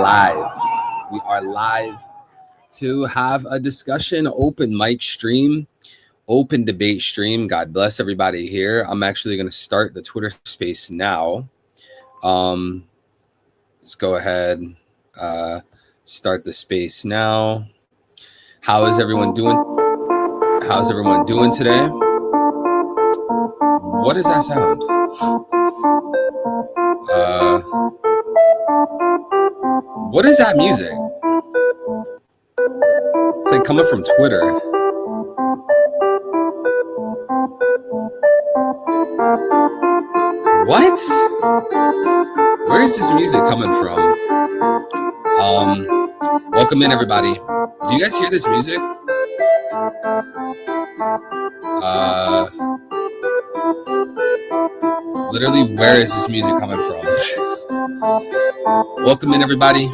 live. We are live to have a discussion, open mic stream, open debate stream. God bless everybody here. I'm actually going to start the Twitter space now. Let's go ahead, start the space now. How is everyone doing? How's everyone doing today? What is that sound? What is that music? It's like coming from Twitter. What? Where is this music coming from? Welcome in, everybody. Do you guys hear this music? Literally, where is this music coming from? Welcome in, everybody.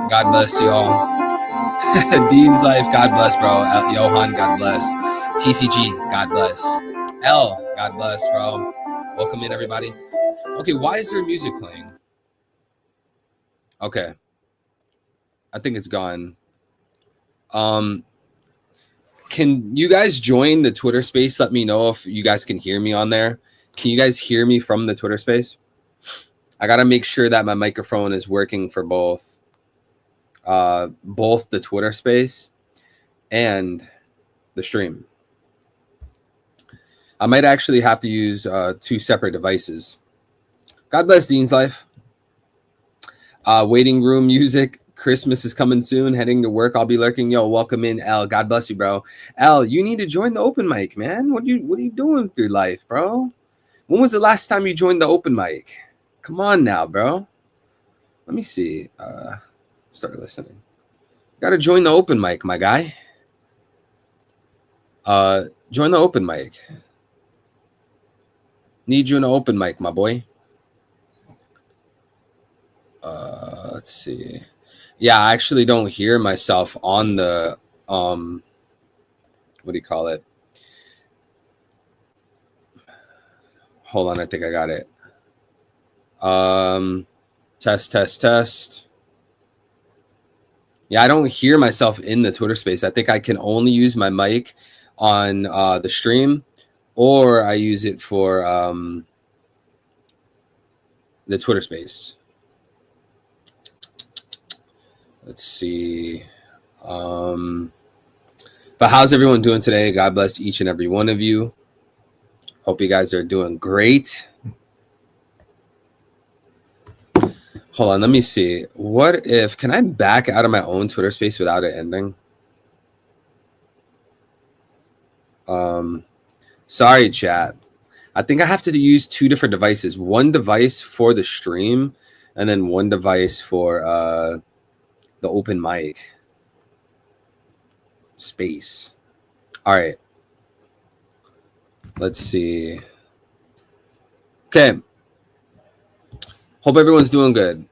God bless you all. Dean's Life, God bless, bro. Johan, God bless. TCG, God bless. L, God bless, bro. Welcome in, everybody. Okay, why is there music playing? Okay. I think it's gone. Can you guys join the Twitter space? Let me know if you guys can hear me on there. Can you guys hear me from the Twitter space? I got to make sure that my microphone is working for both the Twitter space and the stream. I might actually have to use two separate devices. God bless Dean's Life. Waiting room music. Christmas is coming soon. Heading to work. I'll be lurking. Yo, welcome in, L. God bless you, bro. L, you need to join the open mic, man. What are you doing with your life, bro? When was the last time you joined the open mic? Come on now, bro. Let me see. Start listening. Gotta join the open mic, my guy. Join the open mic. Need you in the open mic, my boy. Let's see. Yeah, I actually don't hear myself on the what do you call it? Hold on, I think I got it. Test. Yeah, I don't hear myself in the Twitter space. I think I can only use my mic on the stream, or I use it for the Twitter space. Let's see. But how's everyone doing today? God bless each and every one of you. Hope you guys are doing great. Hold on, let me see. Can I back out of my own Twitter space without it ending? Sorry, chat. I think I have to use two different devices. One device for the stream, and then one device for the open mic space. All right. Let's see. Okay. Hope everyone's doing good.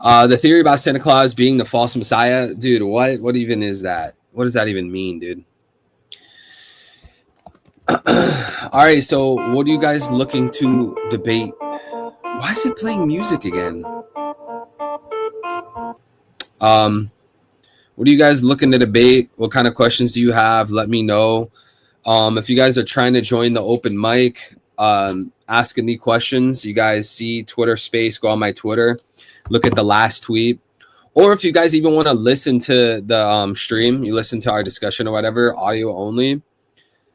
The theory about Santa Claus being the false messiah, dude, what even is that? What does that even mean, dude? All right, so what are you guys looking to debate? Why is it playing music again? What are you guys looking to debate? What kind of questions do you have? Let me know. If you guys are trying to join the open mic, ask any questions. You guys see Twitter space, go on my Twitter, look at the last tweet. Or if you guys even want to listen to the stream, you listen to our discussion or whatever, audio only.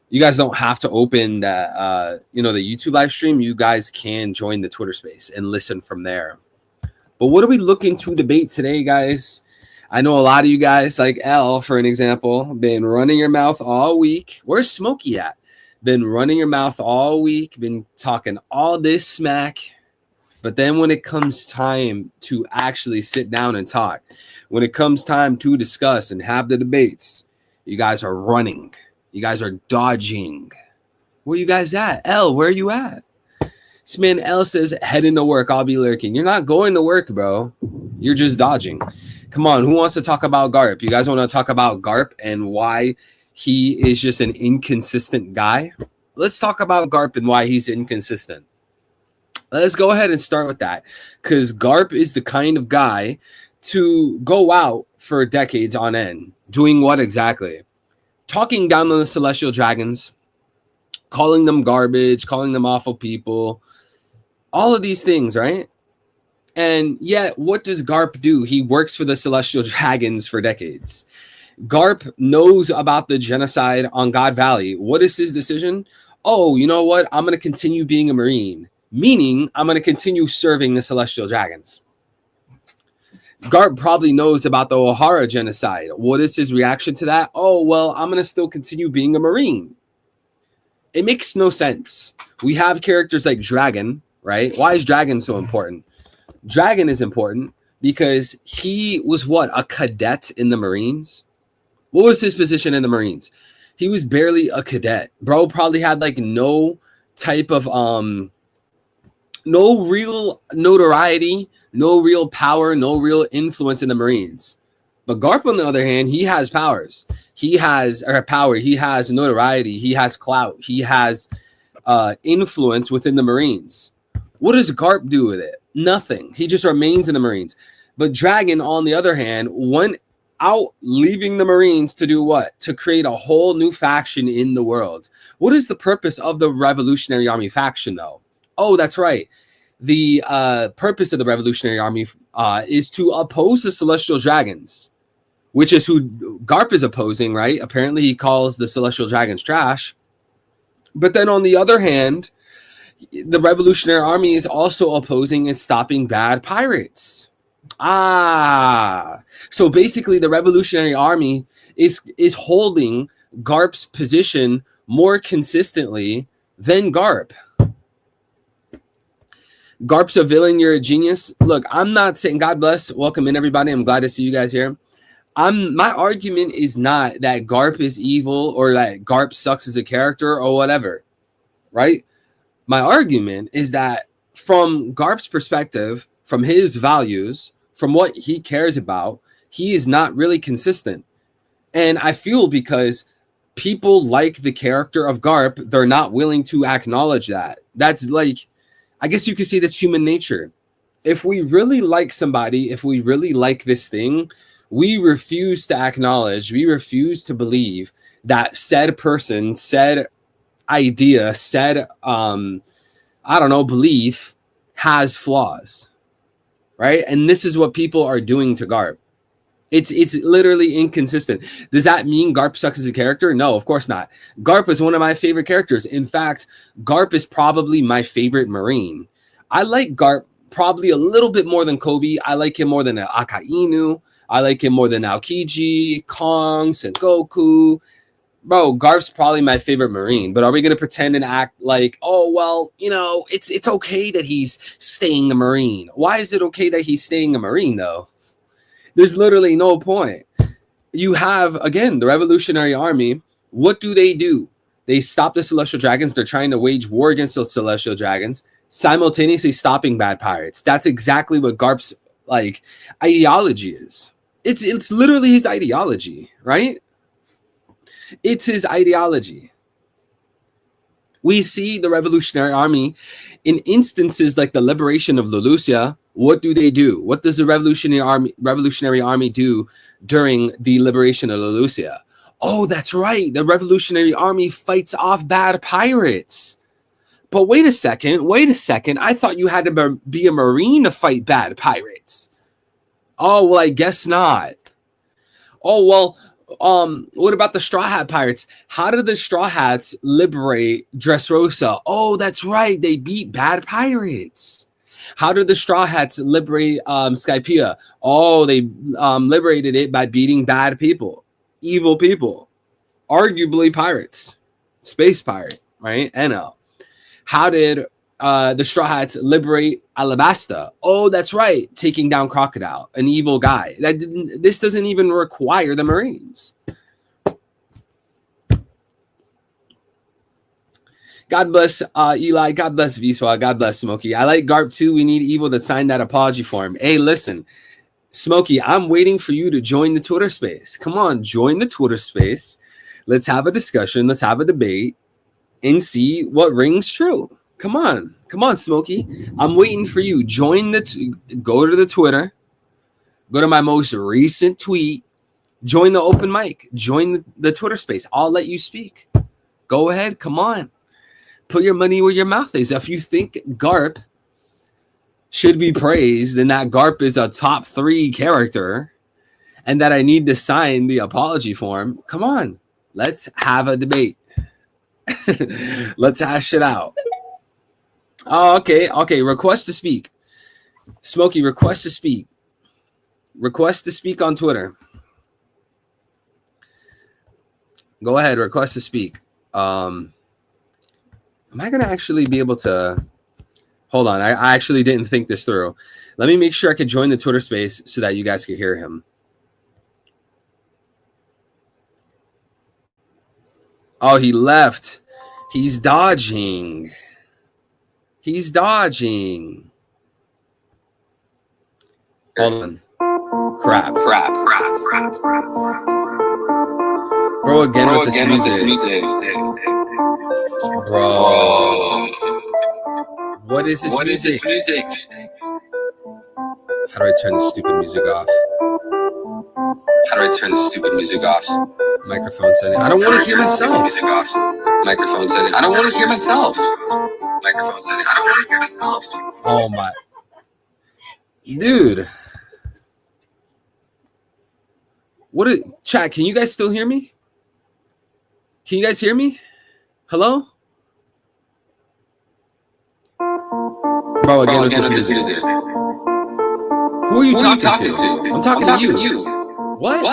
You guys don't have to open the YouTube live stream. You guys can join the Twitter space and listen from there. But what are we looking to debate today, guys? I know a lot of you guys, like L, for an example, been running your mouth all week. Where's Smokey at? Been running your mouth all week, been talking all this smack. But then when it comes time to actually sit down and talk, when it comes time to discuss and have the debates, you guys are running. You guys are dodging. Where you guys at? L, where are you at? This man L says, heading to work, I'll be lurking. You're not going to work, bro. You're just dodging. Come on, who wants to talk about Garp? You guys want to talk about Garp and why he is just an inconsistent guy? Let's talk about Garp and why he's inconsistent. Let's go ahead and start with that, because Garp is the kind of guy to go out for decades on end, doing what exactly? Talking down on the celestial dragons, calling them garbage, calling them awful people, all of these things, right? And yet, what does Garp do? He works for the celestial dragons for decades. Garp knows about the genocide on God Valley. What is his decision? Oh, you know what? I'm going to continue being a Marine, meaning I'm going to continue serving the celestial dragons. Garp probably knows about the O'Hara genocide. What is his reaction to that? Oh, well, I'm going to still continue being a Marine. It makes no sense. We have characters like Dragon, right? Why is Dragon so important? Dragon is important because he was what? A cadet in the Marines? What was his position in the Marines? He was barely a cadet. Bro probably had like no type of no real notoriety, no real power, no real influence in the Marines. But Garp, on the other hand, he has powers. He has power. He has notoriety. He has clout. He has influence within the Marines. What does Garp do with it? Nothing. He just remains in the Marines. But Dragon, on the other hand, went out leaving the Marines to do what? To create a whole new faction in the world. What is the purpose of the Revolutionary Army faction, though? Oh, that's right. The purpose of the Revolutionary Army is to oppose the Celestial Dragons, which is who Garp is opposing, right? Apparently, he calls the Celestial Dragons trash. But then on the other hand, the Revolutionary Army is also opposing and stopping bad pirates. So basically the Revolutionary Army is holding Garp's position more consistently than Garp. Garp's a villain, you're a genius. Look, I'm not saying, God bless, welcome in everybody. I'm glad to see you guys here. My argument is not that Garp is evil or that Garp sucks as a character or whatever, right? My argument is that from Garp's perspective, from his values, from what he cares about, he is not really consistent. And I feel because people like the character of Garp, they're not willing to acknowledge that. That's like, I guess you could say that's human nature. If we really like somebody, if we really like this thing, we refuse to acknowledge, we refuse to believe that said person, said idea, said, belief has flaws. Right? And this is what people are doing to Garp. It's literally inconsistent. Does that mean Garp sucks as a character? No, of course not. Garp is one of my favorite characters. In fact, Garp is probably my favorite Marine. I like Garp probably a little bit more than Kobe. I like him more than Akainu. I like him more than Aokiji, Kong, Sengoku. Bro, Garp's probably my favorite Marine, but are we going to pretend and act like, oh, well, you know, it's okay that he's staying a Marine? Why is it okay that he's staying a Marine, though? There's literally no point. You have, again, the Revolutionary Army. What do? They stop the Celestial Dragons. They're trying to wage war against the Celestial Dragons, simultaneously stopping bad pirates. That's exactly what Garp's, like, ideology is. It's literally his ideology, right? It's his ideology. We see the Revolutionary Army in instances like the liberation of Lulusia. What do? What does the Revolutionary Army do during the liberation of Lulusia? Oh, that's right. The Revolutionary Army fights off bad pirates. But wait a second. I thought you had to be a Marine to fight bad pirates. Oh, well, I guess not. Oh, well, what about the Straw Hat Pirates? How did the Straw Hats liberate Dressrosa? Oh, that's right. They beat bad pirates. How did the Straw Hats liberate Skypiea? Oh, they liberated it by beating bad people, evil people, arguably pirates, space pirate, right? NL. How did the Straw Hats liberate Alabasta? Oh, that's right. Taking down Crocodile, an evil guy. This doesn't even require the Marines. God bless Eli. God bless Viswa. God bless Smokey. I like Garp too. We need Evil to sign that apology form. Hey, listen, Smokey, I'm waiting for you to join the Twitter space. Come on, join the Twitter space. Let's have a discussion. Let's have a debate and see what rings true. Come on, Smokey. I'm waiting for you. Go to the Twitter. Go to my most recent tweet. Join the open mic. Join the Twitter space. I'll let you speak. Go ahead. Come on. Put your money where your mouth is. If you think Garp should be praised and that Garp is a top 3 character and that I need to sign the apology form, come on. Let's have a debate. Let's hash it out. Oh, okay. Okay. Request to speak. Smokey, request to speak. Request to speak on Twitter. Go ahead. Request to speak. Am I going to actually be able to... Hold on. I actually didn't think this through. Let me make sure I could join the Twitter space so that you guys could hear him. Oh, he left. He's dodging. He's dodging. Hold on. Crap. Bro, again with this music. Bro. What is this music? How do I turn this stupid music off? Microphone setting. I don't want to hear myself. Microphone setting. I don't want to hear myself. Oh my. Dude. Chat, can you guys still hear me? Can you guys hear me? Hello? Bro, again with this music. Who are you talking to? I'm talking to you. What?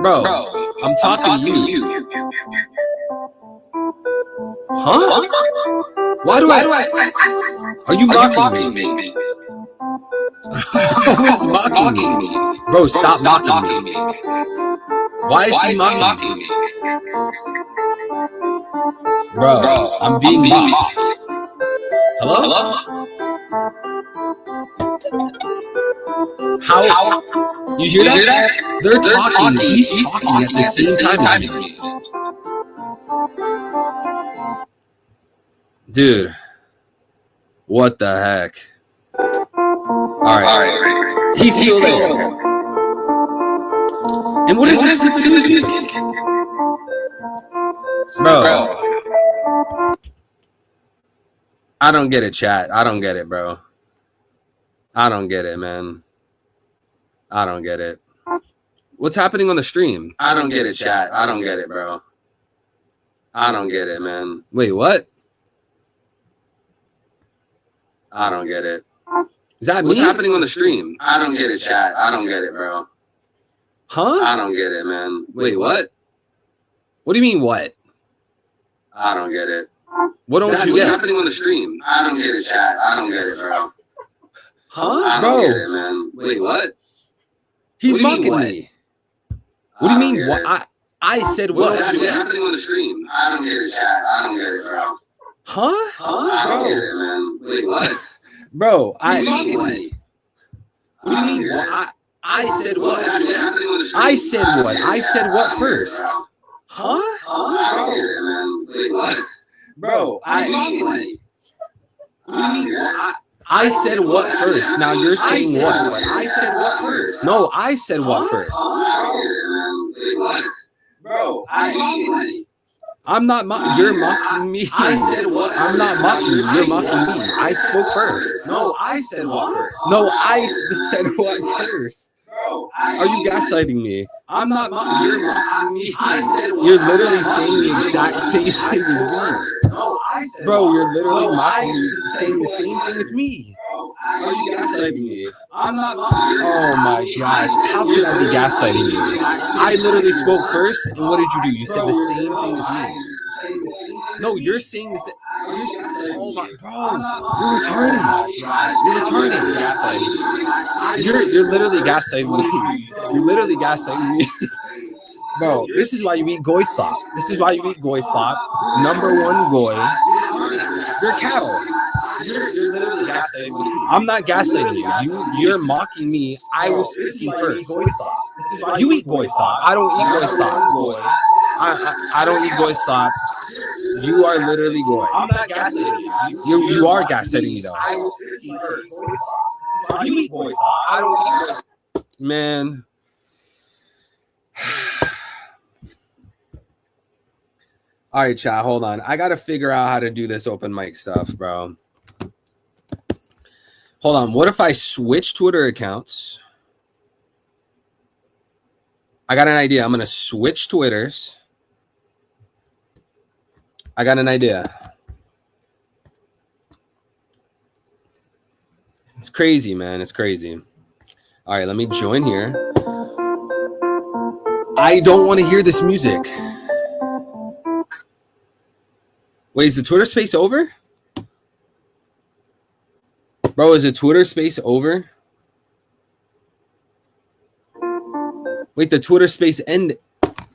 Bro, I'm talking to you. Huh? Why do I? Are you mocking me? Who is mocking me? Bro, stop mocking me. Why is he mocking me? Bro, I'm being mocked. Hello? How? You hear that? They're talking. He's talking at the same time as me. Dude. What the heck? All right. He's still there. And what is this music? Bro. I don't get it, chat. I don't get it, bro. I don't get it, man. I don't get it. What's happening on the stream? I don't get it, chat. I don't get it, bro. I don't get it, man. Wait, what? I don't get it. Is that what's happening on the stream? I don't get it, chat. I don't get it, bro. Huh? I don't get it, man. Wait, what? What do you mean, what? I don't get it. What don't you get? What's happening on the stream? I don't get it, chat. I don't get it, bro. Huh? I don't get it, man. Wait, what? He's mocking me. What do you mean? What? I said what? What's happening on the stream? I don't get it, chat. I don't get it, bro. Huh? I don't get it, man. Wait, what? Bro, What do you mean? I said what? I said what? I said what first? Huh? I don't get it, man. Wait, what? Bro, what do you mean? I said what first? Now you're saying what? I said what first? No, I said what first? Bro, I'm not mocking. You're mocking me. I said what? I'm not mocking you. You're mocking me. I spoke first. No, I said what first? No, I said what first? Bro, are you gaslighting me? I'm not mocking. You're mocking me. I said what? You're literally saying the exact same thing as me. No, I said. Bro, you're literally mocking me, saying the same thing as me. Are you gaslighting me? I'm not mocking. Oh my gosh, how could I be gaslighting you? I literally spoke first, and what did you do? You said the same thing as me. No, you're saying the same. You're saying, oh my, bro, you're retarded. You're retarded. You're literally gaslighting me. You're literally gaslighting me. Bro, this is why you eat goy slop. This is why you eat goy slop. Number one goy. You're cattle. You're literally gaslighting me. I'm not gaslighting you. You're mocking me. I was speaking first. You eat goy slop. I don't eat goy slop. I don't eat Goy slop. You are literally Goy. I'm not gaslighting you. You are gaslighting me though. I was 16 first. You eat Goy slop. I don't eat Goy slop. Man. All right, chat. Hold on. I gotta figure out how to do this open mic stuff, bro. Hold on. What if I switch Twitter accounts? I got an idea. I'm gonna switch Twitters. I got an idea. It's crazy, man. It's crazy. All right, let me join here. I don't want to hear this music. Wait, is the Twitter space over? Bro, is the Twitter space over? Wait, the Twitter space ended.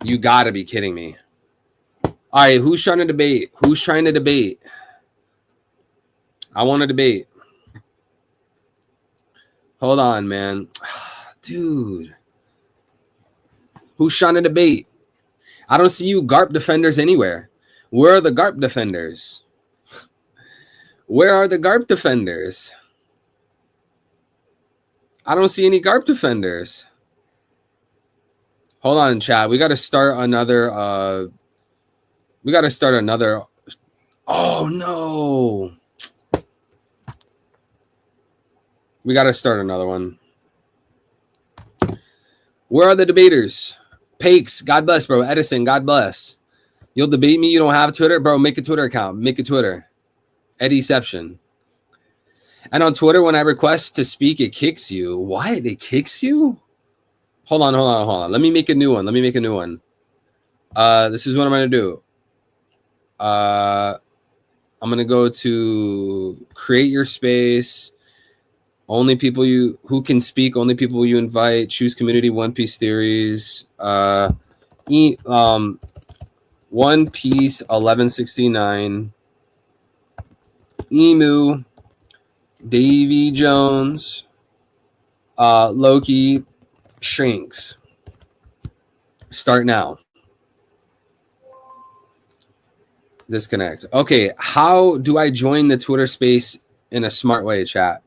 You gotta be kidding me. All right, who's trying to debate? Who's trying to debate? I want to debate. Hold on, man. Dude. Who's trying to debate? I don't see you GARP defenders anywhere. Where are the GARP defenders? Where are the GARP defenders? I don't see any GARP defenders. Hold on, chat. We got to start another. Oh, no. We got to start another one. Where are the debaters? Pakes, God bless, bro. Edison, God bless. You'll debate me? You don't have Twitter? Bro, make a Twitter account. Make a Twitter. Eddieception. And on Twitter, when I request to speak, it kicks you. Why? It kicks you? Hold on. Let me make a new one. This is what I'm going to do. I'm going to go to create your space. Only people who can speak, only people you invite, choose community, One Piece theories, One Piece 1169, Emu, Davy Jones, Loki, Shrinks. Start now. Disconnect. Okay, how do I join the Twitter space in a smart way, chat?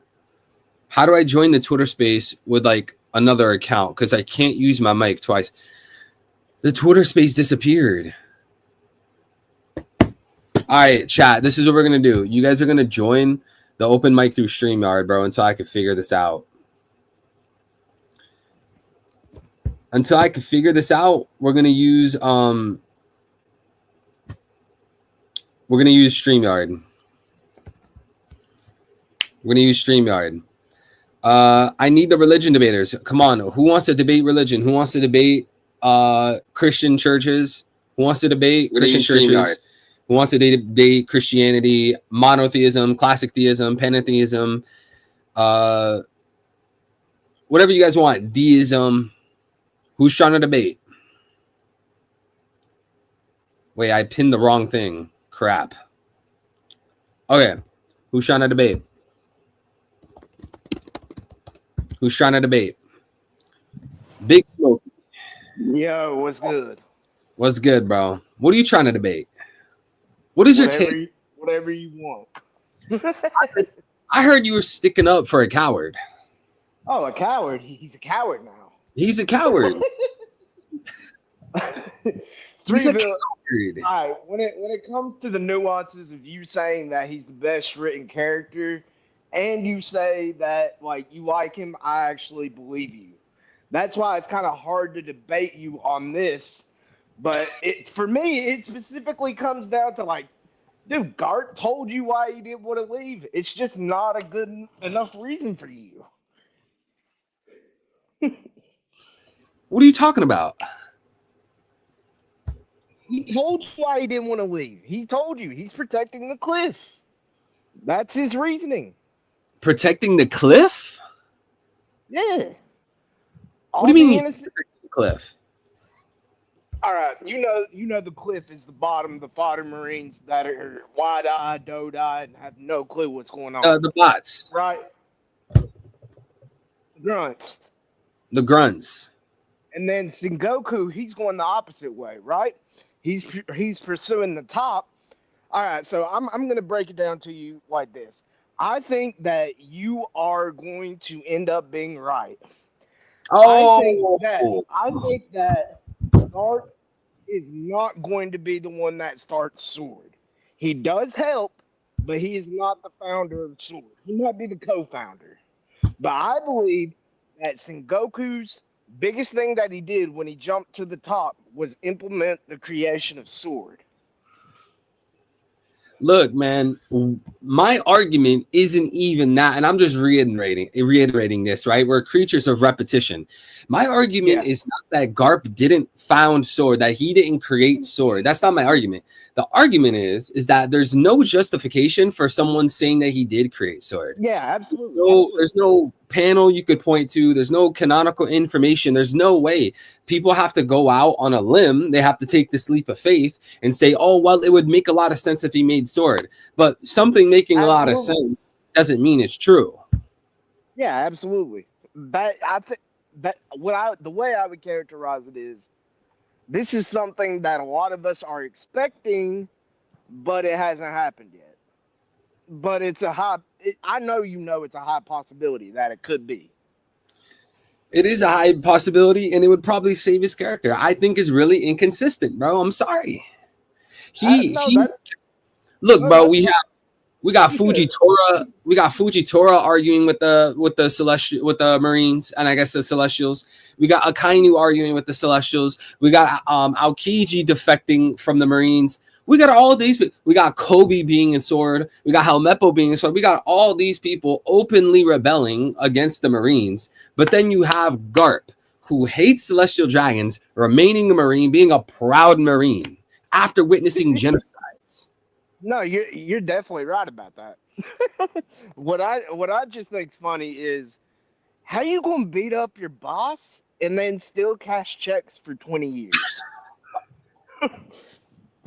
How do I join the Twitter space with like another account? Because I can't use my mic twice. The Twitter space disappeared. All right, chat. This is what we're going to do. You guys are going to join the open mic through StreamYard, bro, until I can figure this out. Until I can figure this out, we're going to use StreamYard. We're going to use StreamYard. I need the religion debaters. Come on. Who wants to debate religion? Who wants to debate Christian churches? Who wants to debate Christian churches? Who wants to debate Christianity, monotheism, classic theism, pantheism, whatever you guys want, deism. Who's trying to debate? Wait, I pinned the wrong thing. Crap. Okay. Who's trying to debate? Who's trying to debate? Big Smoke. Yo, what's good? What's good, bro? What are you trying to debate? What is your take? Whatever you want. I heard you were sticking up for a coward. Oh, a coward? He's a coward now. He's a coward. He's a coward. All right, when it comes to the nuances of you saying that he's the best written character, and you say that like you like him, I actually believe you. That's why it's kind of hard to debate you on this. But for me, it specifically comes down to like, dude, Gart told you why he didn't want to leave. It's just not a good enough reason for you. What are you talking about? He told you why he didn't want to leave. He told you he's protecting the cliff. That's his reasoning. Protecting the cliff? Yeah. What do you mean he's protecting the cliff? All right, you know the cliff is the bottom of the fodder marines that are wide-eyed, doe-eyed, and have no clue what's going on. The bots. Right. Grunts. The grunts. And then Sengoku, he's going the opposite way, right? he's pursuing the top. All right, so I'm gonna break it down to you like this. I think that you are going to end up being right. Oh, I think that Garp is not going to be the one that starts Sword. He does help, but he is not the founder of Sword. He might be the co-founder. But I believe that Sengoku's biggest thing that he did when he jumped to the top was implement the creation of Sword. look, man, my argument isn't even that, and I'm just reiterating this, right? We're creatures of repetition. My argument is not that Garp didn't found Sword, that he didn't create Sword. That's not my argument. The argument is that there's no justification for someone saying that he did create Sword. Yeah, absolutely. There's no panel you could point to. There's no canonical information. There's no way. People have to go out on a limb. They have to take this leap of faith and say, oh, well, it would make a lot of sense if he made Sword. But something making a lot of sense doesn't mean it's true. Yeah, absolutely. But I think that the way I would characterize it is, this is something that a lot of us are expecting, but it hasn't happened yet. But it's a high. I know it's a high possibility that it could be. It is a high possibility, and it would probably save his character. I think is really inconsistent, bro. I'm sorry. Look, bro. We got Fujitora. We got Fujitora arguing with the Marines, and I guess the Celestials. We got Akainu arguing with the Celestials. We got Aokiji defecting from the Marines. We got all these people. We got Kobe being in Sword. We got Helmeppo being in Sword. We got all these people openly rebelling against the Marines. But then you have Garp, who hates Celestial Dragons, remaining a Marine, being a proud Marine after witnessing genocides. No, you're definitely right about that. What I just think's funny is, how you gonna beat up your boss and then still cash checks for 20 years?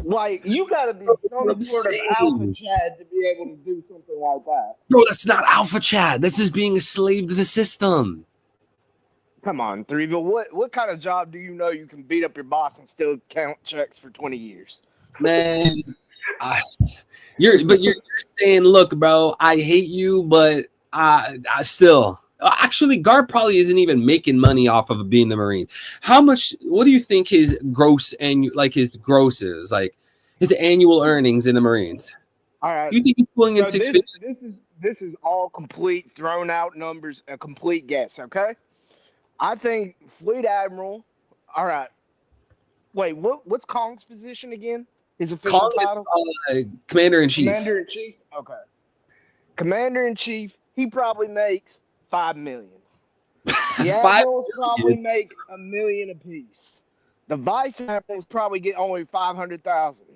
Like, you gotta be some sort of alpha Chad to be able to do something like that. Bro, that's not alpha Chad. This is being a slave to the system. Come on, Threeville. What kind of job do you know you can beat up your boss and still count checks for 20 years? Man, you're saying, look, bro, I hate you, but I still. Actually, Garp probably isn't even making money off of being the Marine. How much? What do you think his gross and his gross is, like his annual earnings in the Marines? All right, you think he's pulling in 650? This is all complete thrown out numbers, a complete guess. Okay, I think Fleet Admiral. All right, wait, what's Kong's position again? His official title? Commander in Chief. Commander in Chief. Okay, Commander in Chief. He probably makes $5 million. The admirals probably make $1 million apiece. The vice admirals probably get only 500,000,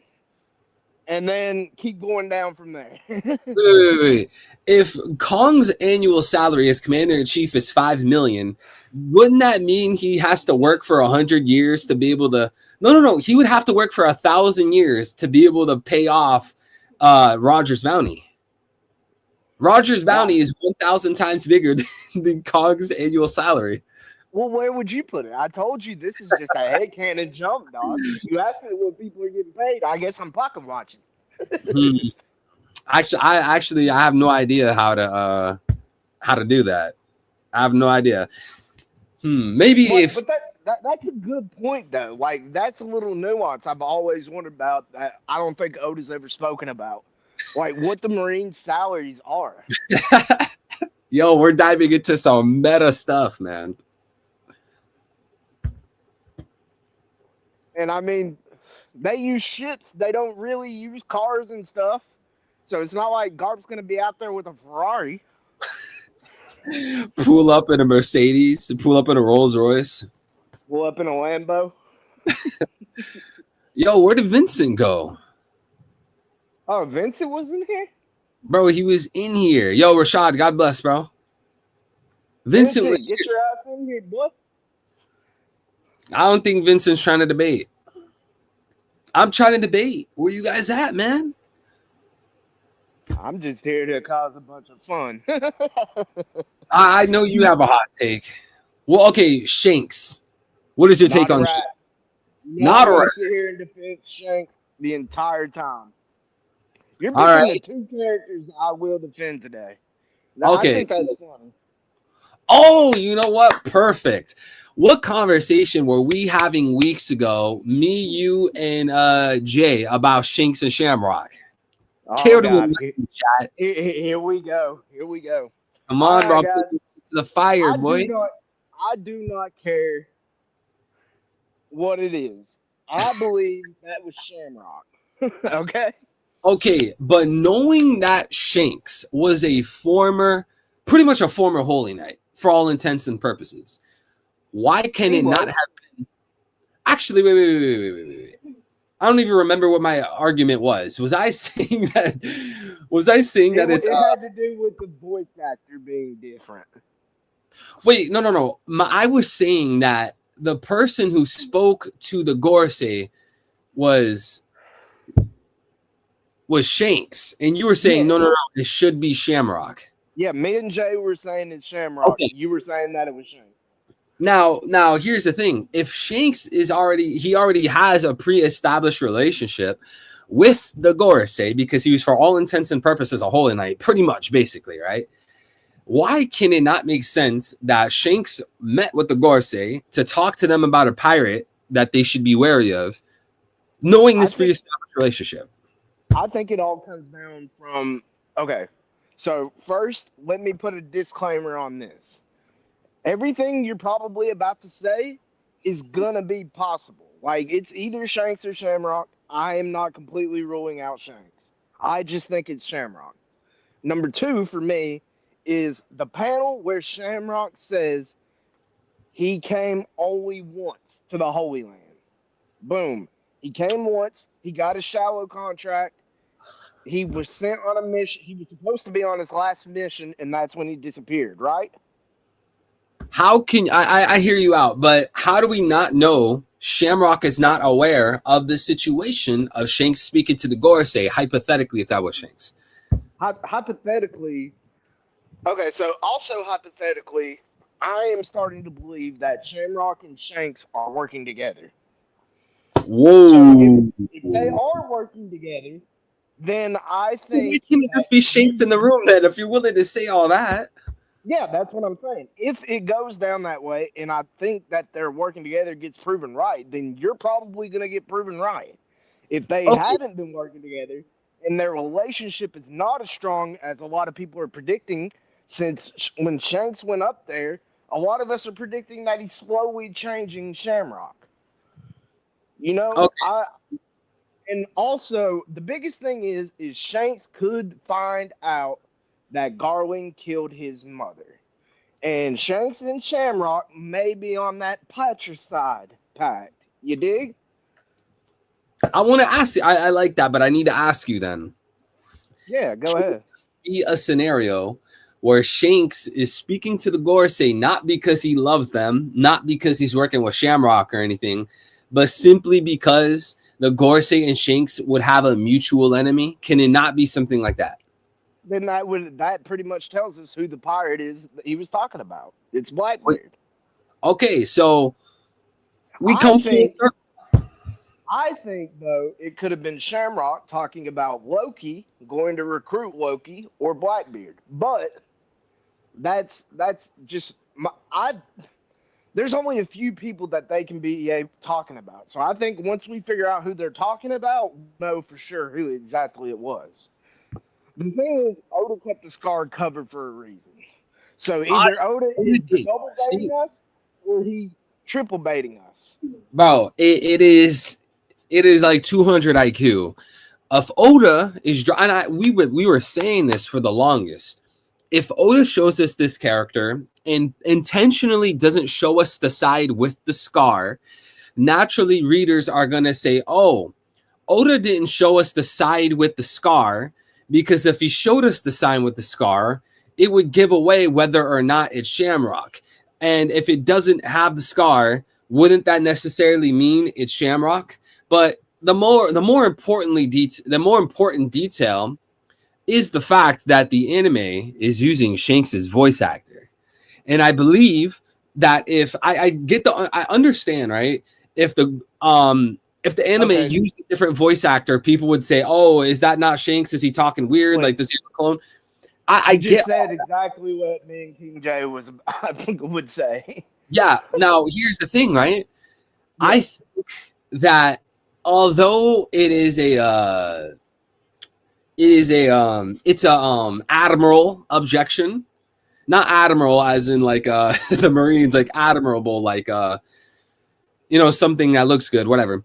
and then keep going down from there. Wait. If Kong's annual salary as commander in chief is $5 million, wouldn't that mean he has to work for 100 years to be able to? No. He would have to work for 1,000 years to be able to pay off Roger's bounty. Roger's bounty is 1,000 times bigger than Kong's annual salary. Well, where would you put it? I told you this is just a headcanon jump, dog. You asked me what people are getting paid. I guess I'm pocket watching. Actually, I have no idea how to do that. I have no idea. But that's a good point, though. Like, that's a little nuance I've always wondered about that I don't think Oda's ever spoken about. Like, what the Marine salaries are. Yo, we're diving into some meta stuff, man. And I mean, they use ships. They don't really use cars and stuff. So it's not like Garp's going to be out there with a Ferrari. Pull up in a Mercedes, pull up in a Rolls Royce. Pull up in a Lambo. Yo, where did Vincent go? Oh, Vincent was in here? Bro, he was in here. Yo, Rashad, God bless, bro. Vincent was get here. Your ass in here, boy. I don't think Vincent's trying to debate. I'm trying to debate. Where you guys at, man? I'm just here to cause a bunch of fun. I know you have a hot take. Well, okay, Shanks. What is your take on Shanks? not Not gonna right. sit here and defend Shanks the entire time. You're All picking the right. two characters I will defend today. I Okay. think that's funny. Oh, you know what? Perfect. What conversation were we having weeks ago, me, you, and Jay, about Shanks and Shamrock? Oh Care to God, enlighten, chat. here we go. Here we go. Come All on, right, bro. guys. Put it to the fire, I boy. do not care what it is. I believe that was Shamrock. Okay. Okay, but knowing that Shanks was pretty much a former Holy Knight for all intents and purposes, why can He it not was. have been? Actually, wait. I don't even remember what my argument was. Was I saying that? Was I saying that It had to do with the voice actor being different. Wait, no. I was saying that the person who spoke to the Gorsey was Shanks, and you were saying Yes. no, it should be Shamrock. Yeah, me and Jay were saying it's Shamrock. Okay. You were saying that it was Shanks. Now here's the thing. If Shanks is already has a pre-established relationship with the Gorsey because he was for all intents and purposes a Holy Knight, pretty much, basically, right? Why can it not make sense that Shanks met with the Gorsey to talk to them about a pirate that they should be wary of, knowing this pre-established relationship? I think it all comes down from, okay, so first, let me put a disclaimer on this. Everything you're probably about to say is going to be possible. Like, it's either Shanks or Shamrock. I am not completely ruling out Shanks. I just think it's Shamrock. Number two, for me, is the panel where Shamrock says he came only once to the Holy Land. Boom. He came once. He got a shallow contract. He was sent on a mission. He was supposed to be on his last mission, and that's when he disappeared, right? How can I hear you out, but how do we not know Shamrock is not aware of the situation of Shanks speaking to the Gorsey, hypothetically, if that was Shanks? Hypothetically, okay, so also hypothetically, I am starting to believe that Shamrock and Shanks are working together. Whoa. So if they are working together, then I think... Why can't it just be Shanks in the room then, if you're willing to say all that? Yeah, that's what I'm saying. If it goes down that way, and I think that they're working together gets proven right, then you're probably going to get proven right. If they haven't been working together, and their relationship is not as strong as a lot of people are predicting, since when Shanks went up there, a lot of us are predicting that he's slowly changing Shamrock. You know, and also the biggest thing is Shanks could find out that Garland killed his mother, and Shanks and Shamrock may be on that patricide pact. You dig? I want to ask you. I like that, but I need to ask you then. Yeah, go ahead. Be a scenario where Shanks is speaking to the Gorsey not because he loves them, not because he's working with Shamrock or anything, but simply because the Gorsey and Shanks would have a mutual enemy. Can it not be something like that? Then that pretty much tells us who the pirate is that he was talking about. It's Blackbeard. Okay, so we come full circle. I think, though, it could have been Shamrock talking about Loki going to recruit Loki or Blackbeard. But that's just there's only a few people that they can be talking about. So I think once we figure out who they're talking about, we'll know for sure who exactly it was. The thing is, Oda kept the scar covered for a reason. So either Oda is double baiting us or he's triple baiting us. Bro, it is like 200 IQ. If Oda is, and we were saying this for the longest. If Oda shows us this character and intentionally doesn't show us the side with the scar, naturally readers are gonna say, "Oh, Oda didn't show us the side with the scar." Because if he showed us the sign with the scar, it would give away whether or not it's Shamrock. And if it doesn't have the scar, wouldn't that necessarily mean it's Shamrock? But the more important detail is the fact that the anime is using Shanks' voice actor. And I believe that if I understand, right? if the anime Okay. used a different voice actor, people would say, "Oh, is that not Shanks? Is he talking weird? Wait. Like, does he have a clone?" I You just get said exactly what me and King J would say. Yeah. Now, here's the thing, right? I think that although it's a admiral objection, not admiral as in like the Marines, like admirable, like something that looks good, whatever.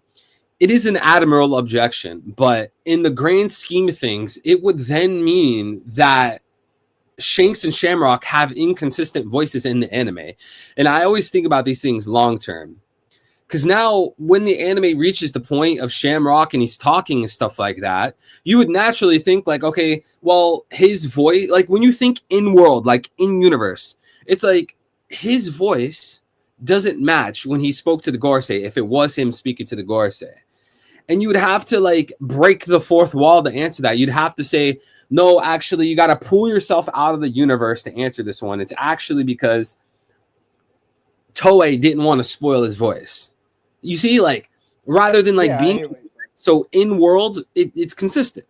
It is an admiral objection, but in the grand scheme of things, it would then mean that Shanks and Shamrock have inconsistent voices in the anime. And I always think about these things long term. Because now, when the anime reaches the point of Shamrock and he's talking and stuff like that, you would naturally think, like, okay, well, his voice, like when you think in world, like in universe, it's like his voice doesn't match when he spoke to the Gorsei if it was him speaking to the Gorsei. And you would have to like break the fourth wall to answer that. You'd have to say, no, actually, you got to pull yourself out of the universe to answer this one. It's actually because Toei didn't want to spoil his voice. You see, like, rather than like being consistent. So in world, it's consistent.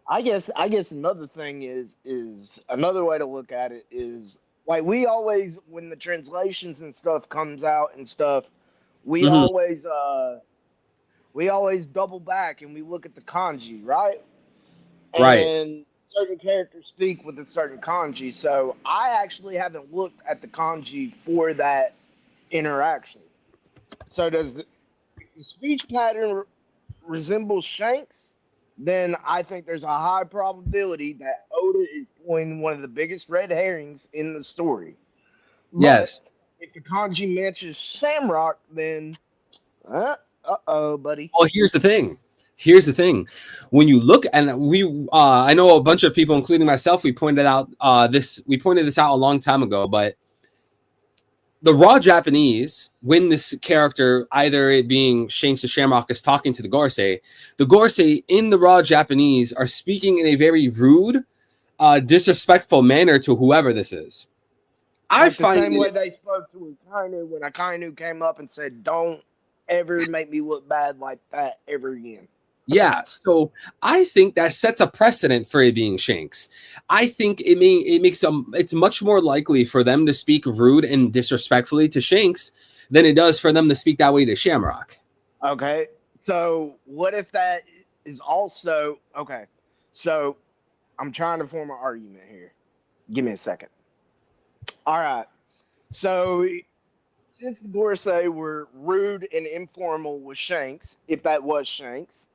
I guess another thing is another way to look at it is like we always, when the translations and stuff comes out and stuff, we always double back and we look at the kanji, right? Right. And certain characters speak with a certain kanji. So I actually haven't looked at the kanji for that interaction. So does the speech pattern resemble Shanks? Then I think there's a high probability that Oda is pulling one of the biggest red herrings in the story. Yes. But if the kanji matches Shamrock, then uh-oh, buddy. Well, here's the thing. When you look, and I know a bunch of people, including myself, we pointed this out a long time ago, but the raw Japanese, when this character, either it being Shanks or Shamrock, is talking to the Gorsei in the raw Japanese are speaking in a very rude, disrespectful manner to whoever this is. I find the same way they spoke to Akainu when Akainu came up and said, "Don't ever make me look bad like that ever again." Yeah, so I think that sets a precedent for it being Shanks. I think it's much more likely for them to speak rude and disrespectfully to Shanks than it does for them to speak that way to Shamrock. Okay, so what if that is also okay? So I'm trying to form an argument here. Give me a second. All right, so since the Gorsei were rude and informal with Shanks, if that was Shanks,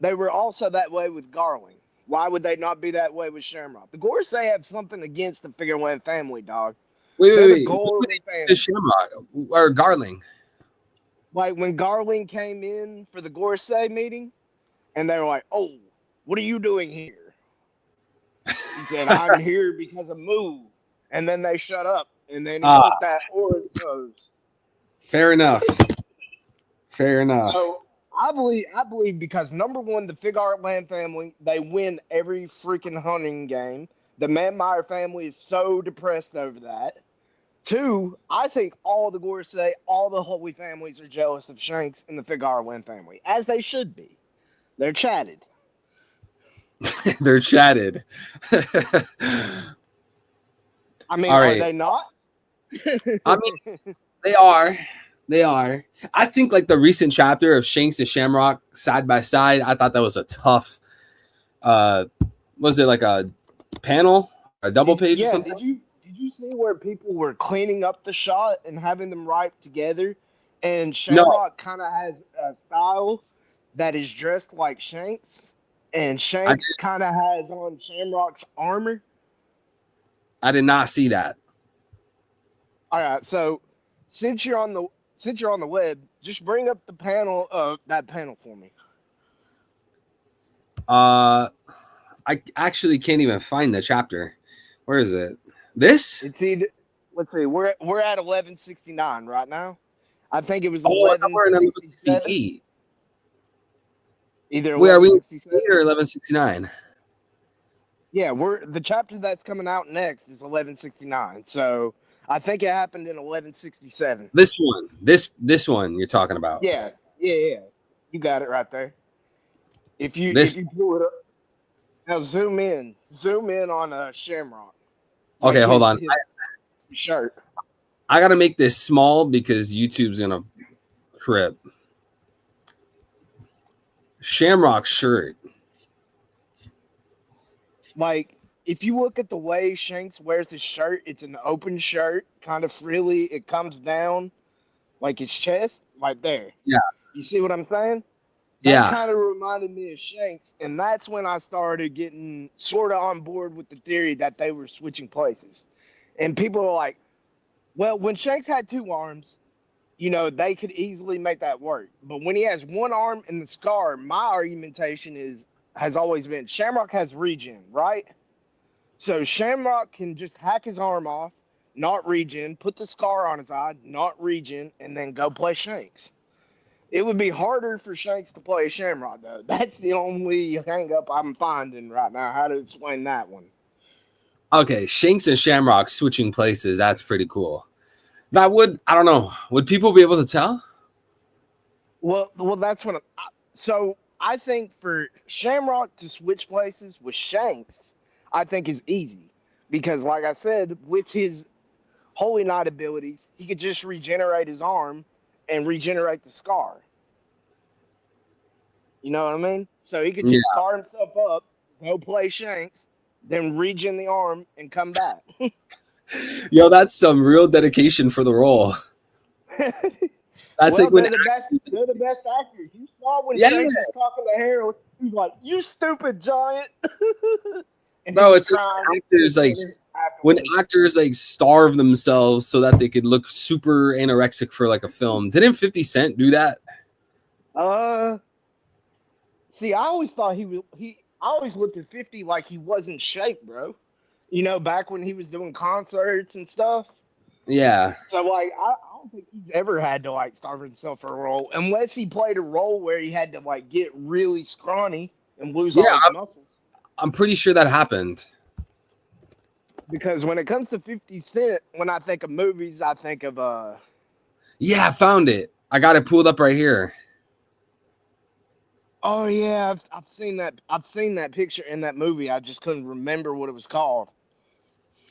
they were also that way with Garling. Why would they not be that way with Shamrock? The Gorsei have something against the Figureland family, dog. Wait. The Shamrock or Garling? Like when Garling came in for the Gorsei meeting, and they were like, "Oh, what are you doing here?" He said, "I'm here because of Moo." And then they shut up, and then he took that Orange pose. Fair enough. So I believe because number one, the Figureland family, they win every freaking hunting game. The Manmeyer family is so depressed over that. Two, I think all the Gorsei, all the Holy families are jealous of Shanks and the Figureland family, as they should be. They're chatted. They're chatted. I mean, are they not? I mean, they are. I think like the recent chapter of Shanks and Shamrock side by side, I thought that was a tough. Was it like a panel, a double page or something? Did you see where people were cleaning up the shot and having them right together? And Shamrock kind of has a style that is dressed like Shanks, and Shanks kind of has on Shamrock's armor. I did not see that. All right, so since you're on the web, just bring up the panel that panel for me. I actually can't even find the chapter. Where is it? This? Let's see, we're at 1169 right now. I think it was 1168. Either where are we? 1167 or 1169. Yeah, the chapter that's coming out next is 1169. So I think it happened in 1167. This one you're talking about. Yeah. You got it right there. If This you pull it up, now zoom in on Shamrock, like okay, hold on. his shirt. I gotta make this small because YouTube's gonna trip. Shamrock shirt. Like, if you look at the way Shanks wears his shirt, it's an open shirt, kind of frilly. It comes down like his chest, right there. Yeah. You see what I'm saying? That Yeah. kind of reminded me of Shanks, and that's when I started getting sort of on board with the theory that they were switching places. And people were like, well, when Shanks had two arms, you know, they could easily make that work. But when he has one arm and the scar, my argumentation has always been Shamrock has regen, right? So Shamrock can just hack his arm off, not regen, put the scar on his eye, not regen, and then go play Shanks. It would be harder for Shanks to play Shamrock, though. That's the only hang up I'm finding right now. How to explain that one? Okay, Shanks and Shamrock switching places. That's pretty cool. That would, I don't know. Would people be able to tell? Well, that's what. So I think for Shamrock to switch places with Shanks, I think is easy because, like I said, with his Holy Knight abilities, he could just regenerate his arm and regenerate the scar. You know what I mean? So he could just scar himself up, go play Shanks, then regen the arm and come back. Yo, that's some real dedication for the role. That's well, like when they're the best actors. You saw when Shanks was talking to Harold, he was like, "You stupid giant." Bro, it's like when actors like starve themselves so that they could look super anorexic for like a film. Didn't 50 Cent do that? See, I always thought I always looked at 50 like he wasn't shape, bro. You know, back when he was doing concerts and stuff. Yeah. So like I don't think he's ever had to like starve himself for a role unless he played a role where he had to like get really scrawny and lose all his muscles. I'm pretty sure that happened. Because when it comes to 50 Cent, when I think of movies, I think of yeah, I found it. I got it pulled up right here. Oh yeah, I've seen that. I've seen that picture in that movie. I just couldn't remember what it was called.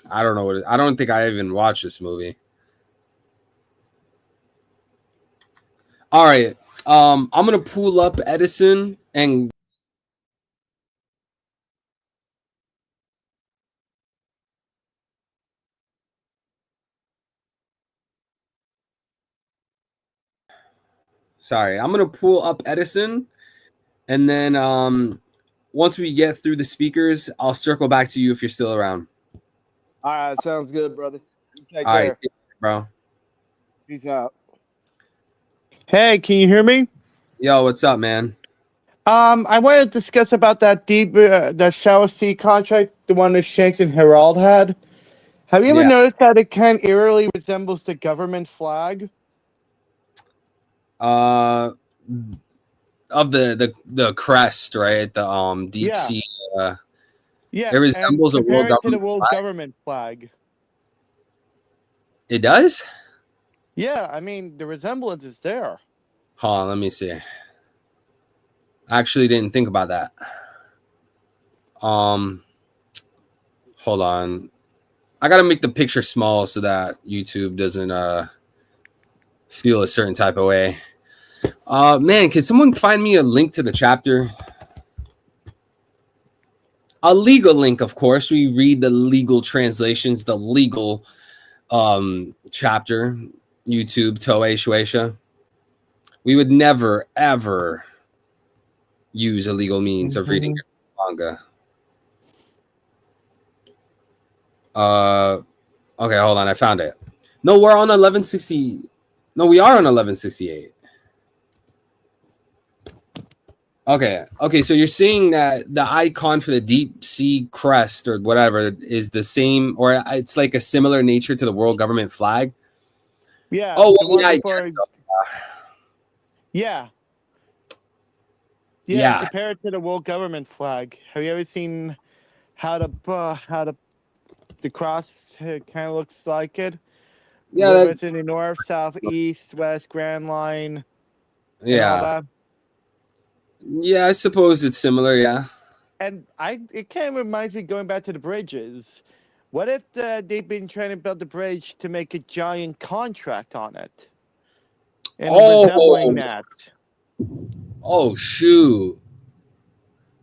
I don't know I don't think I even watched this movie. All right. I'm gonna pull up Edison and sorry, I'm gonna pull up Edison and then once we get through the speakers, I'll circle back to you if you're still around. All right, sounds good, brother. You take All care. right, bro. Peace out. Hey, can you hear me? Yo, what's up, man? I wanted to discuss about that the Shadow Sea contract, the one that Shanks and Herald had. Have you ever noticed that it kind of eerily resembles the government flag? Of the crest, right? The deep sea. Yeah, it resembles a world government flag. It does? Yeah, I mean the resemblance is there. Hold on, let me see. I actually didn't think about that. Hold on. I gotta make the picture small so that YouTube doesn't feel a certain type of way. Man, can someone find me a link to the chapter? A legal link, of course. We read the legal translations, the legal chapter. YouTube, Toei Shueisha. We would never, ever use illegal means of reading manga. Okay, hold on. I found it. No, we're on 1160. No, we are on 1168. Okay. So you're seeing that the icon for the deep sea crest or whatever is the same, or it's like a similar nature to the world government flag. Yeah. Oh, well, yeah, I guess so. Yeah. Compare it to the world government flag. Have you ever seen how the cross kind of looks like it? Yeah, Where that, it's in the north, south, east, west, Grand Line, and all yeah, that. yeah. I suppose it's similar. Yeah. And it kind of reminds me going back to the bridges. What if they've been trying to build the bridge to make a giant contract on it? And resembling that. Oh shoot!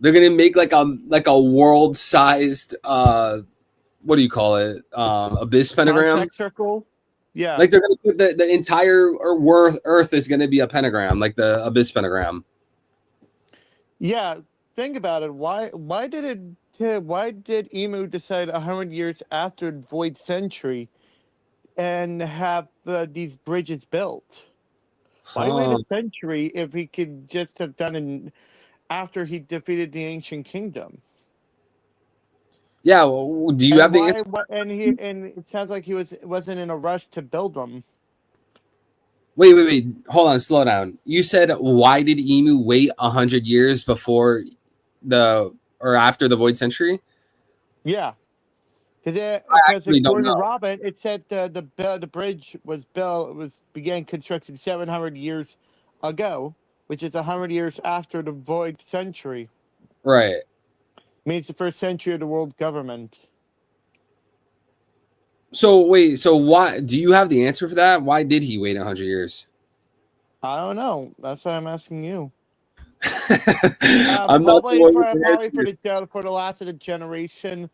They're gonna make like a world-sized what do you call it? Abyss pentagram. Contact circle? Yeah. Like they're gonna put the entire Earth is gonna be a pentagram, like the Abyss pentagram. Yeah. Think about it. Why did Emu decide 100 years after Void Century and have these bridges built? Why wait a century if he could just have done it after he defeated the Ancient Kingdom? Yeah, well, do you have the answer? And it sounds like he wasn't in a rush to build them. Wait. Hold on, slow down. You said why did Emu wait 100 years before or after the Void Century? Yeah. Because actually don't according to know. Robin, it said the bridge began construction 700 years ago, which is 100 years after the Void Century. Right. Means the first century of the world government. So wait, so why do you have the answer for that? Why did he wait 100 years? I don't know. That's why I'm asking you. I'm not the one with the answers. For the last of the generation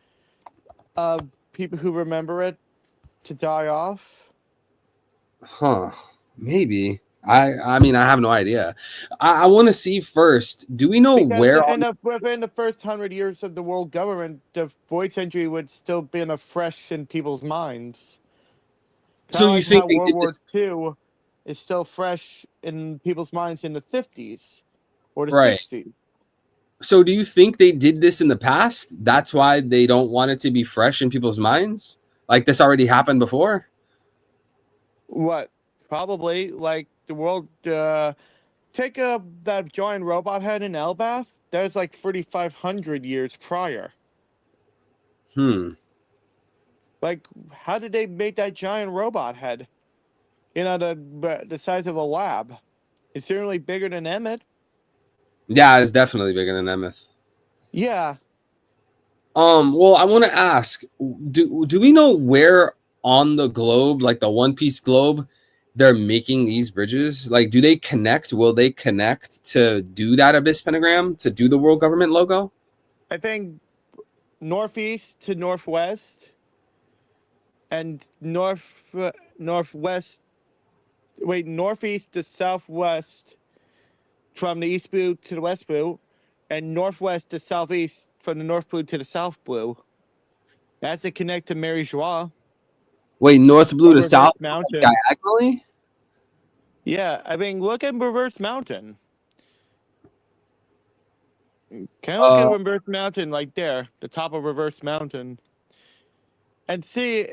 of people who remember it to die off. Huh? Maybe. I mean, I have no idea. I want to see first. Do we know where? Within the first 100 years of the world government, the Void Century would still be fresh in people's minds. So you think World War II is still fresh in people's minds in the 50s or the 60s? So do you think they did this in the past? That's why they don't want it to be fresh in people's minds? Like this already happened before? What? Probably. Like the world, take that giant robot head in Elbath. That was like 3,500 years prior. Like, how did they make that giant robot head? You know, the size of a lab. It's certainly bigger than Emmett. Yeah, it's definitely bigger than Emmett. Yeah. Well, I want to ask, do we know where on the globe, like the One Piece globe, they're making these bridges? Like, do they connect? Will they connect to do that Abyss pentagram, to do the world government logo? I think northeast to northwest and northeast to southwest from the east blue to the west blue, and northwest to southeast from the north blue to the south blue. That's a connect to Mary Joie. Wait, north blue to south mountain diagonally? Yeah, I mean, look at Reverse Mountain. Can I look at Reverse Mountain like there, the top of Reverse Mountain, and see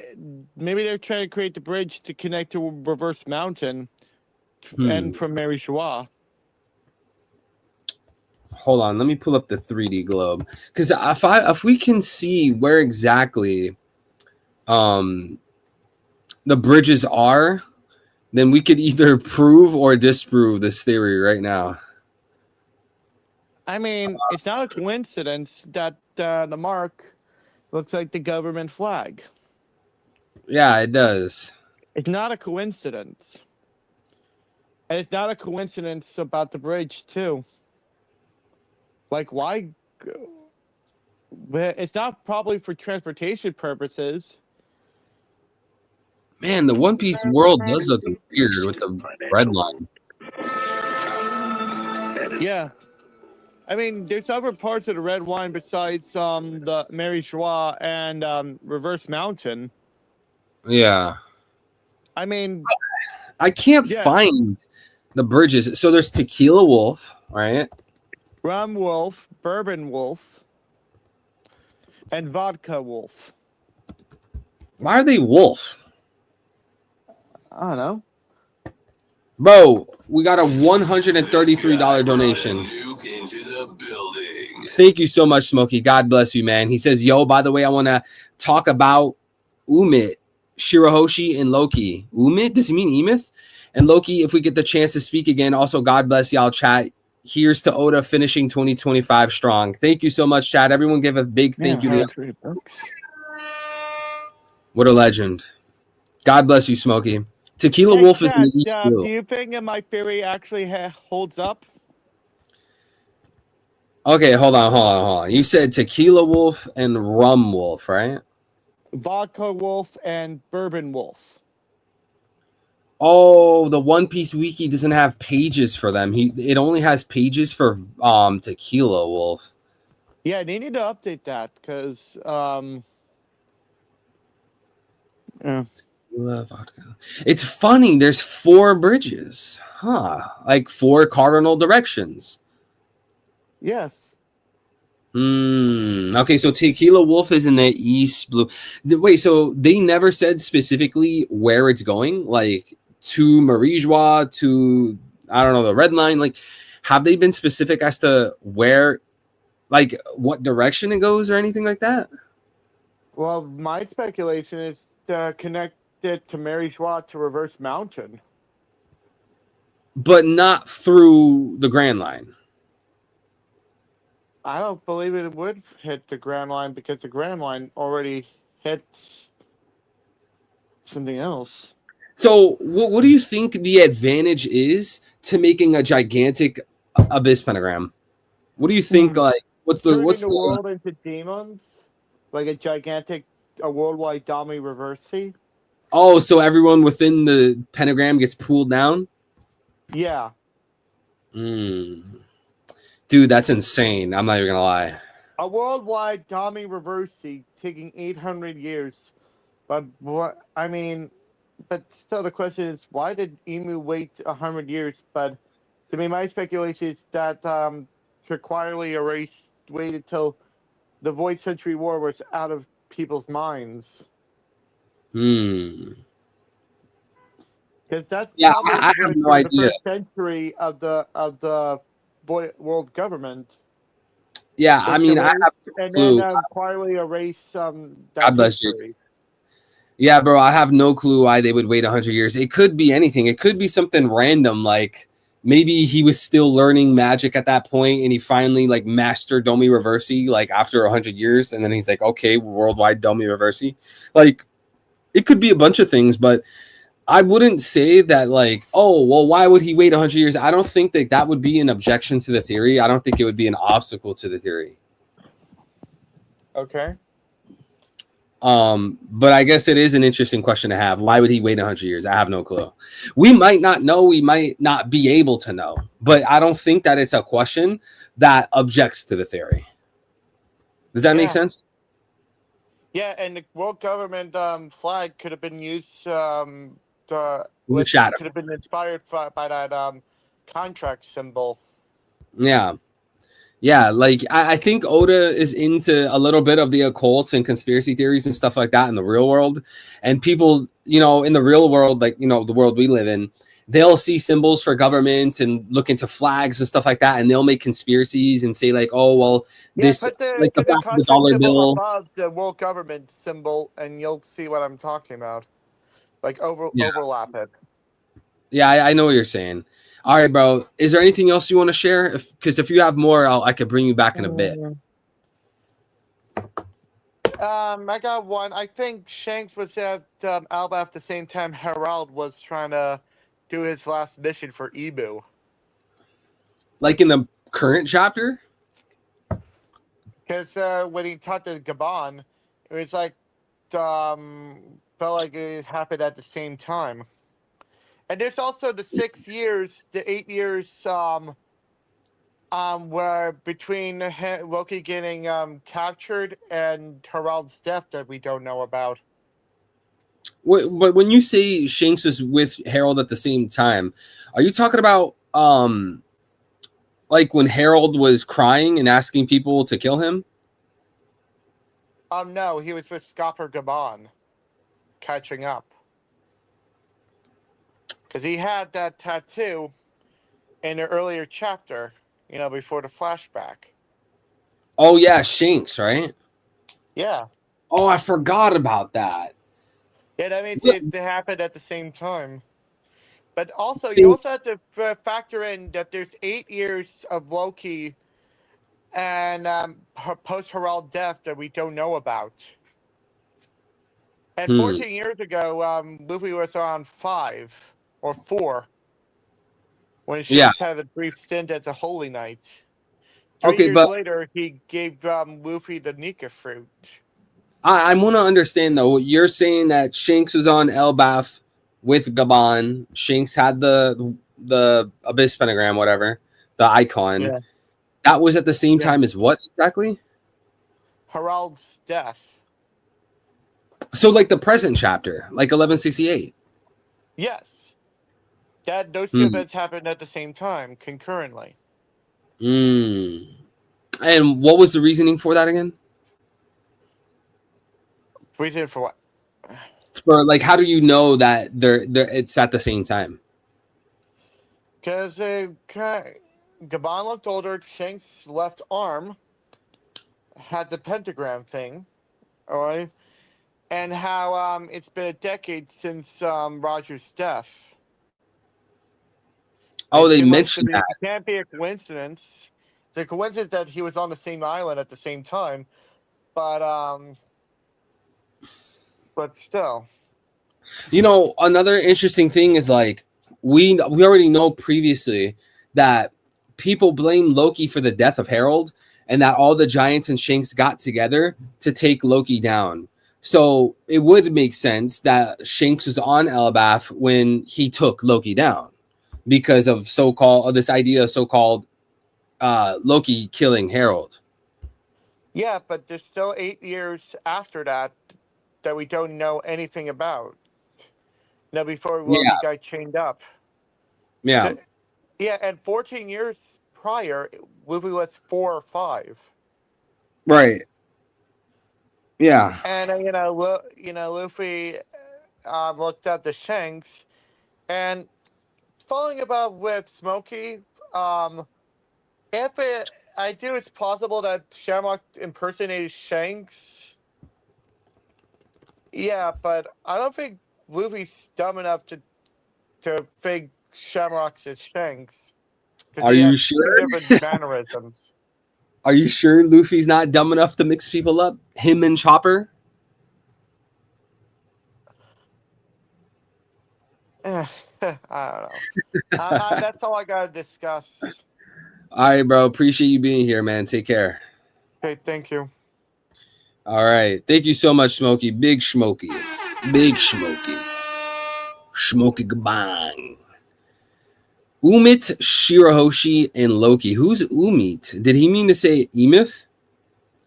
maybe they're trying to create the bridge to connect to Reverse Mountain and from Mary Joie. Hold on, let me pull up the 3D globe, because if we can see where exactly the bridges are, then we could either prove or disprove this theory right now. I mean, it's not a coincidence that the mark looks like the government flag. Yeah, it does. It's not a coincidence. And it's not a coincidence about the bridge, too. Like, why? It's not probably for transportation purposes. Man, the One Piece world does look weird with the red line. Yeah. I mean, there's other parts of the red wine besides the Mary Joie and Reverse Mountain. Yeah. I mean, I can't find the bridges. So there's Tequila Wolf, right? Rum Wolf, Bourbon Wolf, and Vodka Wolf. Why are they wolf? I don't know. Bro, we got a $133 donation. Thank you so much, Smokey. God bless you, man. He says, yo, by the way, I want to talk about Umit Shirahoshi and Loki. Umid? Does he mean Emith? And Loki, if we get the chance to speak again. Also, God bless y'all, chat. Here's to Oda finishing 2025 strong. Thank you so much, chat. Everyone give a big thank you to $3. What a legend. God bless you, Smokey. Tequila Hey, Wolf is in Chad, the East do Blue. you think that my theory actually holds up? Okay, hold on. You said Tequila Wolf and Rum Wolf, right? Vodka Wolf and Bourbon Wolf. Oh, the One Piece wiki doesn't have pages for them. It only has pages for Tequila Wolf. Yeah, they need to update that because yeah. Tequila, vodka. It's funny. There's 4 bridges, huh? Like 4 cardinal directions. Yes. Okay, so Tequila Wolf is in the East Blue. Wait, so they never said specifically where it's going, like to Marie-Joie, to I don't know, the Red Line. Like, have they been specific as to where, like, what direction it goes or anything like that? Well, my speculation is to connect it to Marie-Joie to Reverse Mountain. But not through the Grand Line. I don't believe it would hit the Grand Line because the Grand Line already hits something else. So, what do you think the advantage is to making a gigantic abyss pentagram? What do you think? Like, what's the world into demons, like a worldwide Dami Reversi? Oh, so everyone within the pentagram gets pulled down? Yeah. Dude, that's insane. I'm not even gonna lie. A worldwide Dami Reversi taking 800 years. But still the question is, why did Emu wait 100 years? But to me, my speculation is that Quietly waited till the Void Century War was out of people's minds. Because that's I have no idea. The first century of the world government. Yeah, I mean, I have no clue. Then quietly erase that God bless history. you. Yeah, bro, I have no clue why they would wait 100 years. It could be anything. It could be something random, like maybe he was still learning magic at that point and he finally like mastered Domi Reversi like after 100 years, and then he's like, okay, worldwide Domi Reversi. Like, it could be a bunch of things, but I wouldn't say that like, oh, well, why would he wait 100 years? I don't think that would be an objection to the theory. I don't think it would be an obstacle to the theory. Okay. But I guess it is an interesting question to have. Why would he wait 100 years? I have no clue. We might not know. We might not be able to know. But I don't think that it's a question that objects to the theory. Does that make sense? Yeah, and the world government flag could have been used shadow. Could have been inspired by that contract symbol. Yeah. Yeah, like I think Oda is into a little bit of the occult and conspiracy theories and stuff like that in the real world. And people, in the real world, like, the world we live in, they'll see symbols for governments and look into flags and stuff like that. And they'll make conspiracies and say like, oh, well, this, like the back of the dollar bill above the world government symbol, and you'll see what I'm talking about. Like overlap it. Yeah, I know what you're saying. All right, bro. Is there anything else you want to share? Because if you have more, I could bring you back in a bit. I got one. I think Shanks was at Alba at the same time Herald was trying to do his last mission for Ibu. Like in the current chapter? Because when he talked to Gabon, it was like felt like it happened at the same time. And there's also the 6 years, the 8 years, where between Loki getting captured and Herald's death that we don't know about. But when you say Shanks is with Harold at the same time, are you talking about like when Harold was crying and asking people to kill him? No, he was with Scopper Gabon, catching up. Because he had that tattoo in an earlier chapter, before the flashback. Oh, yeah, Shanks, right? Yeah. Oh, I forgot about that. Yeah, that means Yeah. it happened at the same time. But also, See- you also have to factor in that there's 8 years of Loki and post Harald death that we don't know about. And 14 years ago, Luffy was on 5 or 4 when Yeah. Shanks had a brief stint as a Holy Knight. 3 Okay, years but later, he gave Luffy the Nika fruit. I want to understand though. You're saying that Shanks was on Elbaf with Gabon. Shanks had the abyss pentagram, whatever, the icon. Yeah. That was at the same Yeah. time as what exactly? Harald's death. So like the present chapter, like 1168. Yes. Those two Hmm. events happened at the same time, concurrently. Mm. And what was the reasoning for that again? Reason for what? For like, how do you know that they're it's at the same time? Because Gabon looked older, Shanks' left arm had the pentagram thing, alright? And how it's been a decade since Roger's death. Oh, It's they too much mentioned to be- that. It can't be a coincidence. It's a coincidence that he was on the same island at the same time, but still. You know, another interesting thing is like we already know previously that people blame Loki for the death of Harold and that all the giants and Shanks got together to take Loki down. So it would make sense that Shanks was on Elbaf when he took Loki down because of this idea of so-called Loki killing Harold. Yeah, but there's still 8 years after that that we don't know anything about. No, before Loki got chained up. Yeah. So, yeah, and 14 years prior, Luffy was 4 or 5. Right. Yeah. And Luffy looked at the Shanks, and following about with Smokey, it's possible that Shamrock impersonated Shanks. Yeah, but I don't think Luffy's dumb enough to fake Shamrock's as Shanks. Are you sure? Different mannerisms. Are you sure Luffy's not dumb enough to mix people up? Him and Chopper? I don't know. That's all I gotta discuss. All right, bro. Appreciate you being here, man. Take care. Okay, thank you. All right. Thank you so much, Smokey. Big Smokey. Big Smokey. Smokey Gabang. Umit, Shirahoshi, and Loki. Who's Umit? Did he mean to say Emith?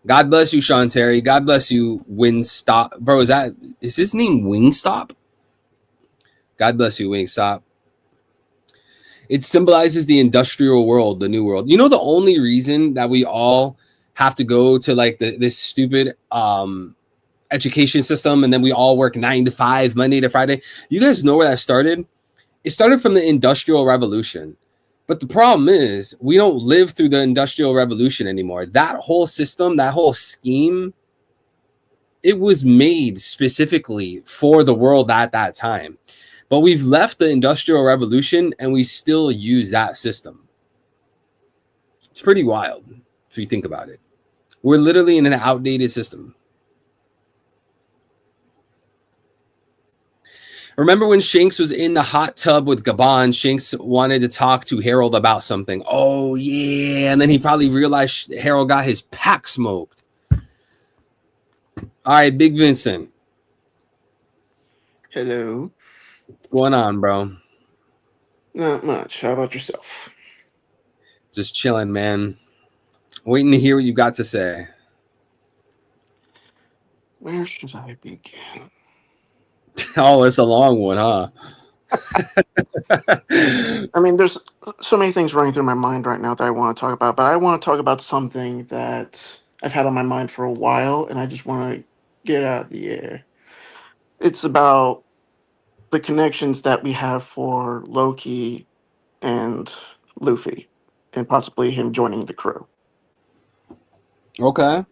God bless you, Sean Terry. God bless you, Wingstop. Bro, is his name Wingstop? God bless you, Wingstop. It symbolizes the industrial world, the new world. You know, the only reason that we all have to go to like this stupid education system and then we all work 9 to 5, Monday to Friday. You guys know where that started? It started from the Industrial Revolution. But the problem is we don't live through the Industrial Revolution anymore. That whole system, that whole scheme, it was made specifically for the world at that time. But we've left the Industrial Revolution and we still use that system. It's pretty wild if you think about it. We're literally in an outdated system. Remember when Shanks was in the hot tub with Gabon, Shanks wanted to talk to Harold about something. Oh, yeah. And then he probably realized Harold got his pack smoked. All right, Big Vincent. Hello. What's going on, bro? Not much. How about yourself? Just chilling, man. Waiting to hear what you got to say. Where should I begin? Oh, it's a long one, huh? I mean, there's so many things running through my mind right now that I want to talk about, but I want to talk about something that I've had on my mind for a while, and I just want to get out of the air. It's about the connections that we have for Loki and Luffy, and possibly him joining the crew. Okay.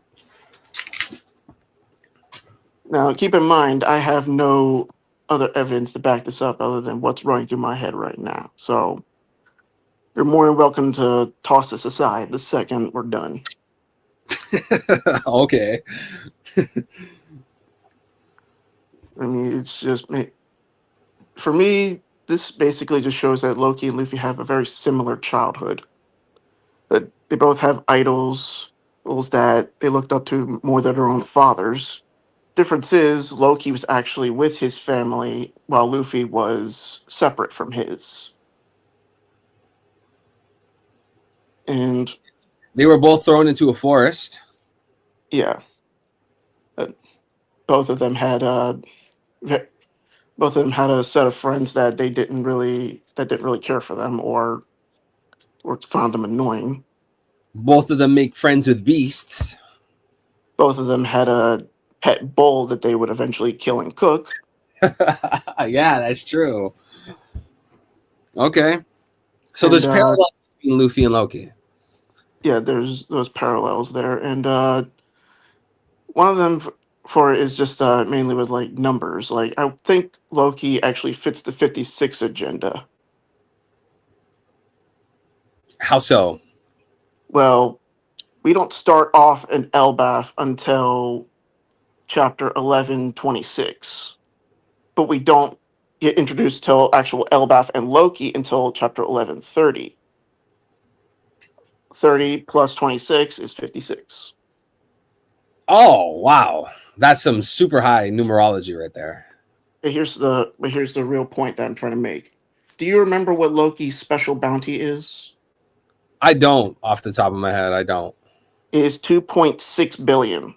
Now, keep in mind, I have no other evidence to back this up other than what's running through my head right now. So you're more than welcome to toss this aside the second we're done. Okay. I mean, it's just for me. This basically just shows that Loki and Luffy have a very similar childhood. That they both have idols that they looked up to more than their own fathers. Difference is Loki was actually with his family while Luffy was separate from his. And They were both thrown into a forest. yeah, both of them had both of them had a set of friends that didn't really care for them or found them annoying. Both of them make friends with beasts. Both of them had a pet bull that they would eventually kill and cook. Yeah, that's true. Okay. So And, there's parallel between Luffy and Loki. Yeah, there's those parallels there, and one of them for it is just mainly with like numbers. Like I think Loki actually fits the 56 agenda. How so? Well, we don't start off in Elbaf until chapter 1126, but we don't get introduced till actual Elbaf and Loki until chapter 1130. 30 plus 26 is 56. Oh, wow. That's some super high numerology right there. But here's the real point that I'm trying to make. Do you remember what Loki's special bounty is? I don't, off the top of my head. I don't. It is 2.6 billion.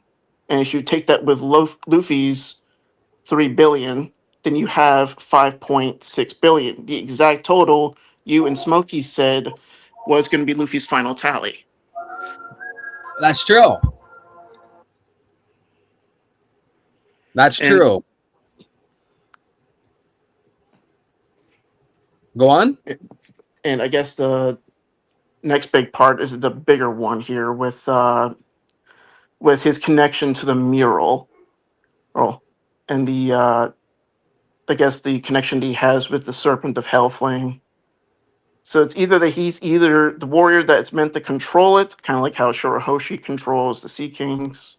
And if you take that with Luffy's 3 billion, then you have 5.6 billion. The exact total you and Smokey said was going to be Luffy's final tally. That's true. That's And- true. Go on. And I guess the next big part is the bigger one here with his connection to the mural. Oh, and the I guess the connection he has with the Serpent of Hellflame. So it's either that he's either the warrior that's meant to control it, kind of like how Shirahoshi controls the Sea Kings,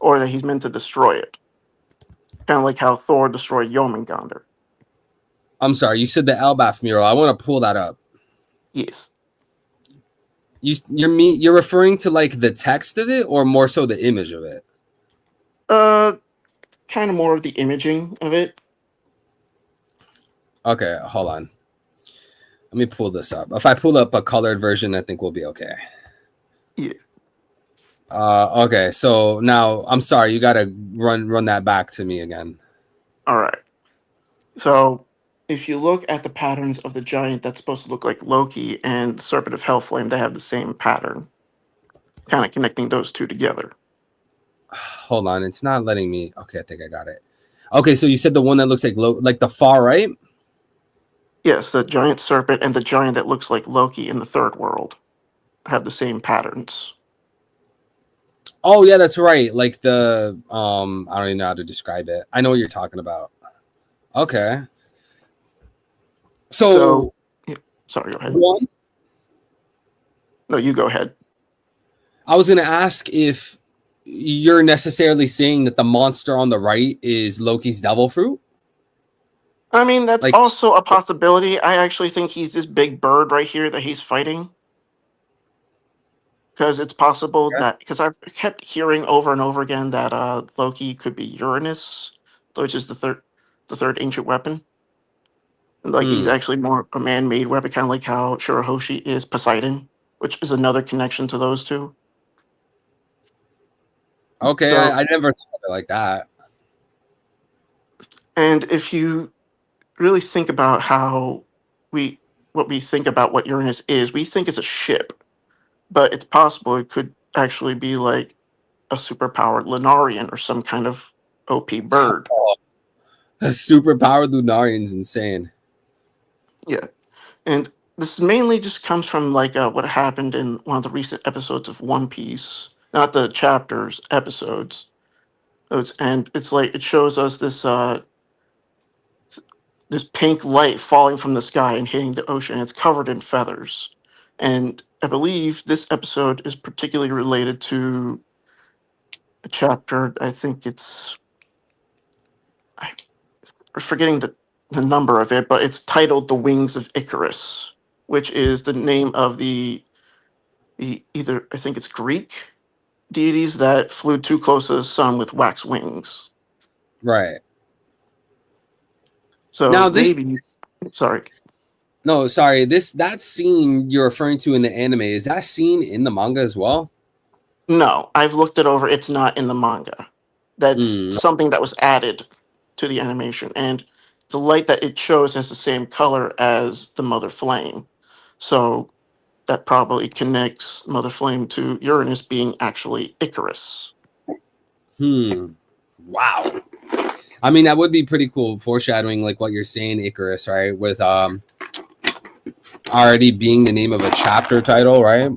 or that he's meant to destroy it, kind of like how Thor destroyed Jormungandr. I'm sorry. You said the Elbaf mural. I want to pull that up. Yes. You're referring to like the text of it, or more so the image of it? Kind of more of the imaging of it. Okay, hold on. Let me pull this up. If I pull up a colored version, I think we'll be okay. Yeah. Okay, so now I'm sorry, you gotta run that back to me again. All right. So if you look at the patterns of the giant that's supposed to look like Loki and Serpent of Hellflame, they have the same pattern, kind of connecting those two together. Hold on, it's not letting me. Okay, I think I got it. Okay, so you said the one that looks like the far right? Yes, the giant serpent and the giant that looks like Loki in the third world have the same patterns. Oh yeah, that's right. Like the I don't even know how to describe it. I know what you're talking about. Okay. So Yeah, sorry, go ahead. one, No, you go ahead. I was gonna ask if you're necessarily saying that the monster on the right is Loki's devil fruit. I mean, that's Like- also a possibility. I actually think he's this big bird right here that he's fighting. Because it's possible that, because I've kept hearing over and over again that Loki could be Uranus, which is the third ancient weapon. And like he's actually more a man-made weapon, kind of like how Shirahoshi is Poseidon, which is another connection to those two. Okay, So- I never thought of it like that. And if you really think about what we think about what Uranus is, we think it's a ship, but it's possible it could actually be like a superpowered Lunarian or some kind of OP bird. A superpowered Lunarian's insane. Yeah, and this mainly just comes from like what happened in one of the recent episodes of One Piece, not the chapters, episodes, It's like it shows us this pink light falling from the sky and hitting the ocean. It's covered in feathers, and I believe this episode is particularly related to a chapter. I think I'm forgetting the number of it, but it's titled "The Wings of Icarus," which is the name of the either I think it's Greek deities that flew too close to the sun with wax wings. Right. So Now this maybe, sorry, no, sorry, that scene you're referring to in the anime, is that scene in the manga as well? no, I've looked it over. It's not in the manga. That's Mm, something that was added to the animation, and the light that it shows has the same color as the Mother Flame. So that probably connects Mother Flame to Uranus being actually Icarus. wow. I mean, that would be pretty cool, foreshadowing like what you're saying, Icarus, right? With already being the name of a chapter title, right?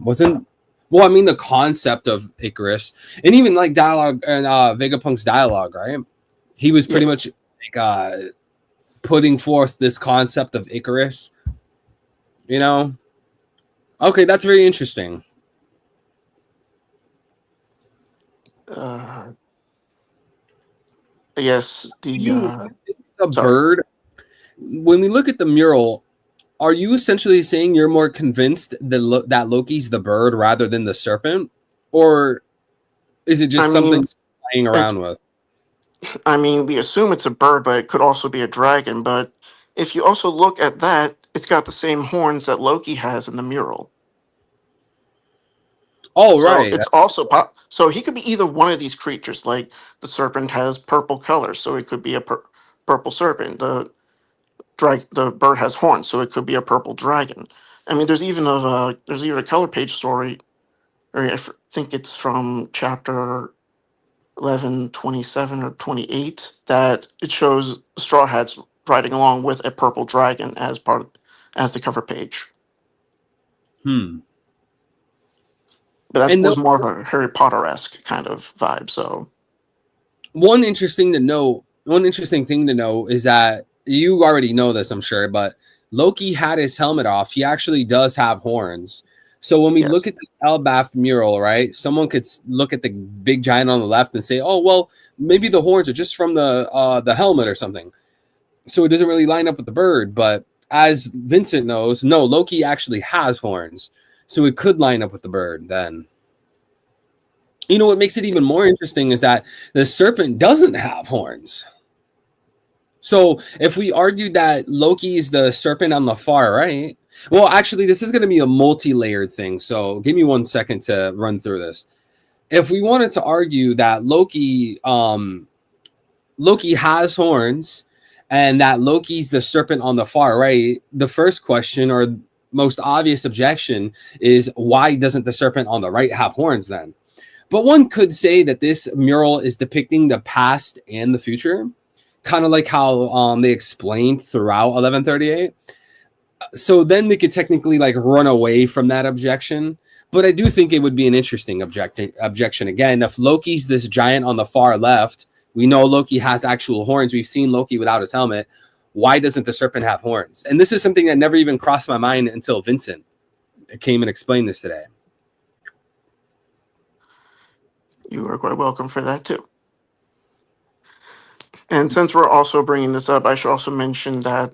Well, I mean, the concept of Icarus, and even like dialogue and Vegapunk's dialogue, right? He was pretty Yes. much like putting forth this concept of Icarus, you know? Okay, that's very interesting. Yes, The sorry. bird, when we look at the mural, are you essentially saying you're more convinced that Loki's the bird rather than the serpent? Or is it just I something mean, playing it's around with? we assume it's a bird, but it could also be a dragon. But if you also look at that, it's got the same horns that Loki has in the mural. Oh, So right. it's That's also so he could be either one of these creatures. Like the serpent has purple colors, so it could be a purple serpent. The bird has horns, so it could be a purple dragon. I mean, there's even a color page story, or think it's from chapter 11, 27, or 28, that it shows Straw Hats riding along with a purple dragon as the cover page. But that and was more of a Harry Potter-esque kind of vibe. So one interesting thing to know is that you already know this, I'm sure, but Loki had his helmet off. He actually does have horns. So when we look yes, at this Elbaf mural, right, someone could look at the big giant on the left and say, "Oh, well, maybe the horns are just from the helmet or something." So it doesn't really line up with the bird. But as Vincent knows, no, Loki actually has horns, so it could line up with the bird then. You know what makes it even more interesting is that the serpent doesn't have horns. So if we argue that Loki is the serpent on the far right, well, actually, this is going to be a multi-layered thing. So give me 1 second to run through this. If we wanted to argue that Loki has horns and that Loki's the serpent on the far right, the first question or most obvious objection is why doesn't the serpent on the right have horns then? But one could say that this mural is depicting the past and the future, kind of like how they explained throughout 1138. So then they could technically like run away from that objection. But I do think it would be an interesting objection again. If Loki's this giant on the far left, we know Loki has actual horns. We've seen Loki without his helmet. Why doesn't the serpent have horns? And this is something that never even crossed my mind until Vincent came and explained this today. you are quite welcome for that too. And since we're also bringing this up, I should also mention that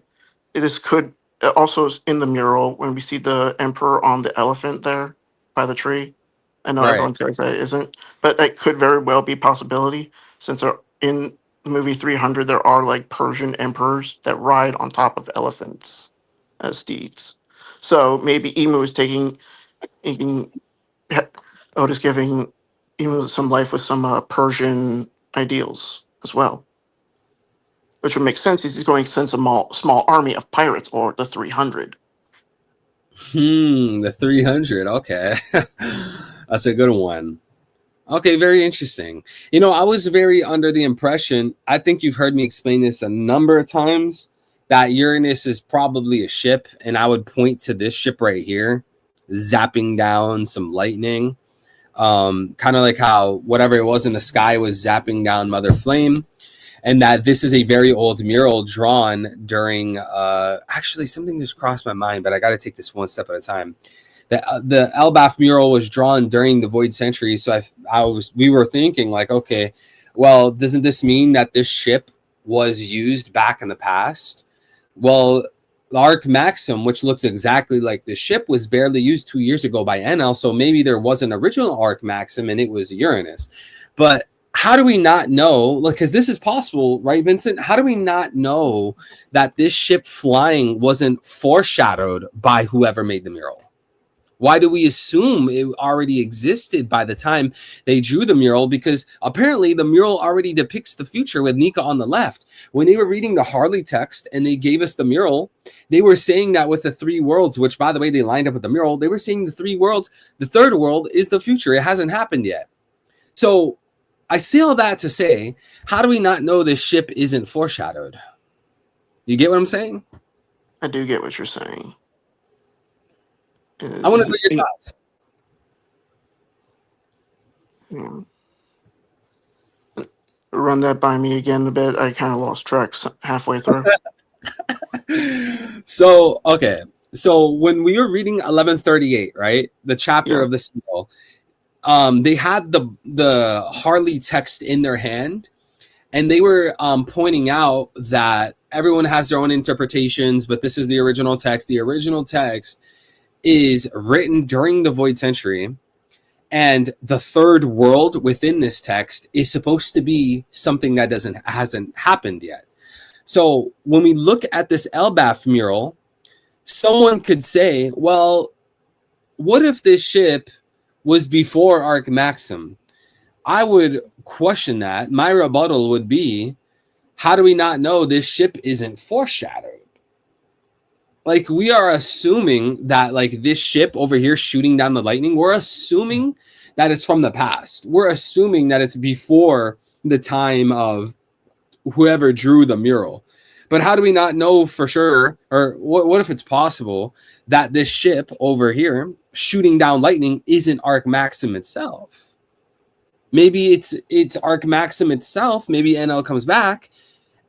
this could also in the mural when we see the emperor on the elephant there by the tree. I know Right. everyone says that isn't, but that could very well be a possibility since in the movie 300 there are like Persian emperors that ride on top of elephants as steeds. So maybe Emu is taking Otis giving Emu some life with some Persian ideals as well. Which would make sense. He's going to send some small army of pirates, or the 300. The 300. Okay. That's a good one. Okay, very interesting. You know, I was very under the impression, I think you've heard me explain this a number of times, that Uranus is probably a ship, and I would point to this ship right here, zapping down some lightning. kind of like how whatever it was in the sky was zapping down Mother Flame, and that this is a very old mural drawn during. Actually, something just crossed my mind, but I got to take this one step at a time. The Elbaf mural was drawn during the Void Century, so we were thinking like, okay, well, doesn't this mean that this ship was used back in the past? Well, the Arc Maxim, which looks exactly like the ship, was barely used 2 years ago by Enel, so maybe there was an original Arc Maxim and it was Uranus. But how do we not know? Because this is possible, right, Vincent? How do we not know that this ship flying wasn't foreshadowed by whoever made the mural? Why do we assume it already existed by the time they drew the mural? Because apparently the mural already depicts the future with Nika on the left. When they were reading the Harley text and they gave us the mural, they were saying that with the three worlds, which, by the way, they lined up with the mural, they were saying the three worlds, the third world is the future. It hasn't happened yet. So I say all that to say, how do we not know this ship isn't foreshadowed? You get what I'm saying? I do get what you're saying. I want to know your thoughts. Yeah. Run that by me again a bit. I kind of lost track halfway through. So, okay. So when we were reading 1138, right, the chapter of the seal, they had the Harley text in their hand, and they were pointing out that everyone has their own interpretations, but this is the original text. The original text is written during the Void Century, and the third world within this text is supposed to be something that hasn't happened yet. So when we look at this Elbaf mural, someone could say, well, what if this ship was before Arc Maxim? I would question that. My rebuttal would be, how do we not know this ship isn't foreshadowed? Like, we are assuming that, like, this ship over here shooting down the lightning, we're assuming that it's from the past. We're assuming that it's before the time of whoever drew the mural. But how do we not know for sure, or what if it's possible that this ship over here shooting down lightning isn't Arc Maxim itself? Maybe it's Arc Maxim itself. Maybe NL comes back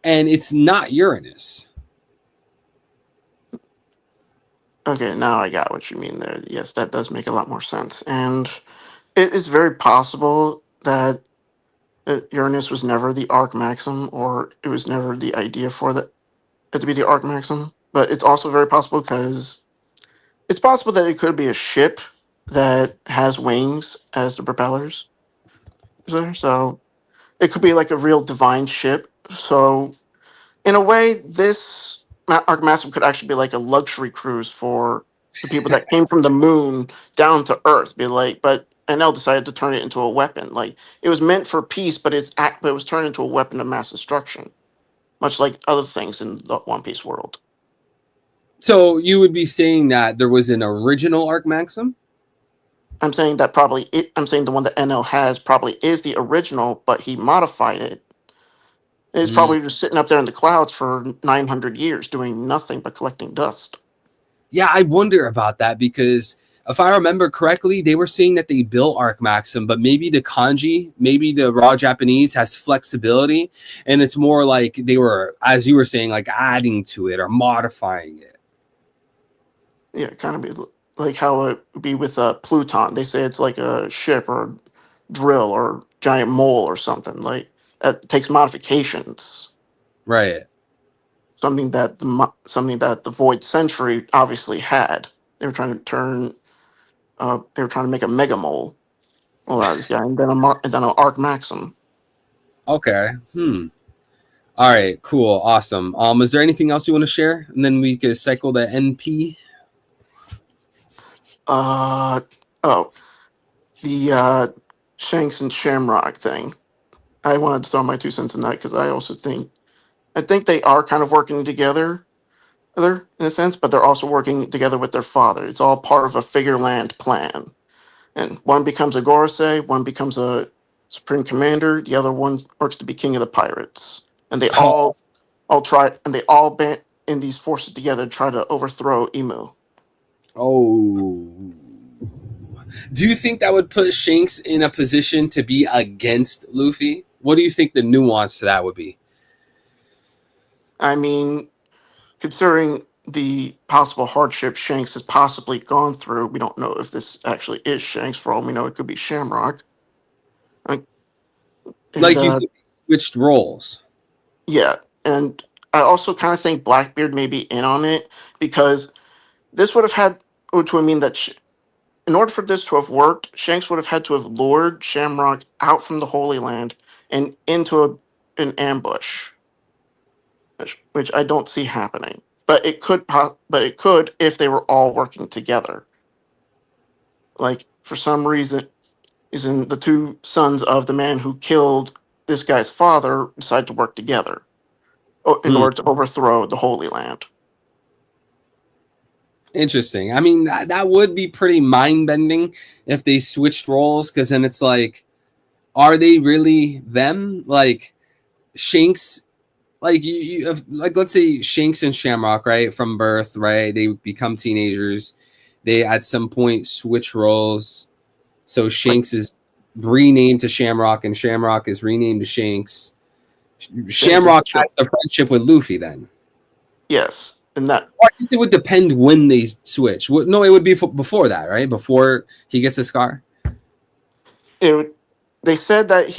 and it's not Uranus. Okay, now I got what you mean there. Yes, that does make a lot more sense. And it is very possible that Uranus was never the Arc Maxim, or it was never the idea for it to be the Arc Maxim. But it's also very possible because it's possible that it could be a ship that has wings as the propellers. So it could be like a real divine ship. So in a way, this Arc Maxim could actually be like a luxury cruise for the people that came from the moon down to Earth. Be like, but Enel decided to turn it into a weapon. Like, it was meant for peace, but it was turned into a weapon of mass destruction, much like other things in the One Piece world. So you would be saying that there was an original Arc Maxim? I'm saying that I'm saying the one that Enel has probably is the original, but he modified it. It's probably just sitting up there in the clouds for 900 years doing nothing but collecting dust. Yeah, I wonder about that, because if I remember correctly, they were saying that they built Arc Maxim, but maybe the kanji, maybe the raw Japanese has flexibility, and it's more like they were, as you were saying, like adding to it or modifying it. Yeah, kind of be like how it would be with Pluton. They say it's like a ship or drill or giant mole or something. Like, that takes modifications. Right. Something that the Void Century obviously had. They were trying to make a Mega Mole. Well, that this guy, and then an Arc Maxim. Okay. All right. Cool. Awesome. Is there anything else you want to share? And then we could cycle the NP. The Shanks and Shamrock thing. I wanted to throw my 2 cents in that because I think they are kind of working together in a sense, but they're also working together with their father. It's all part of a Figureland plan. And one becomes a Gorosei, one becomes a Supreme Commander, the other one works to be King of the Pirates. And they all band in these forces together to try to overthrow Imu. Oh. Do you think that would put Shanks in a position to be against Luffy? What do you think the nuance to that would be? I mean, considering the possible hardship Shanks has possibly gone through, we don't know if this actually is Shanks. For all we know, it could be Shamrock. Like, and, Like you think they switched roles? yeah, and I also kind of think Blackbeard may be in on it because this would have had, which would mean that in order for this to have worked, Shanks would have had to have lured Shamrock out from the Holy Land and into an ambush, which I don't see happening. But it could, but it could if they were all working together. Like for some reason, the two sons of the man who killed this guy's father decide to work together in order to overthrow the Holy Land. Interesting. I mean, that would be pretty mind-bending if they switched roles, because then it's like, are they really them? Like Shanks, like you have, like, let's say Shanks and Shamrock, right, from birth, right? They become teenagers. They at some point switch roles. So Shanks is renamed to Shamrock, and Shamrock is renamed to Shanks. Shamrock has a friendship with Luffy then. Yes. And that, I guess it would depend when they switch. No, it would be before that, right? Before he gets a scar. They said that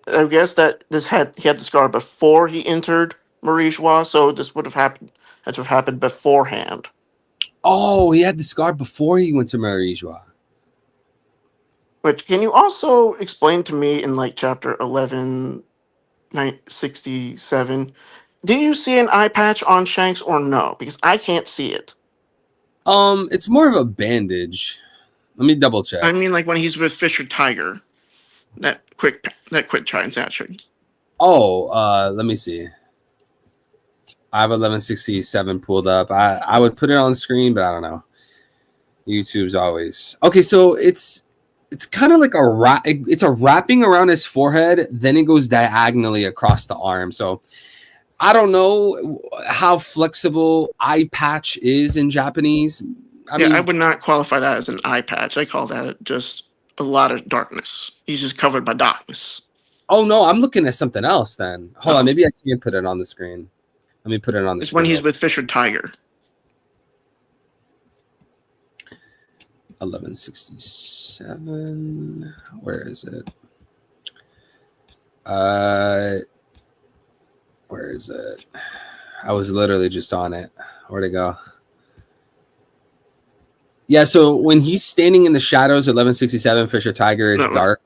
I guess that he had the scar before he entered Marie Joie, so this would have had to have happened beforehand. Oh, he had the scar before he went to Marie Joie. Which, can you also explain to me in like chapter 1167? Do you see an eye patch on Shanks or no? Because I can't see it. It's more of a bandage. Let me double check. I mean, like when he's with Fisher Tiger, that quick transaction. Oh, let me see. I have 1167 pulled up. I would put it on the screen, but I don't know. YouTube's always okay. So it's kind of like it's a wrapping around his forehead, then it goes diagonally across the arm. So I don't know how flexible eye patch is in Japanese. I mean, I would not qualify that as an eye patch. I call that just a lot of darkness. He's just covered by darkness. Oh no, I'm looking at something else then. Hold on, maybe I can't put it on the screen. Let me put it on the screen. It's when he's with Fisher Tiger. 1167. Where is it? Where is it? I was literally just on it. Where'd it go? Yeah, so when he's standing in the shadows, 1167 Fisher Tiger, it's dark.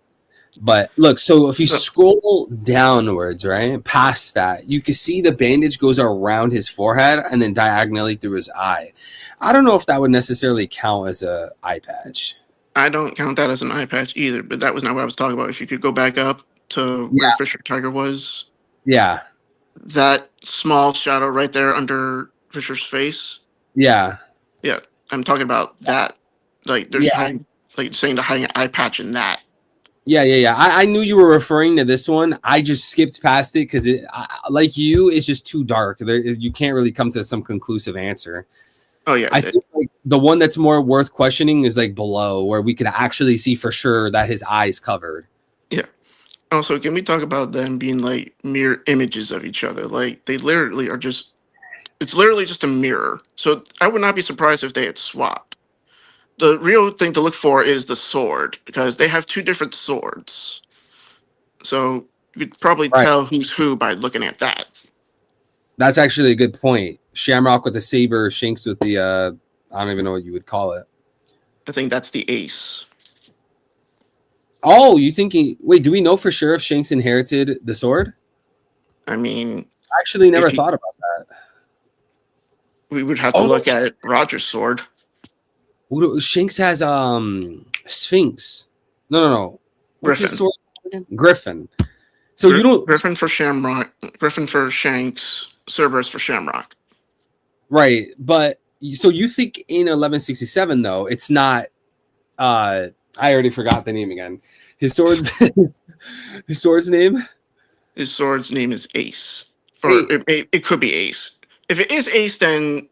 But look, so if you scroll downwards, right, past that, you can see the bandage goes around his forehead and then diagonally through his eye. I don't know if that would necessarily count as a eye patch. I don't count that as an eye patch either, but that was not what I was talking about. If you could go back up to where Fisher Tiger was. Yeah. That small shadow right there under Fisher's face. Yeah. Yeah. I'm talking about that. Like there's like saying to hide an eye patch in that. Yeah. I knew you were referring to this one. I just skipped past it because like you, it's just too dark. You can't really come to some conclusive answer. Oh yeah. I think like the one that's more worth questioning is like below, where we could actually see for sure that his eye's covered. Yeah. Also, can we talk about them being like mirror images of each other? Like they literally are just. It's literally just a mirror. So I would not be surprised if they had swapped. The real thing to look for is the sword, because they have two different swords. So you could probably tell who's who by looking at that. That's actually a good point. Shamrock with the saber, Shanks with the I don't even know what you would call it. I think that's the ace. Oh, you thinking? Wait, do we know for sure if Shanks inherited the sword? I mean, I actually never thought about that. We would have to look at Roger's sword. Shanks has Sphinx. No. What's Griffin. his sword? Griffin. So you don't Griffin for Shamrock, Griffin for Shanks, Cerberus for Shamrock. Right, but so you think in 1167 though, it's not I already forgot the name again. His sword his sword's name? His sword's name is Ace. Or it could be Ace. If it is Ace, then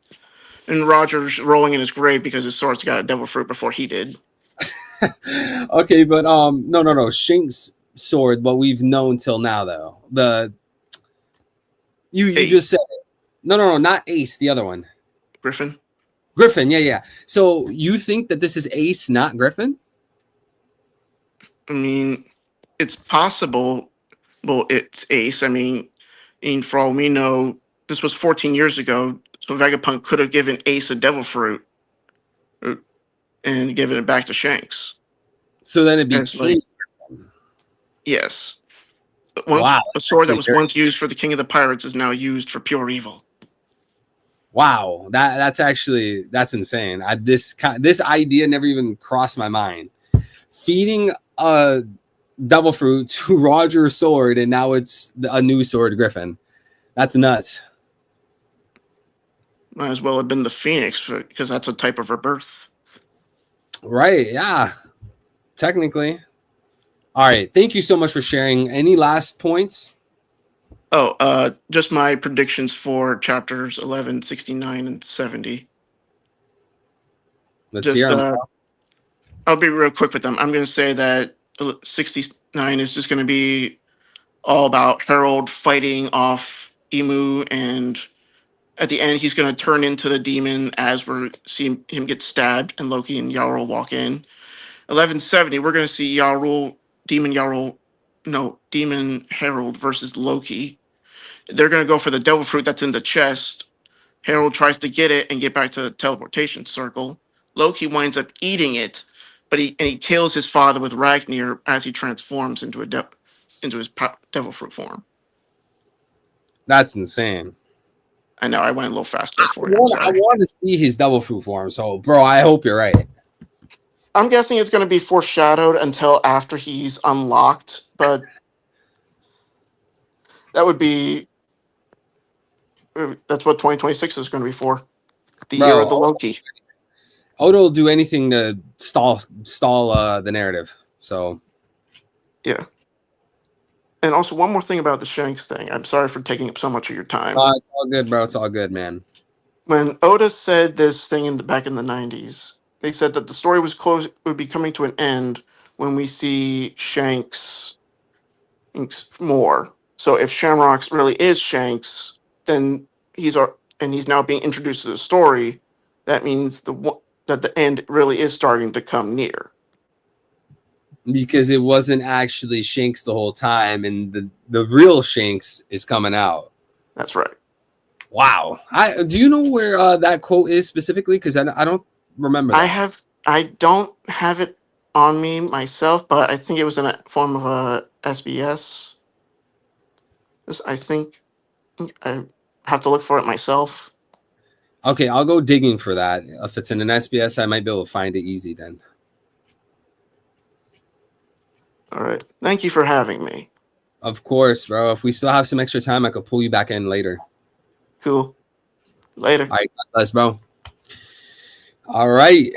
Roger's rolling in his grave because his sword's got a devil fruit before he did. Okay, but no. Shank's sword, what we've known till now, though. You Ace. just said it. No, not Ace. The other one, Griffin. Griffin. Yeah. So you think that this is Ace, not Griffin? I mean, it's possible. Well, it's Ace. I mean, for all we know, this was 14 years ago. So Vegapunk could have given Ace a devil fruit and given it back to Shanks. So then it It's became yes. wow. A sword that was once used for the King of the Pirates is now used for pure evil. Wow, that's insane. This idea never even crossed my mind. Feeding a devil fruit to Roger's sword, and now it's a new sword, Griffin. That's nuts. Might as well have been the Phoenix because that's a type of rebirth. Right? Yeah. Technically. All right. Thank you so much for sharing. Any last points? Oh, just my predictions for chapters 11, 69, and 70. Let's hear them. I'll be real quick with them. I'm going to say that 69 is just going to be all about Harold fighting off Emu, and at the end, he's going to turn into the demon as we're seeing him get stabbed, and Loki and Jarl walk in. 1170, we're going to see Demon Harold versus Loki. They're going to go for the devil fruit that's in the chest. Harold tries to get it and get back to the teleportation circle. Loki winds up eating it, but he kills his father with Ragnir as he transforms into his devil fruit form. That's insane. I know I went a little fast there for you. I want to see his devil fruit form. So, bro, I hope you're right. I'm guessing it's going to be foreshadowed until after he's unlocked, but that would be. That's what 2026 is going to be for. The year of the Loki. Oda will do anything to stall the narrative. So, yeah. And also, one more thing about the Shanks thing. I'm sorry for taking up so much of your time. It's all good, bro. It's all good, man. When Oda said this thing back in the 90s, they said that the story would be coming to an end when we see Shanks more. So if Shamrock really is Shanks, then he's now being introduced to the story. That means that the end really is starting to come near. Because it wasn't actually Shanks the whole time, and the real Shanks is coming out. That's right. Wow. Do you know where that quote is specifically? Because I don't remember that. I don't have it on me myself, but I think it was in a form of a SBS. I think I have to look for it myself. Okay, I'll go digging for that. If it's in an SBS, I might be able to find it easy then. All right. Thank you for having me. Of course, bro. If we still have some extra time, I could pull you back in later. Cool. Later. All right, God bless, bro. All right.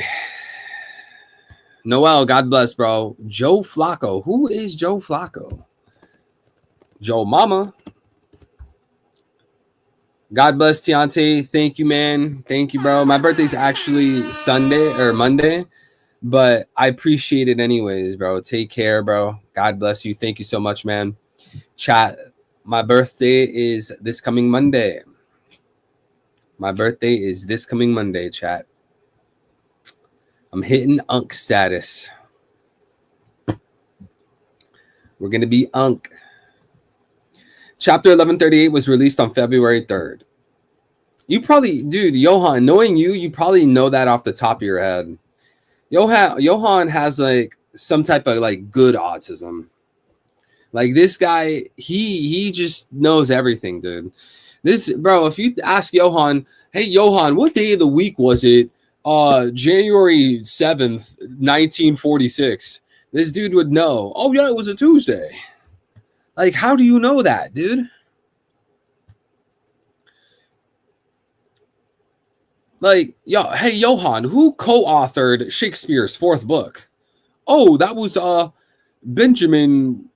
Noel, God bless, bro. Joe Flacco. Who is Joe Flacco? Joe Mama. God bless, Tiante. Thank you, man. Thank you, bro. My birthday's actually Sunday or Monday, but I appreciate it anyways, bro. Take care, bro. God bless you. Thank you so much, man. Chat, my birthday is this coming Monday. My birthday is this coming Monday, chat. I'm hitting Unk status. We're going to be Unk. Chapter 1138 was released on February 3rd. You probably, dude, Johan, knowing you probably know that off the top of your head. Johan has like some type of like good autism. Like this guy, he just knows everything, dude. This, bro, if you ask Johan, hey, Johan, what day of the week was it? January 7th, 1946. This dude would know. Oh, yeah, it was a Tuesday. Like, how do you know that, dude? Like, hey, Johan, who co-authored Shakespeare's fourth book? Oh, that was Benjamin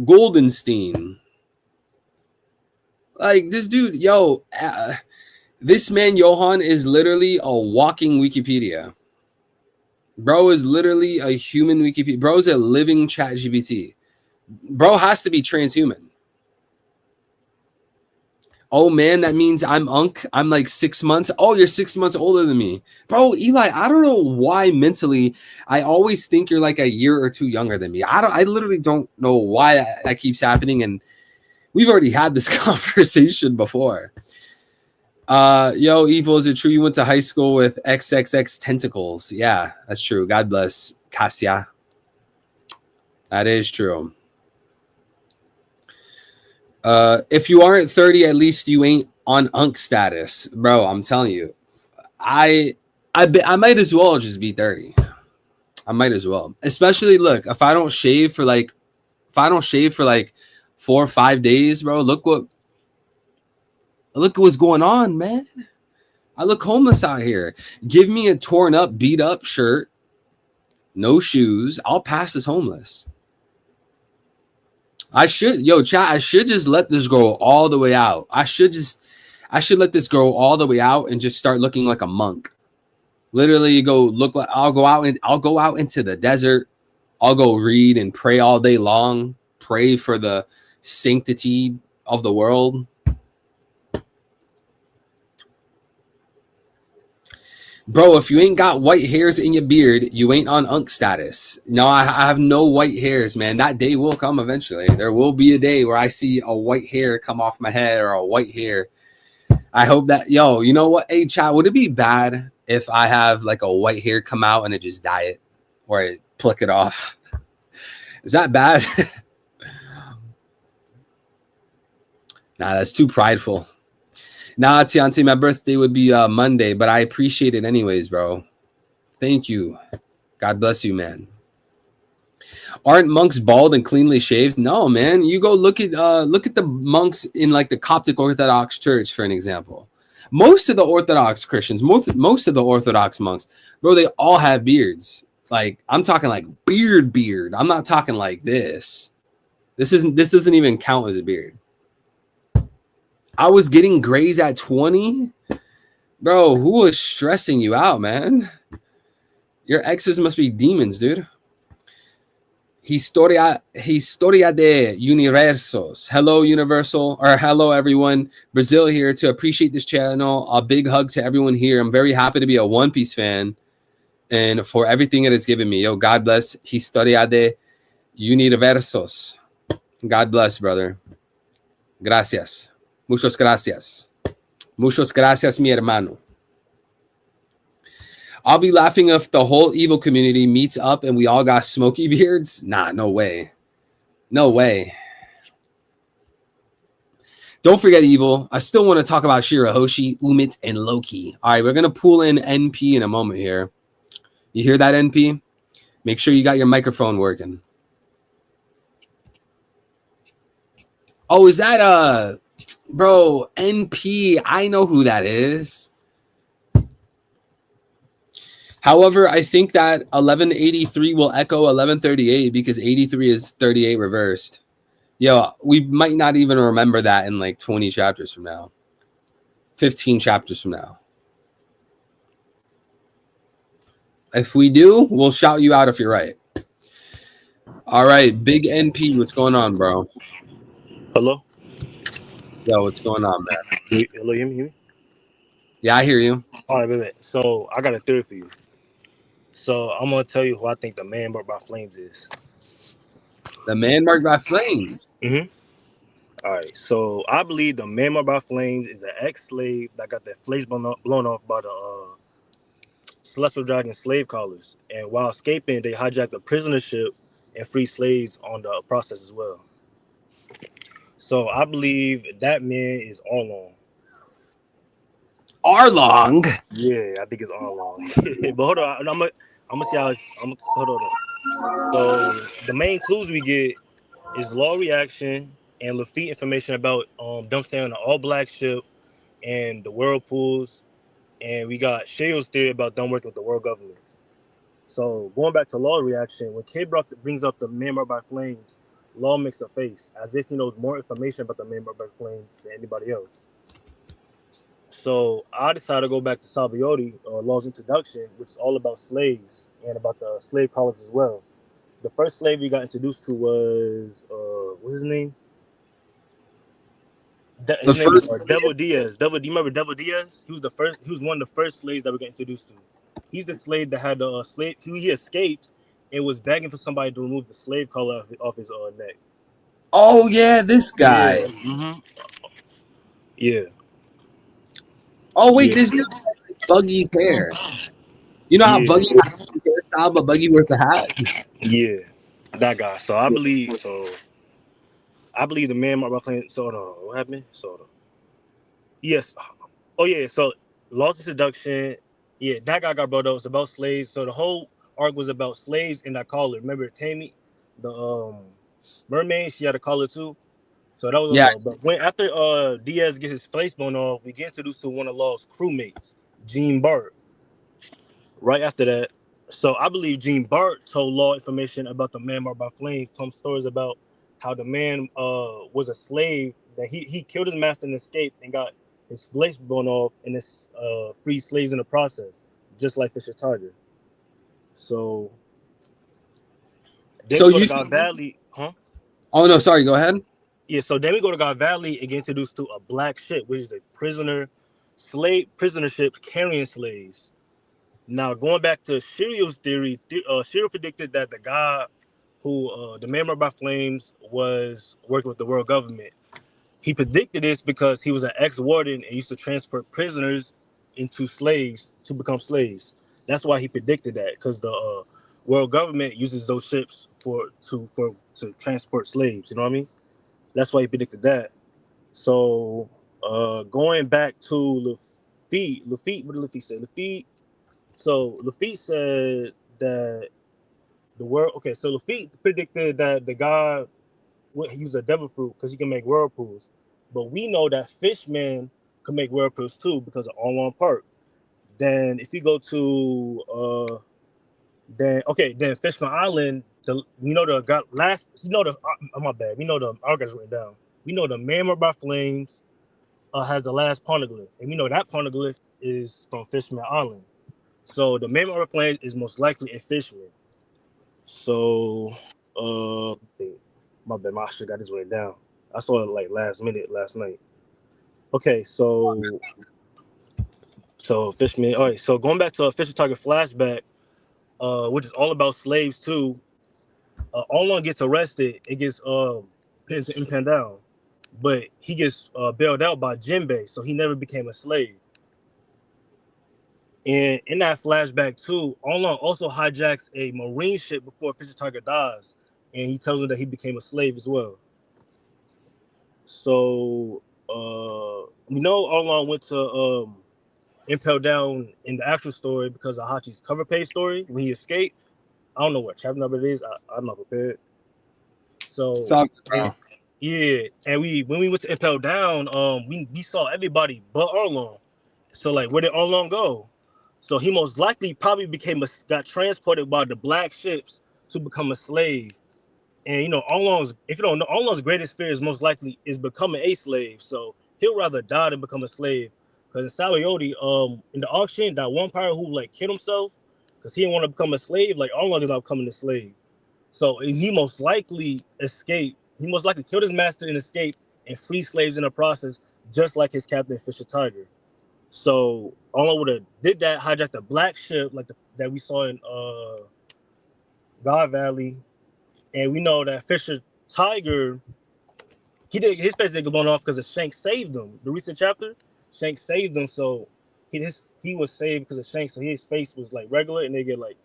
Goldenstein. Like, this dude, this man, Johan, is literally a walking Wikipedia. Bro is literally a human Wikipedia. Bro is a living chat GPT. Bro has to be transhuman. Oh man, that means I'm Unk. I'm like 6 months. Oh, you're 6 months older than me. Bro, Eli, I don't know why mentally I always think you're like a year or two younger than me. I literally don't know why that keeps happening. And we've already had this conversation before. Yo, Evil, is it true you went to high school with XXX Tentacles? Yeah, that's true. God bless Cassia. That is true. If you aren't 30, at least you ain't on Unk status, bro. I'm telling you, I might as well just be 30. I might as well, especially look, if I don't shave for like 4 or 5 days, bro. Look at what's going on, man. I look homeless out here. Give me a torn up, beat up shirt, no shoes. I'll pass as homeless. I should just let this grow all the way out. I should let this grow all the way out and just start looking like a monk. Literally I'll go out into the desert. I'll go read and pray all day long. Pray for the sanctity of the world. Bro, if you ain't got white hairs in your beard, you ain't on Unk status. No, I have no white hairs, man. That day will come eventually. There will be a day where I see a white hair come off my head or a white hair. I hope that, yo, you know what? Hey, chat, would it be bad if I have like a white hair come out and I just dye it or I pluck it off? Is that bad? Nah, that's too prideful. Nah, Tiante, my birthday would be Monday, but I appreciate it anyways, bro. Thank you. God bless you, man. Aren't monks bald and cleanly shaved? No, man. You go look at the monks in like the Coptic Orthodox Church, for an example. Most of the Orthodox Christians, most of the Orthodox monks, bro, they all have beards. Like, I'm talking like beard. I'm not talking like this. This doesn't even count as a beard. I was getting grays at 20. Bro, who was stressing you out, man? Your exes must be demons, dude. Historia de Universos. Hello, Universal, or hello, everyone. Brazil here to appreciate this channel. A big hug to everyone here. I'm very happy to be a One Piece fan and for everything it has given me. Yo, God bless. Historia de Universos. God bless, brother. Gracias. Muchas gracias. Muchas gracias, mi hermano. I'll be laughing if the whole evil community meets up and we all got smoky beards. Nah, no way. No way. Don't forget, Evil. I still want to talk about Shirahoshi, Umit, and Loki. All right, we're going to pull in NP in a moment here. You hear that, NP? Make sure you got your microphone working. Oh, is that bro, NP? I know who that is. However, I think that 1183 will echo 1138 because 83 is 38 reversed. Yo, we might not even remember that in like 20 chapters from now. 15 chapters from now. If we do, we'll shout you out if you're right. All right, Big NP, what's going on, bro? Hello? Yo, what's going on, man? Hello, you hear me? Yeah, I hear you. All right, wait. So I got a theory for you. So I'm going to tell you who I think the man marked by flames is. The man marked by flames? Mm-hmm. All right, so I believe the man marked by flames is an ex-slave that got their flesh blown off by the Celestial Dragon slave collars. And while escaping, they hijacked a prisoner ship and freed slaves on the process as well. So I believe that man is Arlong. Arlong? Yeah, I think it's Arlong. But hold on, I'm gonna see how. Hold on. So the main clues we get is Law reaction and Lafitte information about them staying on an all-black ship and the whirlpools, and we got Shayo's theory about them working with the world government. So going back to Law reaction, when K-Brock brings up the man marked by flames, Law makes a face as if he knows more information about the man marked by flames than anybody else. So I decided to go back to Sabaody, Law's Introduction, which is all about slaves and about the slave collars as well. The first slave we got introduced to was what's his name? The His name is first, Devil Diaz. Devil, do you remember Devil Diaz? He was the first. He was one of the first slaves that we got introduced to. He's the slave that had the slave. He escaped and was begging for somebody to remove the slave collar off his neck. oh yeah, this guy. Yeah. Mm-hmm. Yeah. Oh wait, Yeah. this dude has Buggy's hair. You know how Yeah. Buggy has his hairstyle, but Buggy wears a hat. Yeah. That guy. So I believe. So I believe the man Mark Ruffin. So what happened? So yes. Oh yeah. So Lost in Seduction. Yeah, that guy got brought up. It's about slaves. So the whole arc was about slaves and that collar. Remember Tammy, the mermaid? She had a collar too. So that was Yeah. also. But when after Diaz gets his face blown off, we get introduced to one of Law's crewmates, Gene Bart. Right after that, so I believe Gene Bart told Law information about the man marked by flames. Told him stories about how the man was a slave, that he killed his master and escaped and got his face blown off and his freed slaves in the process, just like Fisher Tiger. So then So we go to you? God Valley, huh? Oh no, sorry. Go ahead. Yeah, so then we go to God Valley and get introduced to a black ship, which is a prisoner ship carrying slaves. Now, going back to Shirio's theory, Shirio predicted that the guy who, the man murdered by flames, was working with the world government. He predicted this because he was an ex-warden and used to transport prisoners into slaves to become slaves. That's why he predicted that, because the world government uses those ships to transport slaves. You know what I mean? That's why he predicted that. So, going back to Lafitte, what did Lafitte say? Lafitte said that the world. Okay, so Lafitte predicted that the god would use a devil fruit because he can make whirlpools, but we know that Fishman can make whirlpools too because of On Park. Then if you go to then Fishman Island, my bad. We know the Argus written down. We know the Mammoth by Flames has the last poneglyph, and we know that poneglyph is from Fishman Island. So the Mammoth by Flames is most likely a Fishman. So my bad, I should got this written down. I saw it like last night. Okay, so Fishman. All right, so going back to a Fisher Target flashback, which is all about slaves too. Onlon gets arrested and gets pinned down, but he gets bailed out by Jinbei, so he never became a slave. And in that flashback too, Onlon also hijacks a marine ship before Fisher Target dies, and he tells him that he became a slave as well. So we know Onlon went to Impel Down in the actual story because of Hachi's cover page story when he escaped. I don't know what chapter number it is. I'm not prepared. So yeah, and when we went to Impel Down, we saw everybody but Arlong. So like, where did Arlong go? So he most likely probably got transported by the black ships to become a slave. And you know, if you don't know, Arlong's greatest fear is most likely is becoming a slave. So he'll rather die than become a slave. Because in Sabaody, in the auction, that one pirate who like killed himself because he didn't want to become a slave, like Arlong is not becoming a slave. So he most likely escaped. He most likely killed his master and escaped and free slaves in the process, just like his captain Fisher Tiger. So Arlong would have did that, hijacked the black ship like that we saw in God Valley, and we know that Fisher Tiger, his face didn't get blown off because Shank saved him. The recent chapter, Shank saved him, so he was saved because of Shank. So his face was like regular, and they get like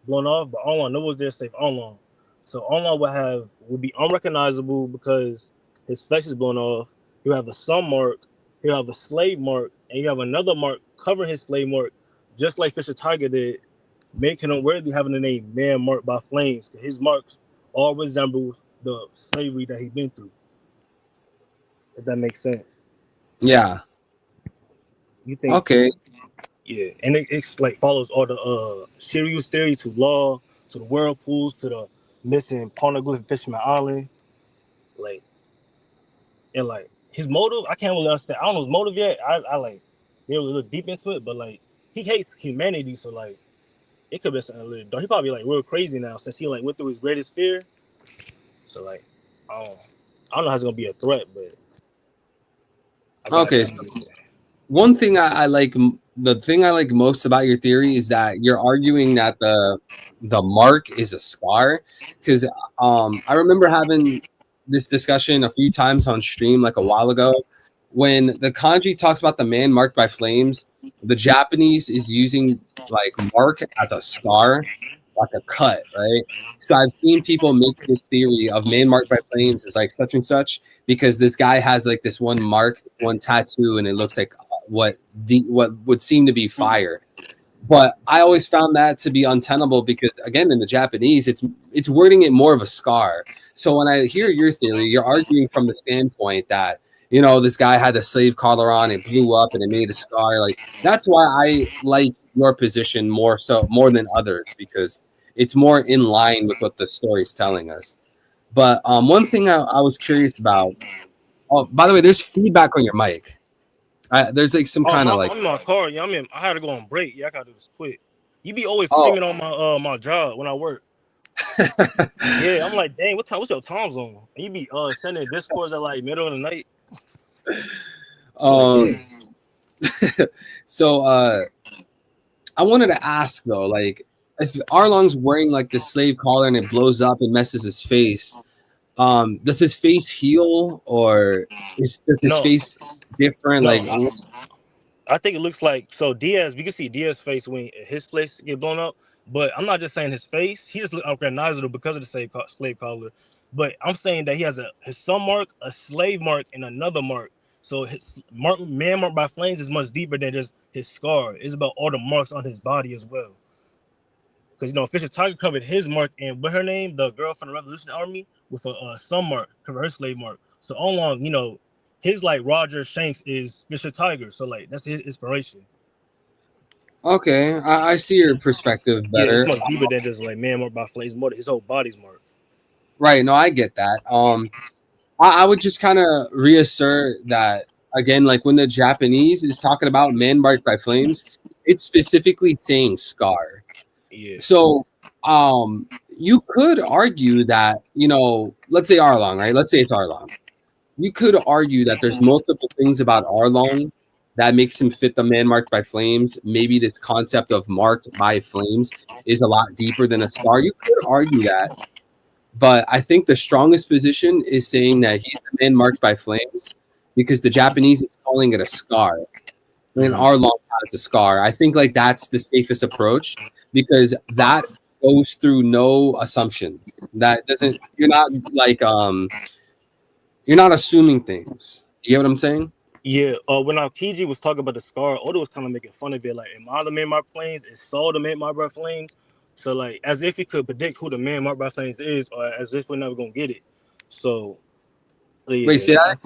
blown off. But Arlong, no one was there to save Arlong. So Arlong would be unrecognizable because his flesh is blown off. He'll have a sun mark, he'll have a slave mark, and you have another mark covering his slave mark, just like Fisher Tiger did, making him worthy having the name Man Marked by Flames. His marks all resembles the slavery that he's been through. If that makes sense. Yeah. You think? Okay. Yeah, and it's like follows all the Shiryu's theory to Law, to the whirlpools, to the missing poneglyph in Fisherman Island, like, and like his motive. I can't really understand. I don't know his motive yet. I like they really look deep into it, but like he hates humanity, so like it could be something a little dark. He probably like real crazy now since he like went through his greatest fear. So like I don't know how it's gonna be a threat, but I feel Okay, like so one thing I like, the thing I like most about your theory is that you're arguing that the mark is a scar, because I remember having this discussion a few times on stream like a while ago when the kanji talks about the man marked by flames. The Japanese is using like mark as a scar, like a cut, right? So I've seen people make this theory of man marked by flames is like such and such because this guy has like this one mark, one tattoo, and it looks like what would seem to be fire. But I always found that to be untenable because again, in the Japanese, it's wording it more of a scar. So when I hear your theory, you're arguing from the standpoint that this guy had a slave collar on, it blew up and it made a scar. Like that's why I like your position more than others, because it's more in line with what the story is telling us. But one thing I was curious about. Oh, by the way, there's feedback on your mic. There's like some kind of like. I'm in my car. Yeah, I had to go on break. Yeah, I gotta do this quick. You be always Oh. screaming on my job when I work. Yeah, I'm like, dang, what's your time zone? And you be sending discords at like middle of the night. So I wanted to ask though, like if Arlong's wearing like the slave collar and it blows up and messes his face, does his face heal or does his face different? No, like I think it looks like so Diaz. We can see Diaz's face when his face get blown up, but I'm not just saying his face. He just look unrecognizable because of the slave collar. But I'm saying that he has his sun mark, a slave mark, and another mark. So his man marked by flames is much deeper than just his scar. It's about all the marks on his body as well. Because Fisher Tiger covered his mark, and with her name, the girl from the Revolution Army, with a sun mark, covered her slave mark. So all along, his like Roger Shanks is Fisher Tiger. So like that's his inspiration. Okay, I see your perspective better. Yeah, it's much deeper than just like man marked by flames. More his whole body's marked. Right. No, I get that. I would just kind of reassert that again, like when the Japanese is talking about man marked by flames, it's specifically saying scar. Yeah. So, you could argue that let's say Arlong, right? Let's say it's Arlong. You could argue that there's multiple things about Arlong that makes him fit the man marked by flames. Maybe this concept of marked by flames is a lot deeper than a scar. You could argue that. But I think the strongest position is saying that he's the man marked by flames because the Japanese is calling it a scar. And Arlong has a scar. I think like that's the safest approach because that goes through no assumption. That doesn't you're not assuming things. You get what I'm saying? Yeah. When Aokiji was talking about the scar, Oda was kind of making fun of it. Like, am I the man marked by flames? Is Saul the man marked by flames? So like, as if he could predict who the man marked by flames is, or as if we're never gonna get it. So, yeah. Wait, say that?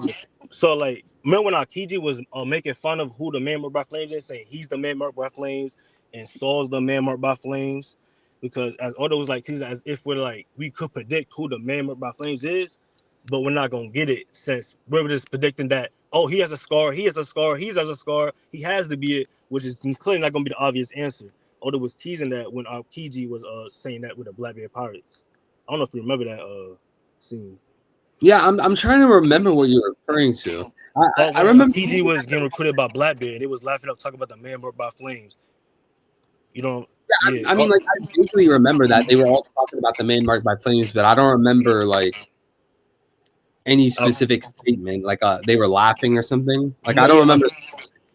So like, remember when Aokiji was making fun of who the man marked by flames is, saying he's the man marked by flames and Saul's the man marked by flames, because as Oda was like, he's as if we're like we could predict who the man marked by flames is, but we're not gonna get it since we're just predicting that. Oh, he has a scar. He has a scar. He has a scar. He has to be it, which is clearly not gonna be the obvious answer. Oda was teasing that when Aokiji was saying that with the Blackbeard Pirates. I don't know if you remember that scene. Yeah, I'm trying to remember what you're referring to. I remember Aokiji was getting recruited by Blackbeard. It was laughing up, talking about the man marked by flames. I mean, like I vaguely remember that they were all talking about the man marked by flames, but I don't remember like any specific statement. Like they were laughing or something. Like I don't remember.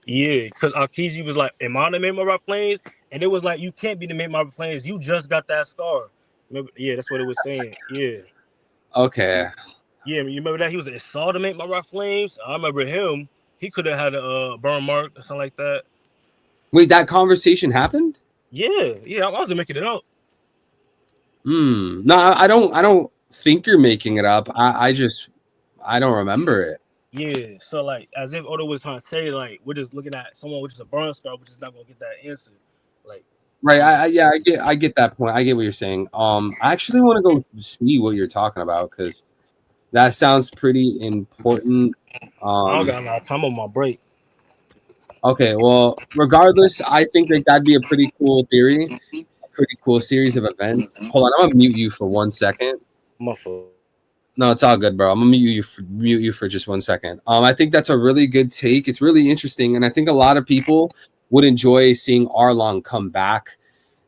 Yeah, because Aokiji was like, "Am I the man marked by flames?" And it was like, "You can't be the man marked by flames. You just got that scar." Remember? Yeah, that's what it was saying. Yeah. Okay. Yeah, you remember that he was saw the man marked by flames. I remember him. He could have had a burn mark or something like that. Wait, that conversation happened? Yeah, I wasn't making it up. No, I don't think you're making it up. I don't remember it. Yeah, so like as if Oda was trying to say like we're just looking at someone which is a burn scar, which is not gonna get that answer. Like right, I get that point. I get what you're saying. I actually want to go see what you're talking about because that sounds pretty important. I don't got a lot of time on my break. Okay, well, regardless, I think that that'd be a pretty cool theory, a pretty cool series of events. Hold on, I'm gonna mute you for 1 second. My fault. No, it's all good, bro. I'm gonna mute you for just 1 second. I think that's a really good take. It's really interesting, and I think a lot of people would enjoy seeing Arlong come back.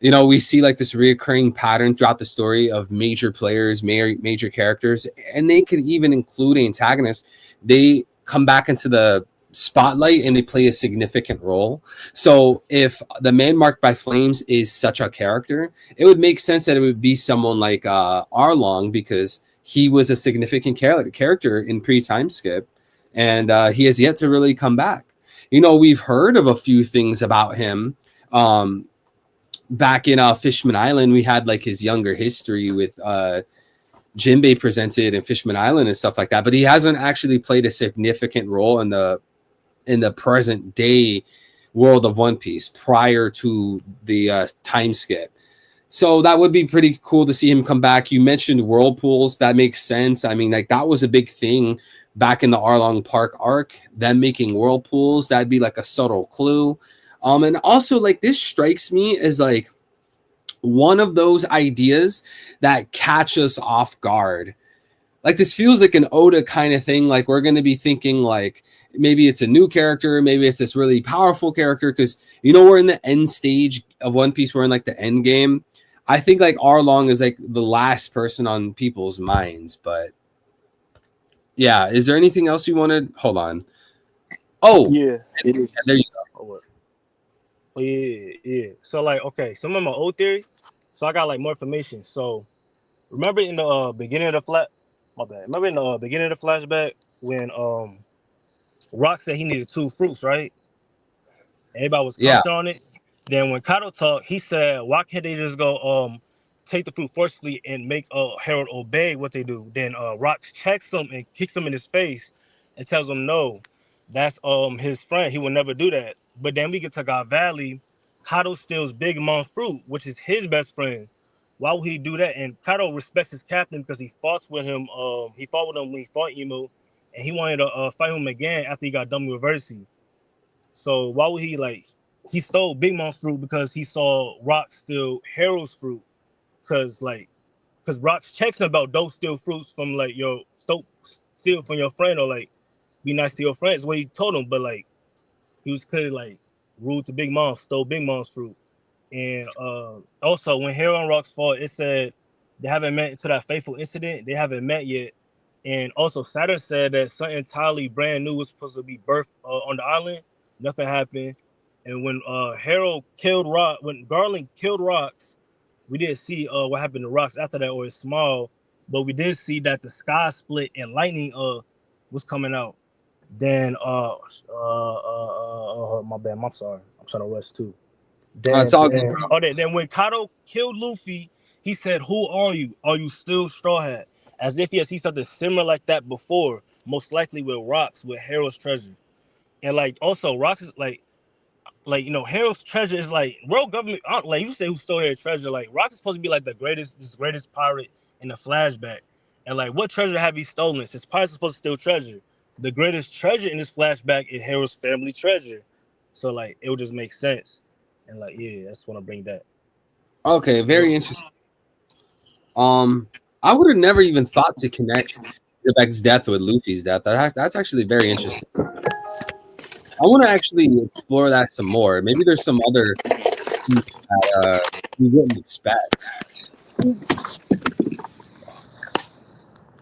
You know, we see like this reoccurring pattern throughout the story of major players, major characters, and they can even include antagonists. They come back into the spotlight and they play a significant role. So if the Man Marked by Flames is such a character, it would make sense that it would be someone like Arlong, because he was a significant character in pre-time skip, and he has yet to really come back. You know, we've heard of a few things about him. Back in Fishman Island, we had like his younger history with Jinbei presented in Fishman Island and stuff like that, but he hasn't actually played a significant role in the present day world of One Piece prior to the time skip. So that would be pretty cool to see him come back. You mentioned whirlpools. That makes sense. I mean, like that was a big thing back in the Arlong Park arc, them making whirlpools. That'd be like a subtle clue. And also like this strikes me as like one of those ideas that catch us off guard. Like this feels like an Oda kind of thing. Like we're going to be thinking like maybe it's a new character, maybe it's this really powerful character, because you know we're in the end stage of One Piece. We're in like the end game. I think like Arlong is like the last person on people's minds. But yeah, is there anything else you wanted? Hold on. Oh, Yeah, it is. there you go. Oh, yeah. So like, okay, some of my old theory. So I got like more information. So remember in the beginning of the Remember in the beginning of the flashback when Rock said he needed 2 fruits, right? Everybody was commenting on it. Then when Kaido talked, he said, "Why can't they just go take the fruit forcefully and make Harold obey what they do?" Then Rock checks him and kicks him in his face and tells him, "No, that's his friend. He will never do that." But then we get to God Valley. Kaido steals Big Mom fruit, which is his best friend. Why would he do that? And Kaido respects his captain because he fought with him. He fought with him when he fought Emo, and he wanted to fight him again after he got done with Versi. So why would he like? He stole Big Mom's fruit because he saw Rock steal Harold's fruit. Because Rock checks him about don't steal fruits from like steal from your friend, or like be nice to your friends. What he told him, but like he was clearly like rude to Big Mom, stole Big Mom's fruit. And also when Harold and Rock's fought, it said they haven't met into that fateful incident. They haven't met yet. And also Saturn said that something entirely brand new was supposed to be birthed on the island. Nothing happened. And when Harold killed Rock, when Garland killed Rocks, we didn't see what happened to Rocks after that, or it's small, but we did see that the sky split and lightning was coming out. Then my bad, I'm sorry, I'm trying to rush too. Then when Kaido killed Luffy, he said, "Who are you? Are you still Straw Hat?" As if he has seen something similar like that before, most likely with Rocks, with Harold's treasure. And like also Rocks is like you know, Harold's treasure is like world government. Like you say, who stole their treasure? Like Rock is supposed to be like the greatest pirate in the flashback. And like, what treasure have he stolen? Since pirates are supposed to steal treasure, the greatest treasure in this flashback is Harold's family treasure. So like, it would just make sense. And like, yeah, I just want to bring that. Okay, very interesting. I would have never even thought to connect Zebek's death with Luffy's death. That's actually very interesting. I want to actually explore that some more. Maybe there's some other that we wouldn't expect.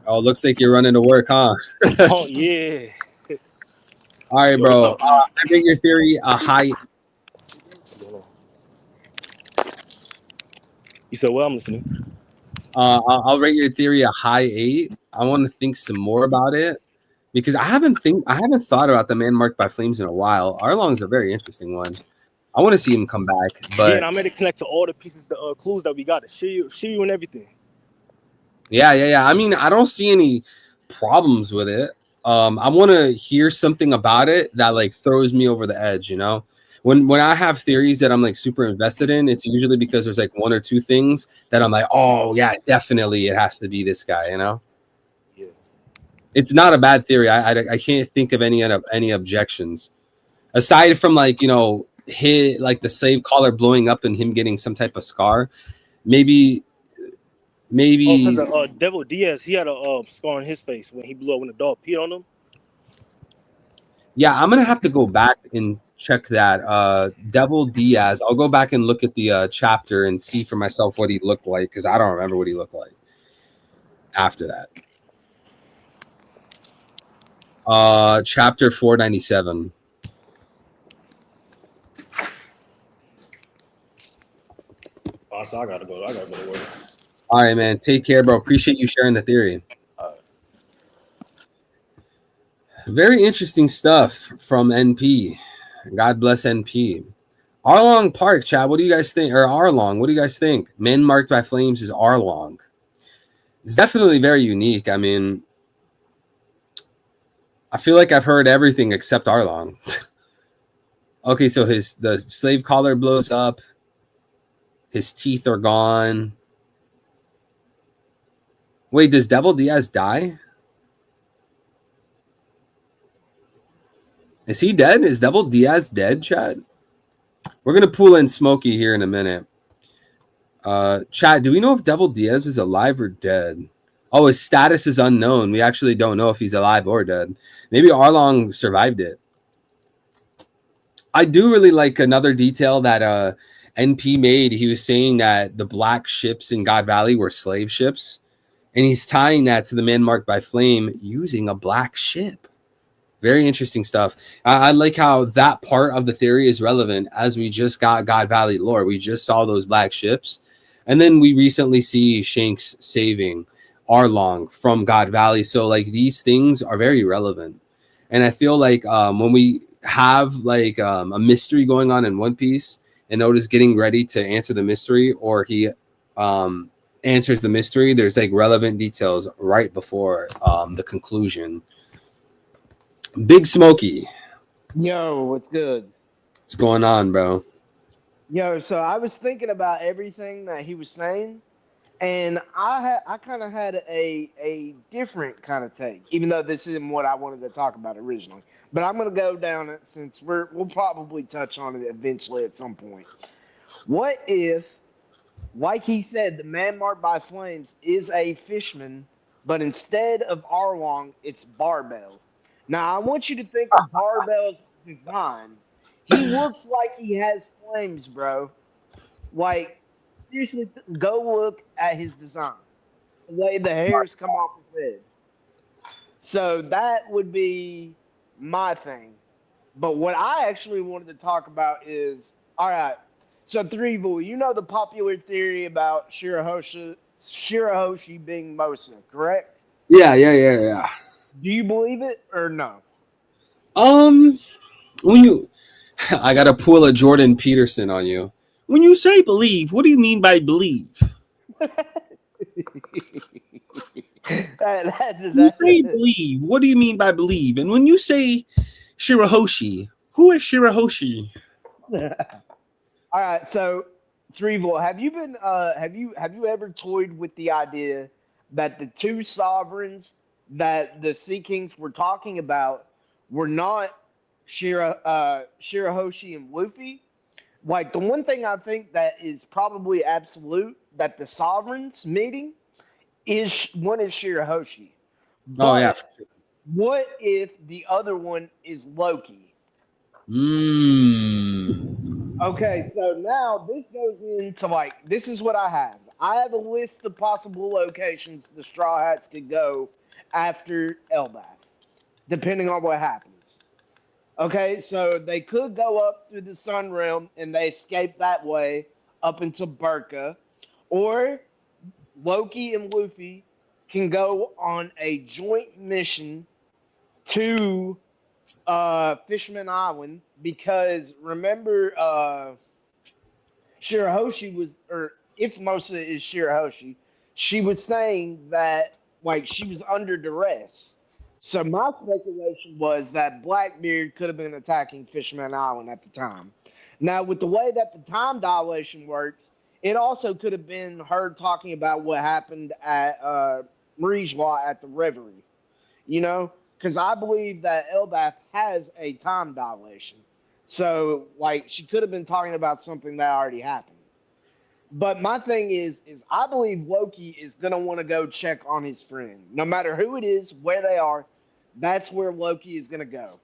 Oh, looks like you're running to work, huh? Oh yeah. All right, bro. I think your theory a high. You said, "Well, I'm listening." I'll rate your theory a high 8. I want to think some more about it, because I haven't thought about the Man Marked by Flames in a while. Arlong's a very interesting one. I want to see him come back, but yeah, and I made it connect to all the pieces, the clues that we got, to Shiryu and everything. Yeah. I mean, I don't see any problems with it. I want to hear something about it that like throws me over the edge. You know, when I have theories that I'm like super invested in, it's usually because there's like 1 or 2 things that I'm like, oh yeah, definitely it has to be this guy. You know. It's not a bad theory. I can't think of any objections. aside from like hit like the slave collar blowing up and him getting some type of scar, maybe Oh, because maybe Devil Diaz, he had a scar on his face when he blew up when the dog peed on him. yeah, I'm gonna have to go back and check that. Devil Diaz. I'll go back and look at the chapter and see for myself what he looked like because I don't remember what he looked like after that. Chapter 497. Oh, so I gotta go to work. All right, man. Take care, bro. Appreciate you sharing the theory. Very interesting stuff from NP. God bless NP. Arlong Park, chat. What do you guys think? Or Arlong, what do you guys think? Men marked by flames is Arlong. It's definitely very unique. I mean, I feel like I've heard everything except Arlong. Okay, so the slave collar blows up. His teeth are gone. Wait, does Devil Diaz die? Is he dead? Is Devil Diaz dead, chat? We're going to pull in Smokey here in a minute. Chat, do we know if Devil Diaz is alive or dead? Oh, his status is unknown. We actually don't know if he's alive or dead. Maybe Arlong survived it. I do really like another detail that NP made. He was saying that the black ships in God Valley were slave ships. And he's tying that to the man marked by flame using a black ship. Very interesting stuff. I like how that part of the theory is relevant as we just got God Valley lore. We just saw those black ships. And then we recently see Shanks saving Arlong from God Valley. So like these things are very relevant. And I feel like when we have like a mystery going on in One Piece and Oda's getting ready to answer the mystery, or he answers the mystery, there's like relevant details right before the conclusion. Big Smokey. Yo, what's good? What's going on, bro? Yo, so I was thinking about everything that he was saying, and I kind of had a different kind of take, even though this isn't what I wanted to talk about originally. But I'm gonna go down it since we'll probably touch on it eventually at some point. What if, like he said, the man marked by flames is a fishman, but instead of Arlong, it's Barbell. Now I want you to think of Barbell's design. He looks like he has flames, bro. Like, seriously, go look at his design. The way the hairs come off his head. So that would be my thing. But what I actually wanted to talk about is, all right. So Threevil, you know the popular theory about Shirahoshi being Mosa, correct? Yeah. Do you believe it or no? When you, I gotta pull a Jordan Peterson on you. When you say believe, what do you mean by believe? When you say believe, what do you mean by believe? And when you say Shirahoshi, who is Shirahoshi? All right, so Threevil, have you ever toyed with the idea that the two sovereigns that the Sea Kings were talking about were not Shirahoshi and Luffy? Like the one thing I think that is probably absolute that the sovereigns meeting is one is Shirahoshi. Oh yeah. But what if the other one is Loki? Okay, so now this goes into like this is what I have. I have a list of possible locations the Straw Hats could go after Elbaf, depending on what happens. Okay, so they could go up through the Sun Realm and they escape that way up into Burka, or Loki and Luffy can go on a joint mission to Fishman Island because remember Shirahoshi was, or if Mosa is Shirahoshi, she was saying that like she was under duress. So my speculation was that Blackbeard could have been attacking Fishman Island at the time. Now, with the way that the time dilation works, it also could have been her talking about what happened at Marijwa at the Reverie. You know, because I believe that Elbaf has a time dilation. So, like, she could have been talking about something that already happened. But my thing is I believe Loki is gonna want to go check on his friend, no matter who it is, where they are. That's where Loki is gonna go.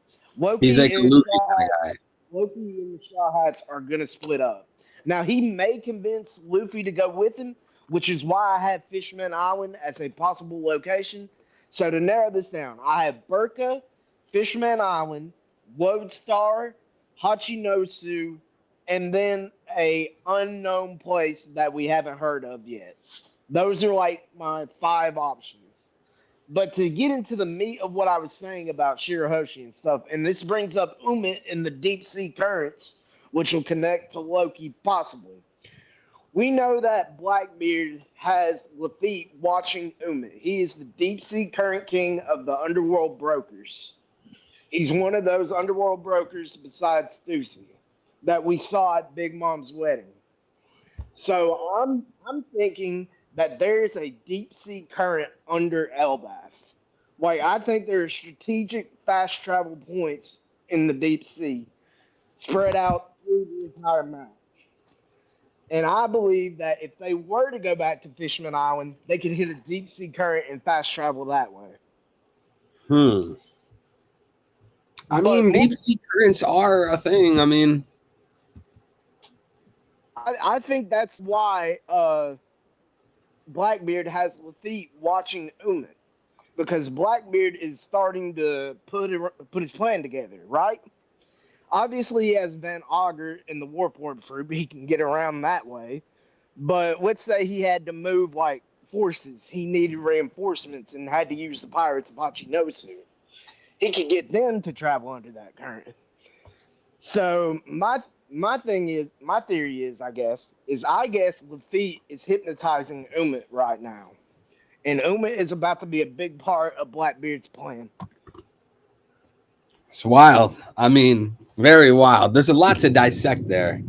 He's Loki like a and Luffy Straw kind Hat, of guy. Loki and the Straw Hats are gonna split up. Now he may convince Luffy to go with him, which is why I have Fishman Island as a possible location. So to narrow this down, I have Burka, Fishman Island, Lodestar, Hachinosu, and then a unknown place that we haven't heard of yet. Those are like my 5 options. But to get into the meat of what I was saying about Shirahoshi and stuff, and this brings up Umit in the deep sea currents, which will connect to Loki possibly. We know that Blackbeard has Lafitte watching Umit. He is the deep sea current king of the underworld brokers. He's one of those underworld brokers besides Stussy that we saw at Big Mom's wedding. So I'm thinking that there's a deep sea current under Elbaf. Like I think there are strategic fast travel points in the deep sea spread out through the entire map. And I believe that if they were to go back to Fishman Island, they could hit a deep sea current and fast travel that way. I mean, deep sea currents are a thing. I mean, I think that's why Blackbeard has Lafitte watching Umit, because Blackbeard is starting to put his plan together, right? Obviously, he has Van Auger in the Warp Orb fruit, but he can get around that way. But let's say he had to move like forces, he needed reinforcements and had to use the pirates of Hachinosu. He could get them to travel under that current. So my theory is, I guess Lafitte is hypnotizing Umit right now. And Umit is about to be a big part of Blackbeard's plan. it's wild. I mean, very wild. There's a lot to dissect there.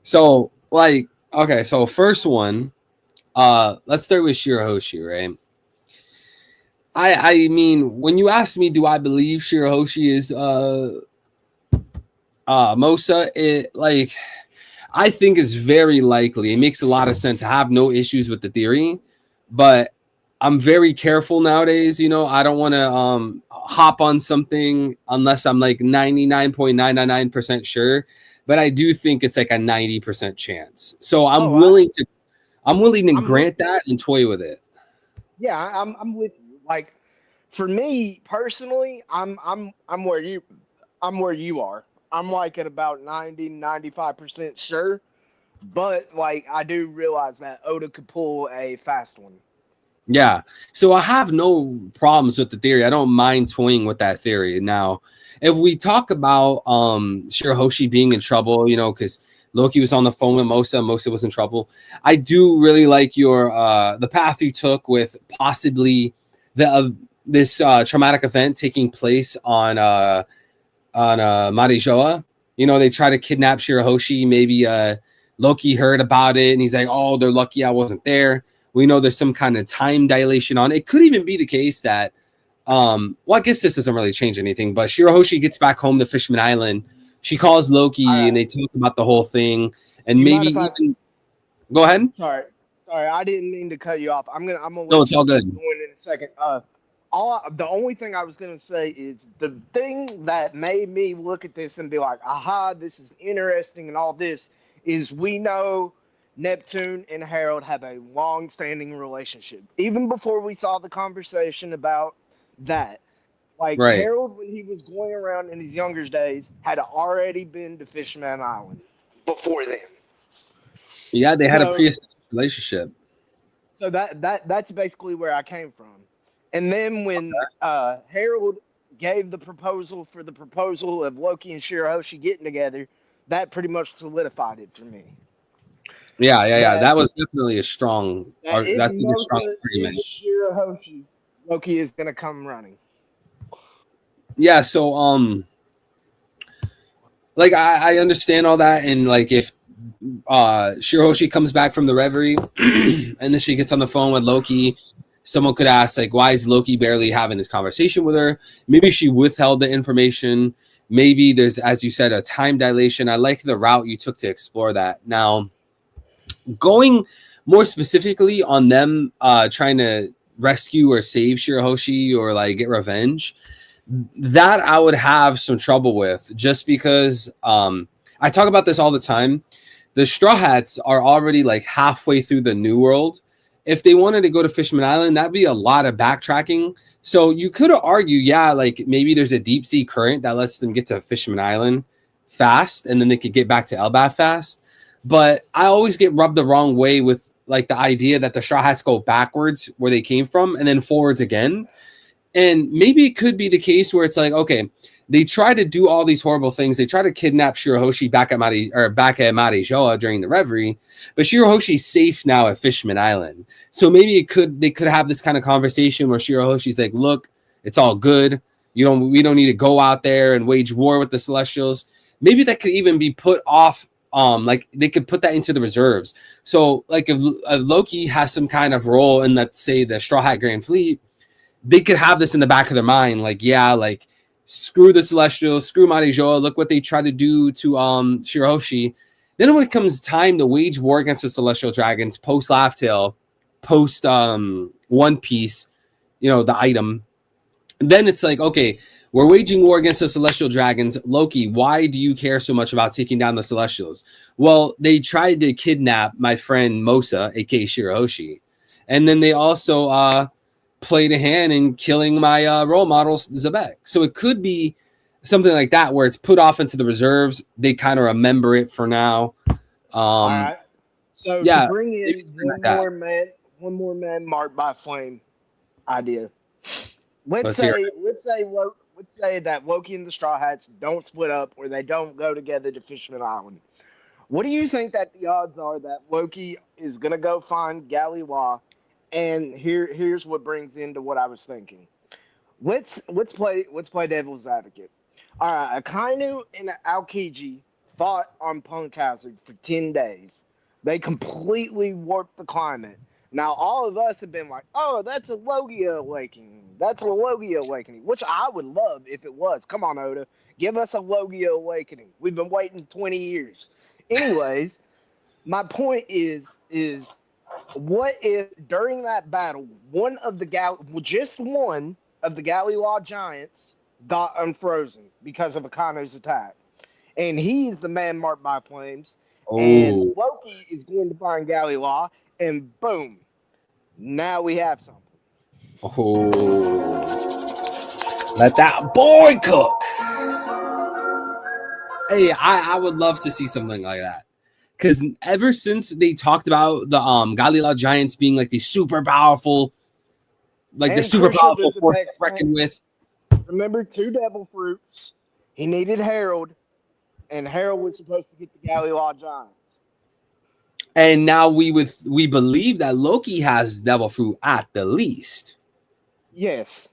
So, like, okay, so first one, let's start with Shirahoshi, right? I mean, when you ask me, do I believe Shirahoshi is Mosa? It like I think is very likely. It makes a lot of sense. I have no issues with the theory, but I'm very careful nowadays. You know, I don't want to hop on something unless I'm like 99.999% sure. But I do think it's like a 90% chance. So I'm willing to grant that and toy with it. Yeah, I'm with you. Like, for me personally, I'm where you are. I'm like at about 90-95% sure, but like I do realize that Oda could pull a fast one. Yeah, so I have no problems with the theory. I don't mind toying with that theory. Now, if we talk about Shirahoshi being in trouble, you know, because Loki was on the phone with Mosa was in trouble. I do really like your the path you took with possibly this traumatic event taking place on Marijoa. You know, they try to kidnap Shirahoshi. Maybe Loki heard about it and he's like, oh, they're lucky I wasn't there. We know there's some kind of time dilation on it. It could even be the case that well, I guess this doesn't really change anything, but Shirahoshi gets back home to Fishman Island. She calls Loki and they talk about the whole thing. And maybe even go ahead. Sorry, I didn't mean to cut you off. I'm gonna no, it's all good. Going in a second. The only thing I was gonna say is the thing that made me look at this and be like, aha, this is interesting and all this is we know Neptune and Harold have a long-standing relationship. Even before we saw the conversation about that. Like, right. Harold, when he was going around in his younger days, had already been to Fishman Island before then. Yeah, they had a pre-established relationship. So that's basically where I came from. And then when Harold gave the proposal for the proposal of Loki and Shirahoshi getting together, that pretty much solidified it for me. Yeah. That was definitely a strong. That's a strong argument. Shirahoshi, Loki is gonna come running. Yeah, so like I understand all that, and like if Shirahoshi comes back from the reverie and then she gets on the phone with Loki, someone could ask like, why is Loki barely having this conversation with her? Maybe she withheld the information. maybe there's, as you said, a time dilation. I like the route you took to explore that. Now, going more specifically on them trying to rescue or save Shirahoshi or like get revenge, that I would have some trouble with, just because I talk about this all the time. The Straw Hats are already like halfway through the New World. If they wanted to go to Fishman Island, that'd be a lot of backtracking. So you could argue, yeah, like maybe there's a deep sea current that lets them get to Fishman Island fast, and then they could get back to Elbaf fast. But I always get rubbed the wrong way with like the idea that the Straw Hats go backwards where they came from and then forwards again. And maybe it could be the case where it's like, okay, they try to do all these horrible things. They try to kidnap Shirahoshi back at Marijoa during the Reverie, but Shirahoshi's safe now at Fishman Island. So maybe they could have this kind of conversation where Shirahoshi's like, look, it's all good. We don't need to go out there and wage war with the Celestials. Maybe that could even be put off. Like they could put that into the reserves. So like if Loki has some kind of role in, let's say, the Straw Hat Grand Fleet, they could have this in the back of their mind, like, yeah, like screw the Celestials, screw Marijoa. Look what they try to do to Shirahoshi. Then when it comes time to wage war against the Celestial Dragons, post Laugh Tale, post One Piece, the item, then it's like, okay, we're waging war against the Celestial Dragons. Loki, why do you care so much about taking down the Celestials? Well, they tried to kidnap my friend Mosa, aka Shirahoshi, and then they also played a hand in killing my role model Zabek. So it could be something like that where it's put off into the reserves. They kind of remember it for now. All right. So yeah, to bring in one more man marked by flame idea. Let's say that Loki and the Straw Hats don't split up, or they don't go together to Fishman Island. What do you think that the odds are that Loki is gonna go find Galliwa? And here's what brings into what I was thinking. Let's play devil's advocate. All right, Akainu and Aokiji fought on Punk Hazard for 10 days. They completely warped the climate. Now all of us have been like, oh, that's a Logia awakening. That's a Logia awakening, which I would love if it was. Come on, Oda, give us a Logia awakening. We've been waiting 20 years. Anyways, my point is what if during that battle, just one of the Galliwa giants got unfrozen because of Akanu's attack, and he's the man marked by flames, and Loki is going to find Galliwa, and boom, now we have something. Let that boy cook. Hey, I would love to see something like that. Because ever since they talked about the Galila Giants being like the super powerful, force to reckon with. Remember, 2 devil fruits. He needed Harold, and Harold was supposed to get the Galila Giants. And now we believe that Loki has devil fruit at the least. Yes,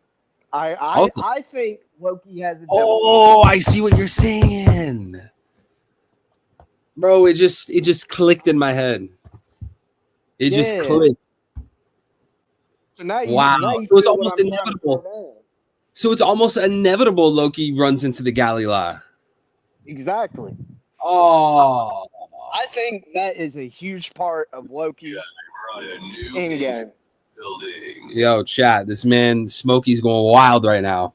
I think Loki has a devil fruit. I see what you're saying. Bro, it just clicked in my head. It just clicked. So now so it's almost inevitable. So it's almost inevitable Loki runs into the Galila. Exactly. Oh. I think that is a huge part of Loki's endgame. Yo, chat, this man Smokey's going wild right now.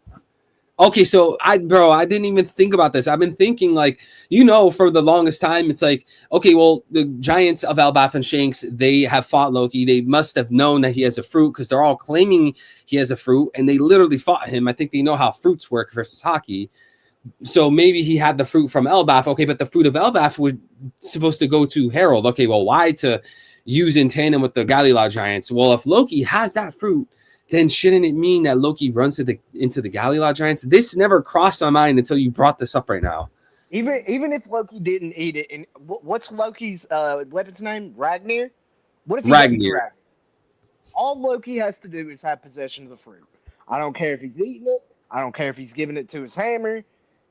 Okay, so I didn't even think about this. I've been thinking for the longest time, it's like, okay, well, the giants of Elbaf and Shanks, they have fought Loki. They must have known that he has a fruit because they're all claiming he has a fruit, and they literally fought him. I think they know how fruits work versus hockey. So maybe he had the fruit from Elbaf. Okay, but the fruit of Elbaf was supposed to go to Harold. Okay, well, why to use in tandem with the Galila giants? Well, if Loki has that fruit, then shouldn't it mean that Loki runs into the Galila giants? This never crossed my mind until you brought this up right now. Even if Loki didn't eat it, and what's Loki's weapon's name? Ragnar? What if he Ragnar? eats Ragnar? All Loki has to do is have possession of the fruit. I don't care if he's eating it. I don't care if he's giving it to his hammer.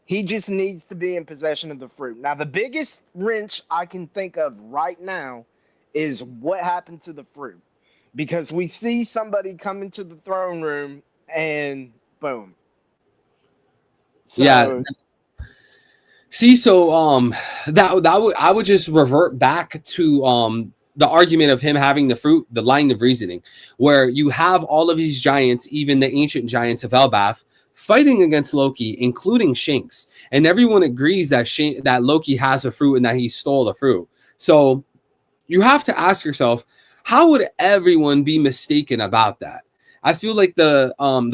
He just needs to be in possession of the fruit. Now, the biggest wrench I can think of right now is what happened to the fruit. Because we see somebody come into the throne room and boom. So, yeah, See, so I would just revert back to the argument of him having the fruit, the line of reasoning, where you have all of these giants, even the ancient giants of Elbaf, fighting against Loki, including Shanks, and everyone agrees that that Loki has a fruit and that he stole the fruit. So you have to ask yourself, how would everyone be mistaken about that? I feel like the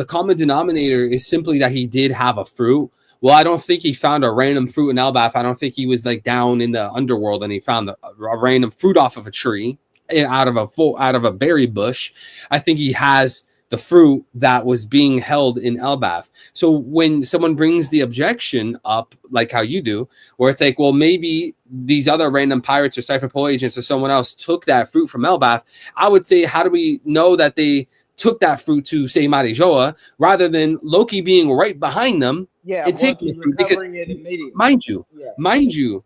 common denominator is simply that he did have a fruit. Well, I don't think he found a random fruit in Elbaf. I don't think he was like down in the underworld and he found a random fruit off of a tree out of a berry bush. I think he has the fruit that was being held in Elbaf. So when someone brings the objection up, like how you do, where it's like, well, maybe these other random pirates or Cypher Pole agents or someone else took that fruit from Elbaf, I would say, how do we know that they took that fruit to, say, Marijoa, rather than Loki being right behind them and taking the fruit? Because, it immediately. mind you,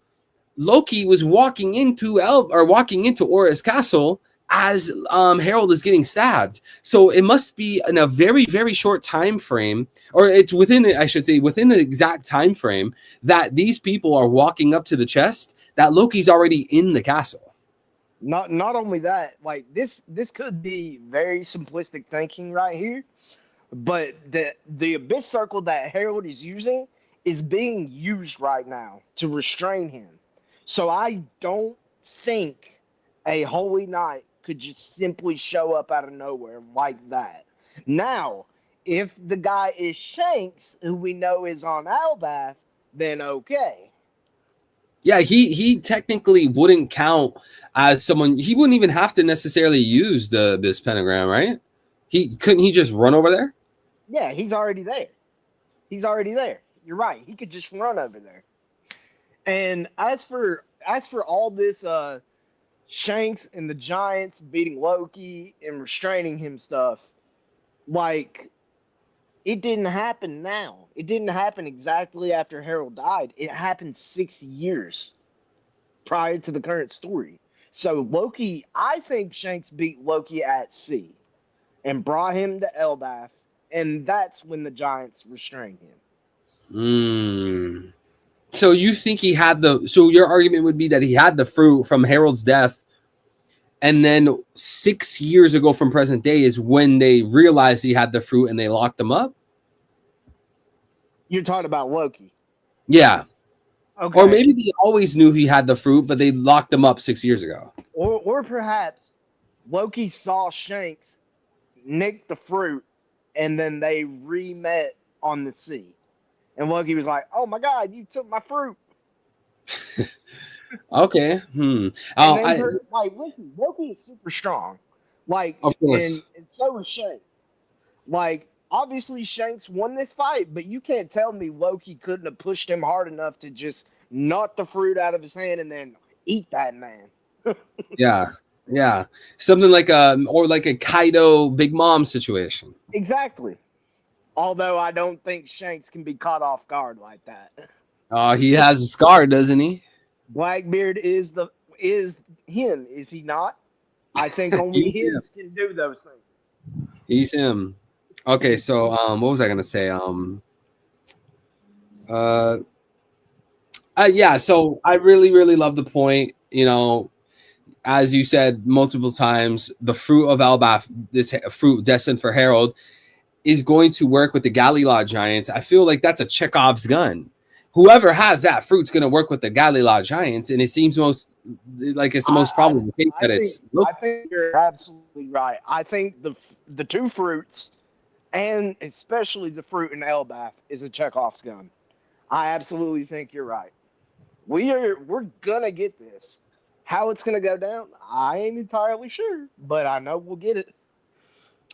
Loki was walking into Aura's castle as Harold is getting stabbed. So it must be in a very, very short time frame, or it's within the exact time frame that these people are walking up to the chest, that Loki's already in the castle. Not only that, like this could be very simplistic thinking right here, but the abyss circle that Harold is using is being used right now to restrain him. So I don't think a holy knight could just simply show up out of nowhere like that. Now, if the guy is Shanks, who we know is on Elbaf, then okay. Yeah, he technically wouldn't count as someone. He wouldn't even have to necessarily use this pentagram, right? He just run over there? Yeah, he's already there. You're right. He could just run over there. And as for all this Shanks and the Giants beating Loki and restraining him stuff, like, it didn't happen now. It didn't happen exactly after Harold died. It happened 6 years prior to the current story. So Loki, I think Shanks beat Loki at sea and brought him to Elbaf, and that's when the Giants restrained him. So you think he had so your argument would be that he had the fruit from Harold's death, and then 6 years ago from present day is when they realized he had the fruit and they locked him up? You're talking about Loki. Yeah. Okay. Or maybe they always knew he had the fruit, but they locked him up 6 years ago. Or perhaps Loki saw Shanks nick the fruit, and then they re-met on the sea. And Loki was like, "Oh my God, you took my fruit." Okay. Like, listen, Loki is super strong. Like, of course. And so is Shanks. Like, obviously Shanks won this fight, but you can't tell me Loki couldn't have pushed him hard enough to just knock the fruit out of his hand and then eat that man. Yeah. Something like a Kaido Big Mom situation. Exactly. Although I don't think Shanks can be caught off guard like that. He has a scar, doesn't he? Blackbeard is him, is he not? I think only him can do those things. He's him. Okay, so what was I gonna say? Yeah, so I really, really love the point. You know, as you said multiple times, the fruit of Elbaf, this fruit destined for Harold, is going to work with the Galilod giants. I feel like that's a Chekhov's gun. Whoever has that fruit's going to work with the Galilod giants, and it seems most like it's the most probable case that it's. I think you're absolutely right. I think the two fruits, and especially the fruit in Elbaf, is a Chekhov's gun. I absolutely think you're right. We're gonna get this. How it's gonna go down, I ain't entirely sure, but I know we'll get it.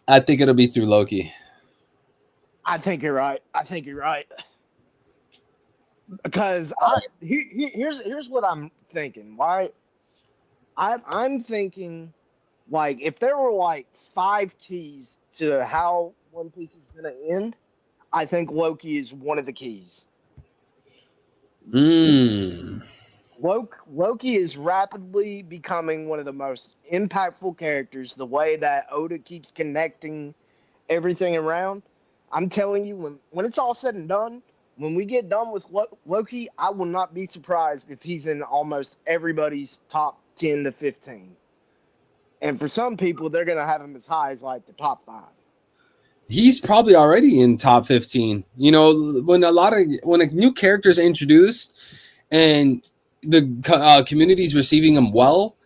I think it'll be through Loki. I think you're right. Because here's what I'm thinking. Why? I'm thinking, like, if there were like 5 keys to how One Piece is gonna end, I think Loki is one of the keys. Loki is rapidly becoming one of the most impactful characters. The way that Oda keeps connecting everything around, I'm telling you, when it's all said and done, when we get done with Loki, I will not be surprised if he's in almost everybody's top 10 to 15. And for some people, they're going to have him as high as like the top 5. He's probably already in top 15. You know, when a new character is introduced and the community is receiving him well,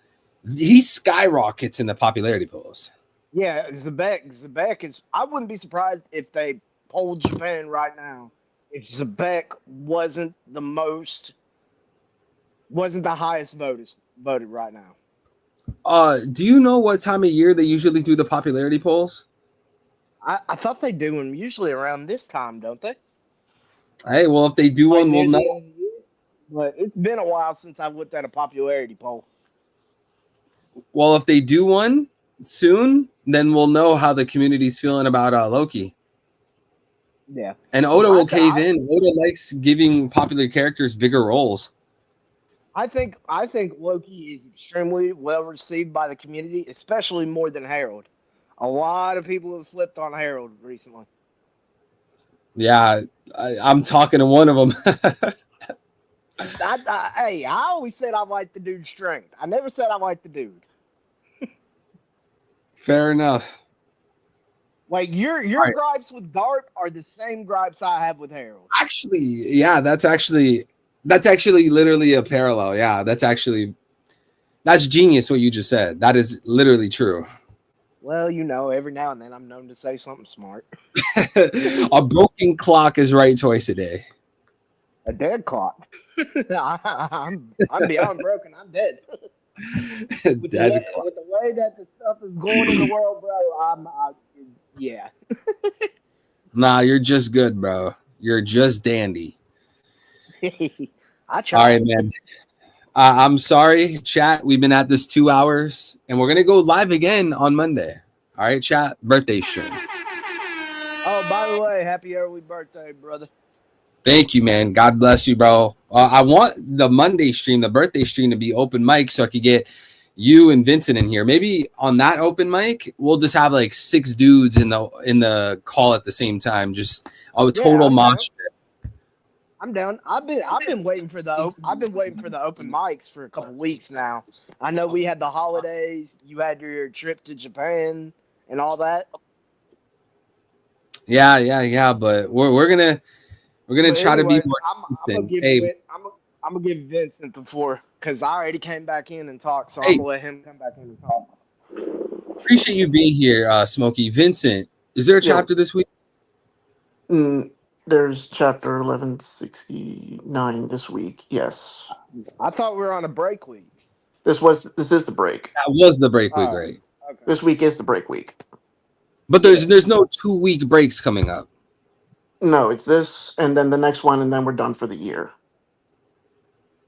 he skyrockets in the popularity polls. Yeah, Zebek is. I wouldn't be surprised if they polled Japan right now if Zebek wasn't the highest voted right now. Do you know what time of year they usually do the popularity polls? I thought they do them usually around this time, don't they? Hey, well, if they do one, we'll near the know. end of the year. But it's been a while since I looked at a popularity poll. Well, if they do one soon, then we'll know how the community's feeling about Loki. Yeah. And Oda will cave in. Oda likes giving popular characters bigger roles. I think Loki is extremely well received by the community, especially more than Harold. A lot of people have flipped on Harold recently. Yeah, I'm talking to one of them. I always said I liked the dude's strength. I never said I liked the dude. Fair enough. Like your right. gripes with Garp are the same gripes I have with Harold. Actually, yeah, that's actually literally a parallel. Yeah, that's genius what you just said. That is literally true. Well, you know, every now and then I'm known to say something smart. A broken clock is right twice a day. A dead clock. I'm beyond broken. I'm dead. With the way that the stuff is going in the world, bro, yeah. Nah, you're just good, bro. You're just dandy. I try. All right, man. I'm sorry, chat. We've been at this 2 hours, and we're gonna go live again on Monday. All right, chat. Birthday stream. Oh, by the way, happy early birthday, brother. Thank you, man. God bless you, bro. I want the Monday stream, the birthday stream, to be open mic so I could get you and Vincent in here. Maybe on that open mic, we'll just have like 6 dudes in the call at the same time. Just a total mosh pit. I'm down. I've been waiting for the open mics for a couple weeks now. I know we had the holidays. You had your trip to Japan and all that. Yeah. But we're gonna try to be more consistent. I'm gonna give Vincent the floor because I already came back in and talked, so I'm gonna let him come back in and talk. Appreciate you being here, Smokey. Vincent, is there a chapter this week? There's chapter 1169 this week. Yes. I thought we were on a break week. This is the break. That was the break week, right? Okay. This week is the break week. But there's no 2-week breaks coming up. No, it's this and then the next one, and then we're done for the year.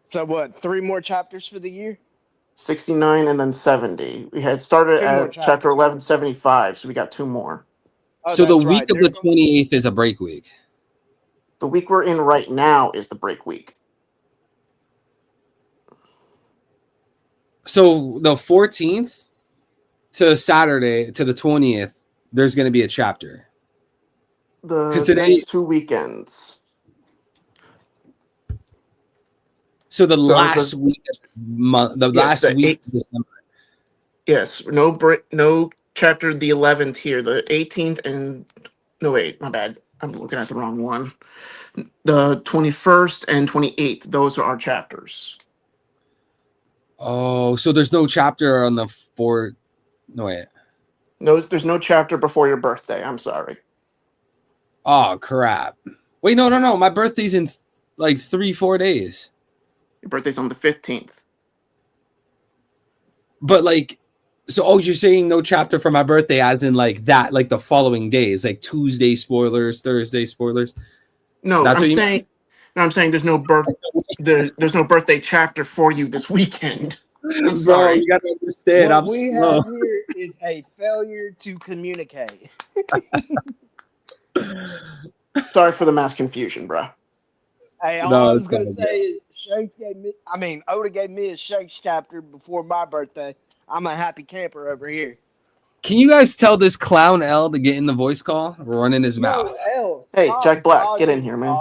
So what? 3 more chapters for the year? 69 and then 70. We had started at chapter 1175, so we got 2 more. Oh, so the week of the 28th is a break week. The week we're in right now is the break week. So the 14th to Saturday to the 20th, there's going to be a chapter. The next 2 weekends. So last week of December. Yes, no chapter the 11th here. The 18th and no, wait, my bad. I'm looking at the wrong one. The 21st and 28th, those are our chapters. Oh, so there's no chapter on the 4th. No, wait. No, there's no chapter before your birthday. I'm sorry. Oh, crap. Wait, no. My birthday's in like 3-4 days. Your birthday's on the 15th. But like, so you're saying no chapter for my birthday as in like that, like the following days, like Tuesday spoilers, Thursday spoilers? No, I'm saying there's no there's no birthday chapter for you this weekend. I'm sorry. Bro, you gotta understand. What we have here is a failure to communicate. Sorry for the mass confusion, bro. Hey, all I was gonna say is Oda gave me a Shakes chapter before my birthday. I'm a happy camper over here. Can you guys tell this clown L to get in the voice call? Running his mouth. L, hey, Jack Black, get in here, man.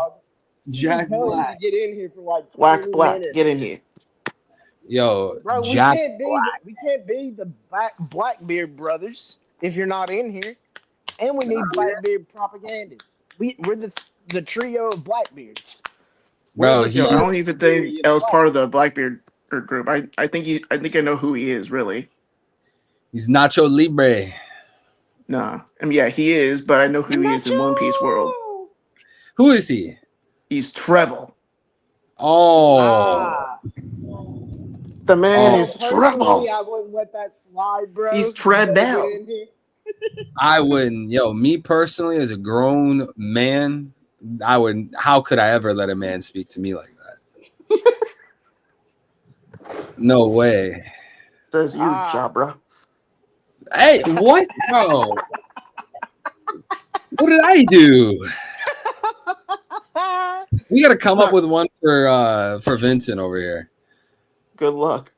Jack Tell him to Black. get in here for like 20 Whack Black, minutes. get in here. Yo, Bro, Jack. we can't be the Blackbeard brothers if you're not in here. And we need Blackbeard propagandists. We're the trio of Blackbeards. Bro, We're the he- Yo, I Southern don't even Fury think of L's Black. part of the Blackbeard group. I think I know who he is, really. he's Nacho Libre. Nah. I mean, yeah, he is, but I know who he is in One Piece world. Who is he? He's Treble. Oh, Ah, The man Oh. is Treble. personally, I wouldn't let that slide, bro. He's You better Treble. get in here. I wouldn't. Yo, me personally, as a grown man, I wouldn't. How could I ever let a man speak to me like that? No way. Says you, Ah. Jabra. Hey, what, bro? What did I do? We got to come up with one for Vincent over here. Good luck.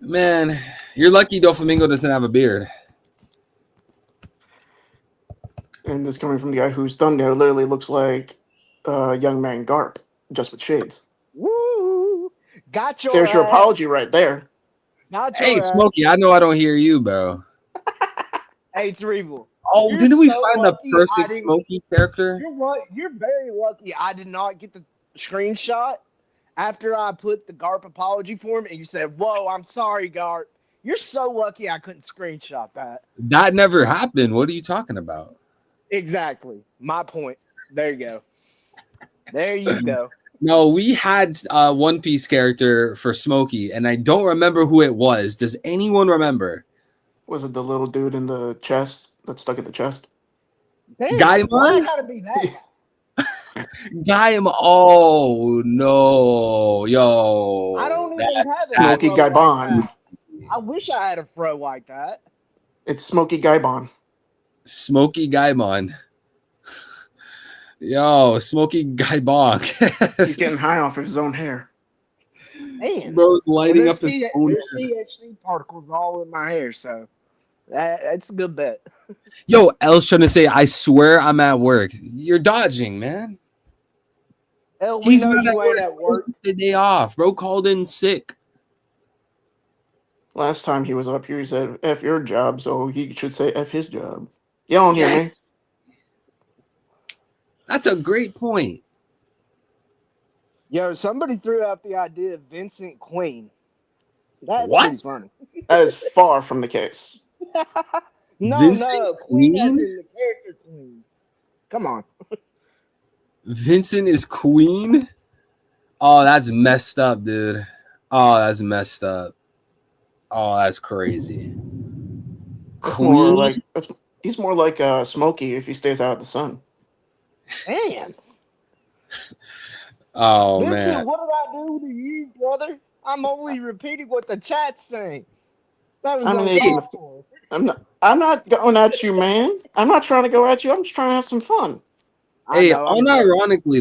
Man, you're lucky Doflamingo doesn't have a beard. And this coming from the guy whose thumbnail literally looks like young man Garp, just with shades. Woo! Got your There's your ass. apology right there. Got your Hey, ass. Smokey, I know I don't hear you, bro. Hey, Threevil. Oh, You're didn't we so find the lucky I perfect didn't- Smokey character? You're very lucky I did not get the screenshot after I put the Garp apology form and you said, "Whoa, I'm sorry, Garp." You're so lucky I couldn't screenshot that. That never happened. What are you talking about? Exactly. My point. There you go. There you go. No, we had a One Piece character for Smokey, and I don't remember who it was. Does anyone remember? Was it the little dude in the chest that's stuck in the chest? Damn, Gaimon? why it gotta be that? Gaim. Oh no, yo. I don't even That- have a Smokey fro like Gaibon. that. I wish I had a fro like that. It's Smokey Gaibon. Smokey Gaimon. Yo, Smokey Gaibon. He's getting high off of his own hair. Man, Bro's lighting there's up his C- own. there's CHC particles all in my hair, so that's a good bet. Yo, L's trying to say, I swear I'm at work. You're dodging, man. Hell, we He's know not you at ain't work. at work. The day off. Bro called in sick. Last time he was up here, he said, F your job, so he should say F his job. You don't hear me? Yes. That's a great point. Yo, somebody threw out the idea of Vincent Queen. That's What? pretty funny. That is far from the case. No, Vincent no, Queen as Queen? in the character Queen. Come on. Vincent is Queen? Oh, that's messed up, dude. Oh, that's messed up. Oh, that's crazy. That's more Queen? like he's more like Smokey if he stays out of the sun. Man. Oh, Vincent, man. what did I do to you, brother? I'm only repeating what the chat's saying. That was I'm an uncalled agent. for. I'm not going at you, man. I'm not trying to go at you. I'm just trying to have some fun. I Hey, know, I'm unironically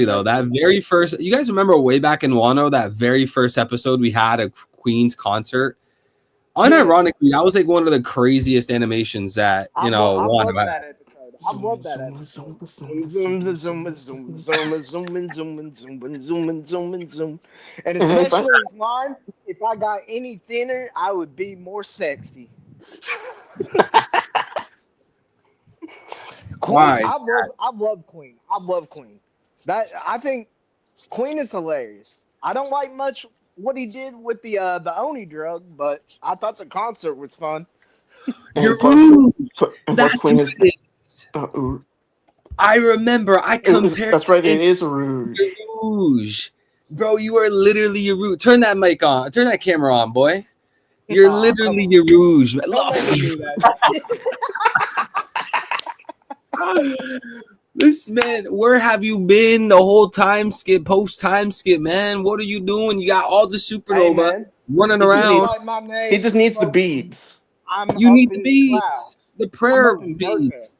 though, that very first, you guys remember way back in Wano, that very first episode we had a Queen's concert? Unironically, that was like one of the craziest animations that, I you know, love Wano had. that episode. I love that episode. Zoom, zoom, zoom, zoom, zoom, zoom, zoom, zoom, zoom, zoom. And And if I- especially his line, if I got any thinner, I would be more sexy. Queen, Why? I love Queen. I love Queen. I think Queen is hilarious. I don't like much what he did with the Oni drug, but I thought the concert was fun. You're And plus, rude. and plus That's Queen what is. it is. Ooh. I remember I compared That's right. It it is Rouge. to Rouge. Bro, you are literally a Rouge. Turn that mic on. Turn that camera on, boy. You're Aw, literally come a Rouge. Man. Don't make me do that. This man, where have you been the whole time skip, post time skip, man? What are you doing? You got all the Hey, supernova man. running He just around. needs- Like my name, He just needs the folks. beads. I'm You up need in the beats, clouds. the I'm prayer up in Burka. beats.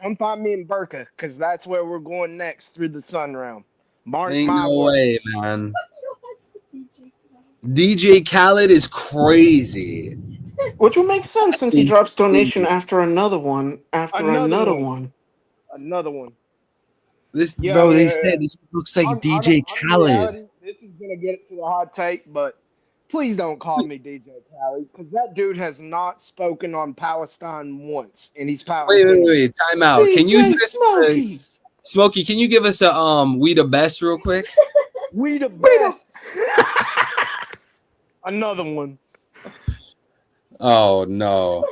Come find me in Burka, because that's where we're going next through the sun realm. Mark Ain't my no words. way, man. DJ Khaled is crazy. Which would make sense since he That's drops donation insane. after another one, after Another another one. one. Another one. This Yeah, bro, they yeah, yeah. said he looks like On DJ Khaled. reality, this is gonna get to a hot take, but please don't call me DJ Khaled because that dude has not spoken on Palestine once, and he's Palestinian. Wait, time out. Can you DJ just Smokey. Smokey, can you give us a we the best real quick? We the best. Another one. Oh no.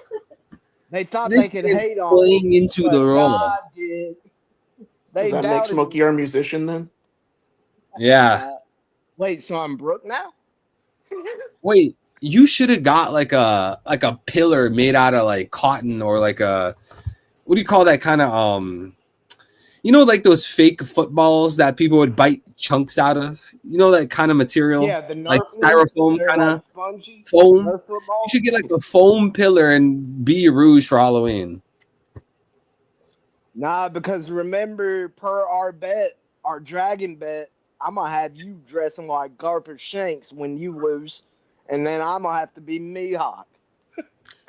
They thought This they could is hate on playing me, into but the role. God did. They Does that make doubted Smokey me. our musician then? Yeah. Wait, so I'm Brooke now? Wait, you should have got like a pillar made out of like cotton or like a what do you call that kind of you know, like those fake footballs that people would bite chunks out of? You know, that kind of material? Yeah, the Nerf like ones, styrofoam they're kind of like spongy. foam. Nerf football. You should get like a foam pillar and be your rouge for Halloween. Nah, because remember, per our bet, our dragon bet, I'm gonna have you dressing like Garper Shanks when you lose, and then I'm gonna have to be Mihawk.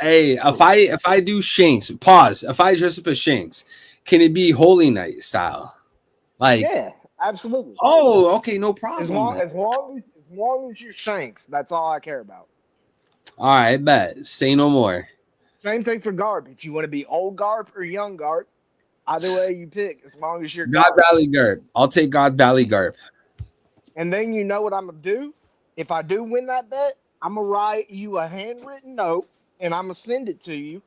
Hey, if I do Shanks, pause. If I dress up as Shanks, can it be Holy Night style? Like, Yeah, absolutely. oh, okay, no problem. As long as you're Shanks, that's all I care about. All right, bet. Say no more. Same thing for Garp. If you want to be old Garp or young Garp, either way you pick, as long as you're God Garp. Valley Garp. I'll take God Valley Garp. And then you know what I'm gonna do? If I do win that bet, I'm gonna write you a handwritten note and I'm gonna send it to you.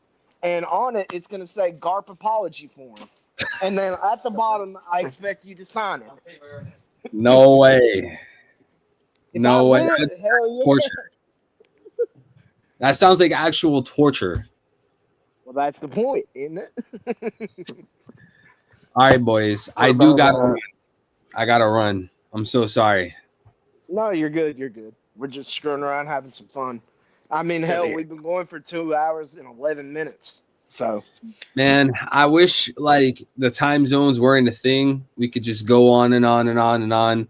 And on it, it's gonna say Garp apology form. And then at the bottom, I expect you to sign it. No way. If No I way. win, That's hell yeah. torture. That sounds like actual torture. Well, that's the point, isn't it? All right, boys. I do gotta run. I gotta run. I'm so sorry. No, you're good. You're good. We're just screwing around, having some fun. I mean, hell, we've been going for 2 hours and 11 minutes. So, Man, I wish like the time zones weren't a thing. We could just go on and on and on and on.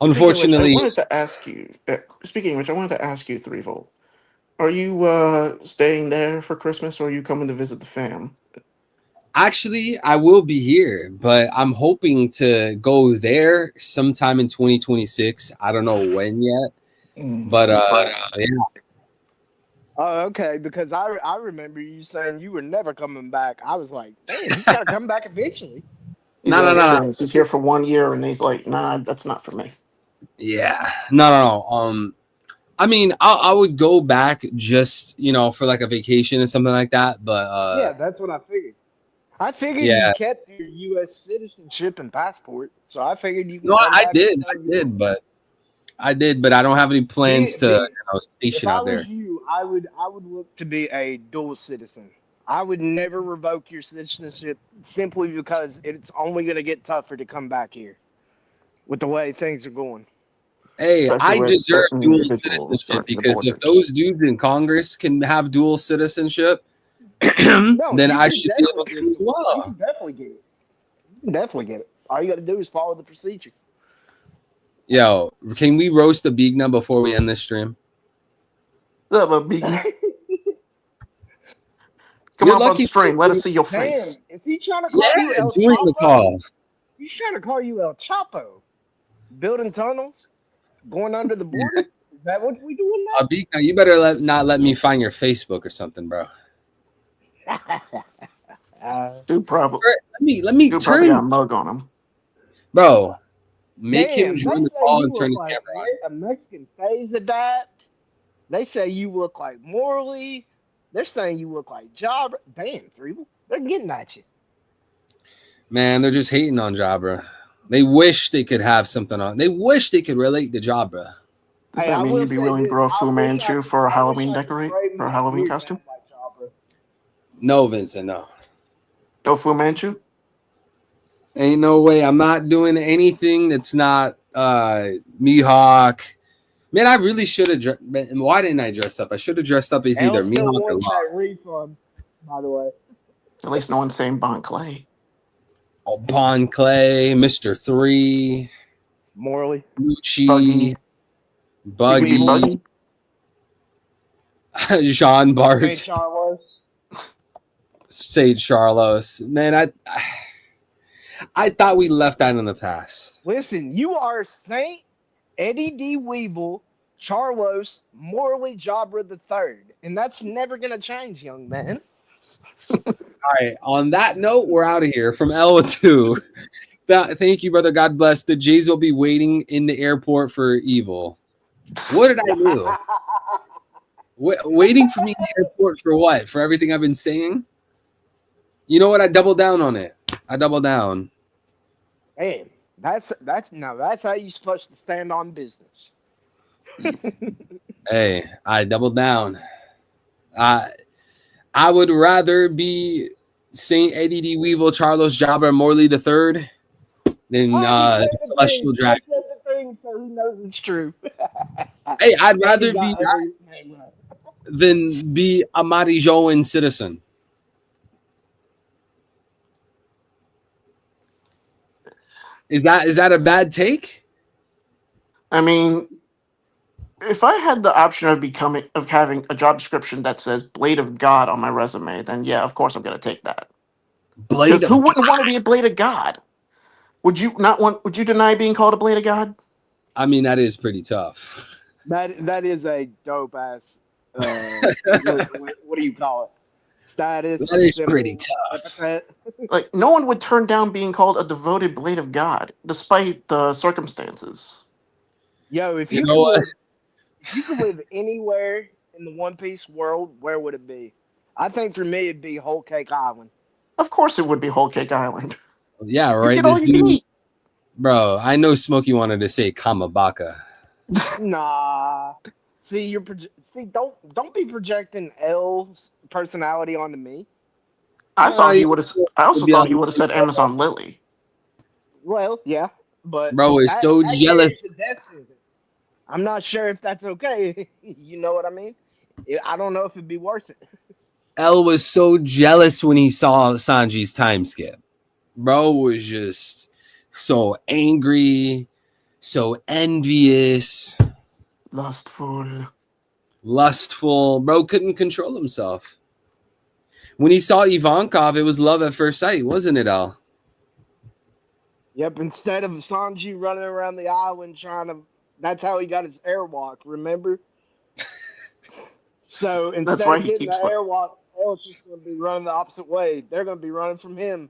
Unfortunately, I wanted to ask you. Speaking of which, I wanted to ask you, 3-Volt. Are you staying there for Christmas, or are you coming to visit the fam? actually, I will be here, but I'm hoping to go there sometime in 2026. I don't know when yet, but yeah. oh, okay. Because I remember you saying you were never coming back. I was like, man, he's got to come back eventually. No. He's here for 1 year, and he's like, nah, that's not for me. Yeah, no. I mean, I would go back just for like a vacation and something like that. But yeah, that's what I figured. I figured Yeah. you kept your U.S. citizenship and passport, so I figured you could. no, come I back did, anytime you want. but I don't have any plans Me- to If station I out there. was you, I would look to be a dual citizen. I would never revoke your citizenship simply because it's only going to get tougher to come back here with the way things are going. Hey, Especially I with deserve certain dual individuals citizenship during the because if borders. those dudes in Congress can have dual citizenship, No, then you I can should be able definitely to get as it. You well. can definitely get it. You can definitely get it. All you got to do is follow the procedure. Yo, can we roast the Bigna before we end this stream? What's up, Biggie? Come You're up on lucky- stream. Let us see your Damn, face. is he trying to call you Yeah, El during the Chapo? call. He's trying to call you El Chapo. Building tunnels, going under the border. Is that what we doing Bigna, you better not let me find your Facebook or something, bro. now? Dude probably Let me got a turn, mug on him. bro. Make him Damn, join they the say call you and turn his look like camera on. a Mexican phase adapt. They say you look like Morley. They're saying you look like Job. Damn, Threeble. They're getting at you. Man, they're just hating on Jabra. They wish they could have something on. They wish they could relate to Jabra. Does Hey, that I mean will you'd be say willing to this, grow a I Fu wish I Manchu could- for a I Halloween wish I could decorate braid for a my Halloween beard costume? back like Jabra. No, Vincent, no. No Fu Manchu? Ain't no way. I'm not doing anything that's not Mihawk. Man, I really should have dressed. Why didn't I dress up? I should have dressed up as either Elle still Mihawk or wants Law. that refund, by the way. At least no one's saying Bon Clay. Oh, Bon Clay, Mr. 3, Morley. Lucci, Buggy. You could be Buggy, Jean St. Bart, Charles. Sage Charlos. Man, I thought we left that in the past. Listen, you are Saint Eddie D. Weevil, Charlos, Morley Jabra III, and that's never gonna change, young man. All right. On that note, we're out of here from L2. Thank you, brother. God bless. The Jays will be waiting in the airport for Evil. What did I do? Waiting for me in the airport for what? For everything I've been saying? You know what? I doubled down on it. I doubled down. Hey, that's how you're supposed to stand on business. Hey, I doubled down. I would rather be Saint Eddie D. Weevil, Charlos Jabra, Morley III than Celestial Dragon. I said the thing, so he knows it's true. Hey, I'd rather be that than be a Marijoan citizen. Is that a bad take? I mean, if I had the option of having a job description that says Blade of God on my resume, then yeah, of course I'm gonna take that. Blade Because of who wouldn't want to be a Blade of God? Would you deny being called a Blade of God? I mean, that is pretty tough. That is a dope ass. What do you call it? Status. That is symbol, pretty tough. epithet. Like, no one would turn down being called a devoted Blade of God, despite the circumstances. Yo, if You you know could what? live, if you could live anywhere in the One Piece world, where would it be? I think for me it'd be Whole Cake Island. Of course, it would be Whole Cake Island. Yeah, You right. get all This you can dude, eat. bro. I know Smokey wanted to say Kamabaka. Nah. See, don't be projecting L's personality onto me. I thought he you- would have. I also it'd be thought like- he would have said Amazon Lily. Well, yeah, but Bro is so that jealous. carries the death sentence. I'm not sure if that's okay. You know what I mean? I don't know if it'd be worth it. L was so jealous when he saw Sanji's time skip. Bro was just so angry, so envious, lustful. Bro couldn't control himself. When he saw Ivankov, it was love at first sight, wasn't it, Al? Yep. Instead of Sanji running around the island trying to, that's how he got his airwalk. Remember? So instead why of he getting the keeps airwalk, L's just going to be running the opposite way. They're going to be running from him.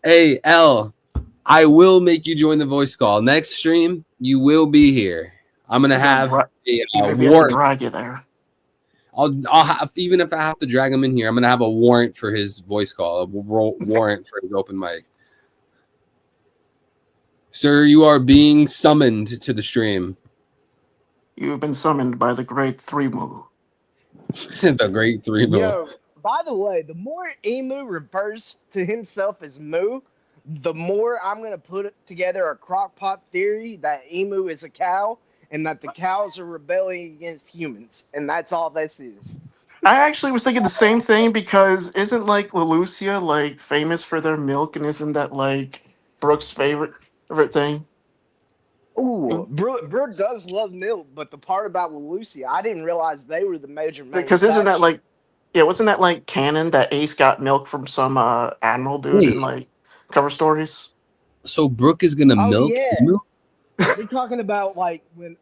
Hey, L, I will make you join the voice call. Next stream, you will be here. I'm gonna have a Even if he has to warrant. drag you there. I'll have, even if I have to drag him in here, I'm gonna have a warrant for his voice call, a warrant for his open mic. Sir, you are being summoned to the stream. You have been summoned by the great Three Moo. The great three move. Yo, by the way, the more Emu refers to himself as Moo, the more I'm going to put together a crockpot theory that Emu is a cow and that the cows are rebelling against humans. And that's all this is. I actually was thinking the same thing because isn't like Lelucia like famous for their milk, and isn't that like Brooke's favorite thing? Ooh, Brooke does love milk, but the part about Lucy, I didn't realize they were the major Because isn't that manufacturer. wasn't that like canon that Ace got milk from some admiral dude Wait. in like cover stories? So Brooke is gonna Oh, milk yeah. Emu? We're talking about like when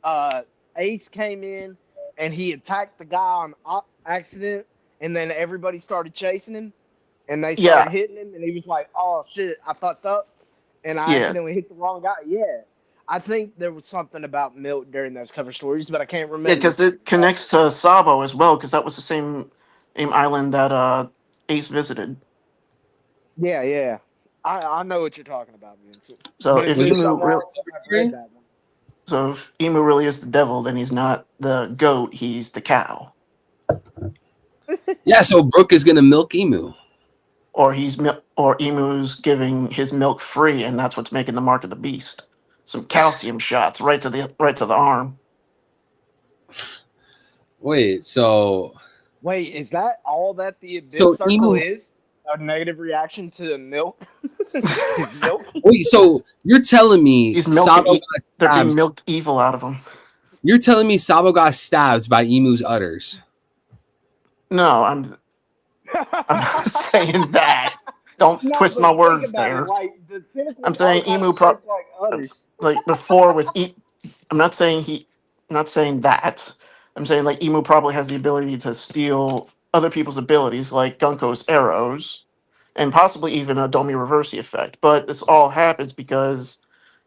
Ace came in and he attacked the guy on accident, and then everybody started chasing him, and they started hitting him, and he was like, "Oh shit, I fucked up, and I Yeah. accidentally hit the wrong guy." Yeah, I think there was something about milk during those cover stories, but I can't remember. Yeah, because it connects to Sabo as well, because that was the same island that Ace visited. Yeah. I know what you're talking about, Vincent. So But if it's been so Emu, long since I've read that one. if Emu really is the devil, then he's not the goat; he's the cow, Yeah, so Brooke is gonna milk Emu. or Emu's giving his milk free, and that's what's making the mark of the beast. Some calcium shots right to the arm. Wait, so Wait, is that all that the Abyss So Circle Emu- is? A negative reaction to the milk? His milk? wait, so you're telling me He's milking. Sabo got They're being stabbed. milked evil out of him. You're telling me Sabo got stabbed by Emu's udders. No, I'm not saying that. Don't No, twist but my think words about it. there. Like the tentacles I'm saying are kind Emu of shaped like I'm udders. like before with I'm not saying I'm not saying that. I'm saying like Emu probably has the ability to steal other people's abilities, like Gunko's arrows, and possibly even a Domi Reversi effect. But this all happens because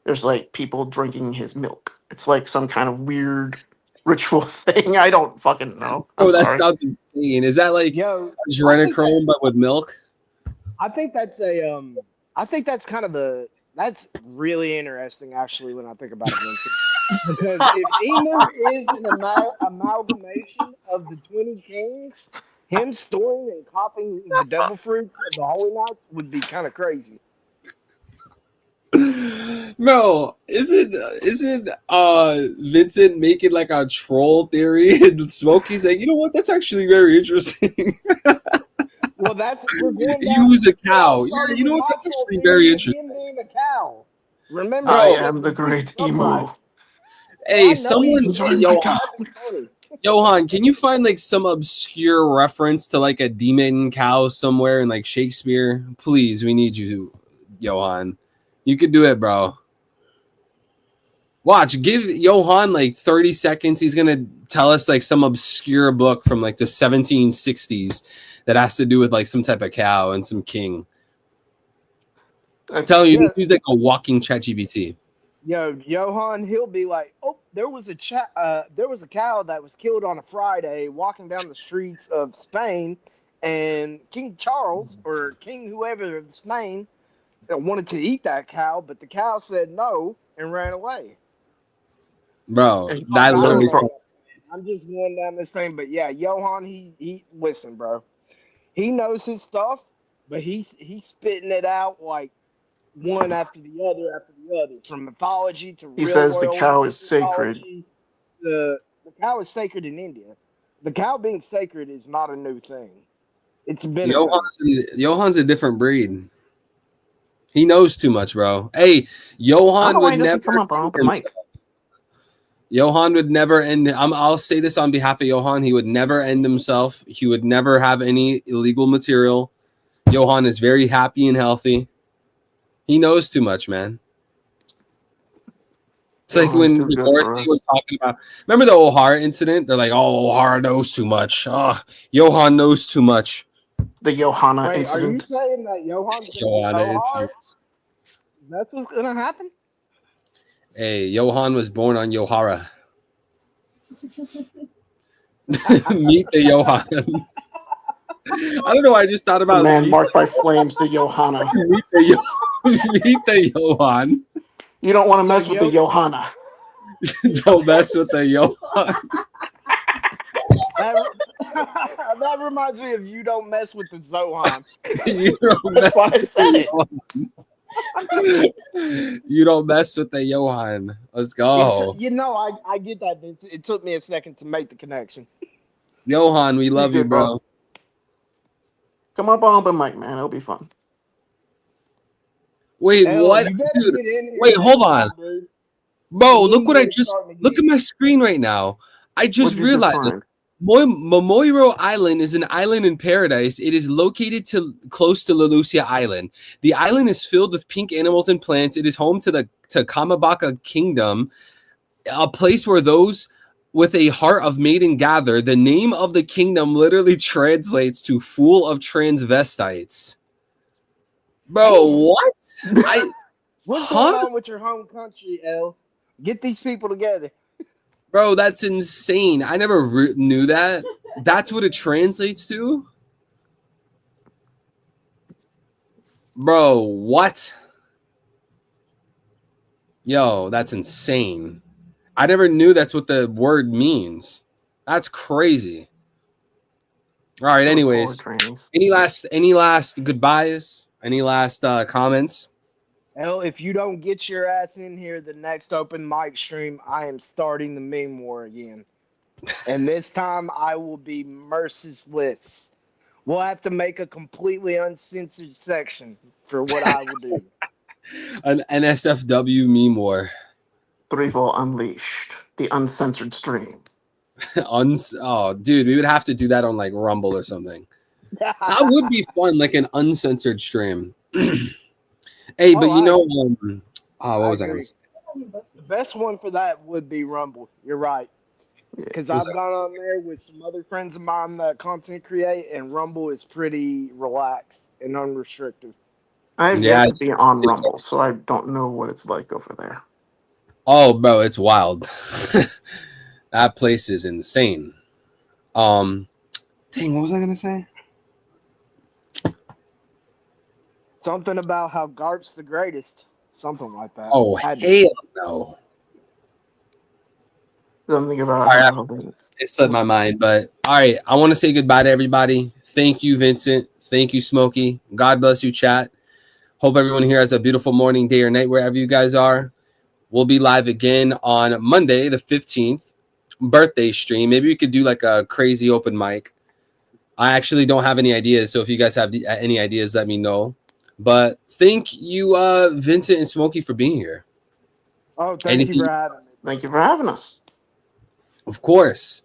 there's like people drinking his milk. It's like some kind of weird ritual thing. I don't fucking know. I'm Oh, that sorry. sounds insane. Is that like Yo, adrenochrome but with milk? I think that's a I think that's kind of that's really interesting actually when I think about it, Vincent. Because if Emu is an amalgamation of the 20 kings, him storing and copying the devil fruits of the holy knights would be kind of crazy. Bro, isn't Vincent making like a troll theory and Smokey's like, you know what, that's actually very interesting. Well, we're going You back. use a It all cow. Yeah, started you know with what, my that's troll actually theory very with interesting. him being a cow. Remember, I I Bro, said am the that he's great upright. Emu. hey, I know he's someone, Enjoy my cow. That's funny. Johan, can you find like some obscure reference to like a demon cow somewhere in like Shakespeare? Please, we need you, Johan. You could do it, bro. Watch, give Johan like 30 seconds. He's gonna tell us like some obscure book from like the 1760s that has to do with like some type of cow and some king. I'm telling you, Yeah. this dude's like a walking ChatGPT. Yo, Johan, he'll be like, "Oh, there was a cow that was killed on a Friday walking down the streets of Spain, and King Charles or King whoever of Spain wanted to eat that cow, but the cow said no and ran away." Bro, Hey, that I don't literally know. I'm just going down this thing, but yeah, Johan, he listen, bro. He knows his stuff, but he's spitting it out like one after the other, from mythology to He real says the world cow is sacred. mythology. The cow is sacred in India. The cow being sacred is not a new thing. It's been a thing. Johan's a different breed. He knows too much, bro. Hey, I don't Johan know why would he never doesn't come up on end open mic. himself. Johan would never end. I'll say this on behalf of Johan. He would never end himself. He would never have any illegal material. Johan is very happy and healthy. He knows too much, man. It's like Johan's when too the good for Dorothy us. was talking about. Remember the O'Hara incident? They're like, "Oh, O'Hara knows too much. Oh, Johan knows too much." The Johanna Wait, are you incident. saying that Johan's gonna be Johanna Ohar? incident. That's what's gonna happen? Hey, Johan was born on Yohara. Meet the Johan. I don't know. I just thought The about man marked by flames, the Johanna. meet the Johan. You don't want to mess So, with the Johanna. Don't mess with the Johan. That, that reminds me of you don't mess with the Zohan. You don't That's mess why I with said the it. Johan. You don't mess with the Johan. Let's go. I get that. But it took me a second to make the connection. Johan, we love you, good, bro. bro. Come up on open mic, man. It'll be fun. Wait, Hell, what? you better Dude, get in here wait, hold next on. time, dude. Bro, The look what I emu is just starting to look get- at my screen right now. I just What'd you realized find? Momoiro Island is an island in paradise. It is located close to Lelucia Island. The island is filled with pink animals and plants. It is home to Kamabaka Kingdom, a place where those with a heart of maiden gather. The name of the kingdom literally translates to "fool of transvestites." Bro, what? What's Huh? going on with your home country, El? Get these people together. Bro, that's insane. I never knew that. That's what it translates to? Bro, what? Yo, that's insane. I never knew that's what the word means. That's crazy. All right, anyways. Any last goodbyes? Any last comments? El, if you don't get your ass in here the next open mic stream, I am starting the meme war again. And this time I will be merciless. We'll have to make a completely uncensored section for what I will do. An NSFW meme war. Threeville Unleashed, the uncensored stream. Oh, dude, we would have to do that on like Rumble or something. That would be fun, like an uncensored stream. Hey, but you know, what was I gonna say? The best one for that would be Rumble. You're right. Because I've gone on there with some other friends of mine that content create, and Rumble is pretty relaxed and unrestricted. I've Yeah. yet to be on Rumble, so I don't know what it's like over there. Oh, bro, it's wild. That place is insane. Dang, what was I gonna say? Something about how Garp's the greatest. Something like that. Oh, hell no. Something about All right, it slipped my mind, but all right, I want to say goodbye to everybody. Thank you, Vincent. Thank you, Smokey. God bless you, chat. Hope everyone here has a beautiful morning, day, or night, wherever you guys are. We'll be live again on Monday, the 15th, birthday stream. Maybe we could do like a crazy open mic. I actually don't have any ideas, so if you guys have any ideas, let me know. But thank you, Vincent and Smokey, for being here. Oh, thank you for having me. Thank you for having us. Of course.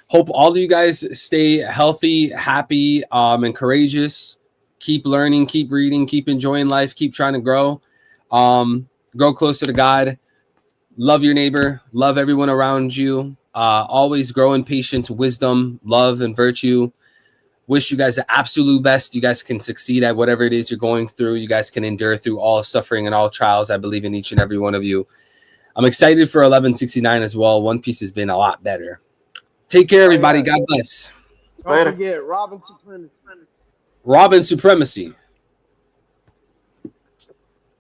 Hope all of you guys stay healthy, happy, and courageous. Keep learning, keep reading, keep enjoying life, keep trying to grow. Grow closer to God. Love your neighbor. Love everyone around you. Always grow in patience, wisdom, love, and virtue. Wish you guys the absolute best. You guys can succeed at whatever it is you're going through. You guys can endure through all suffering and all trials. I believe in each and every one of you. I'm excited for 1169 as well. One Piece has been a lot better. Take care, everybody. God bless. Don't forget Robin Supremacy. Robin Supremacy.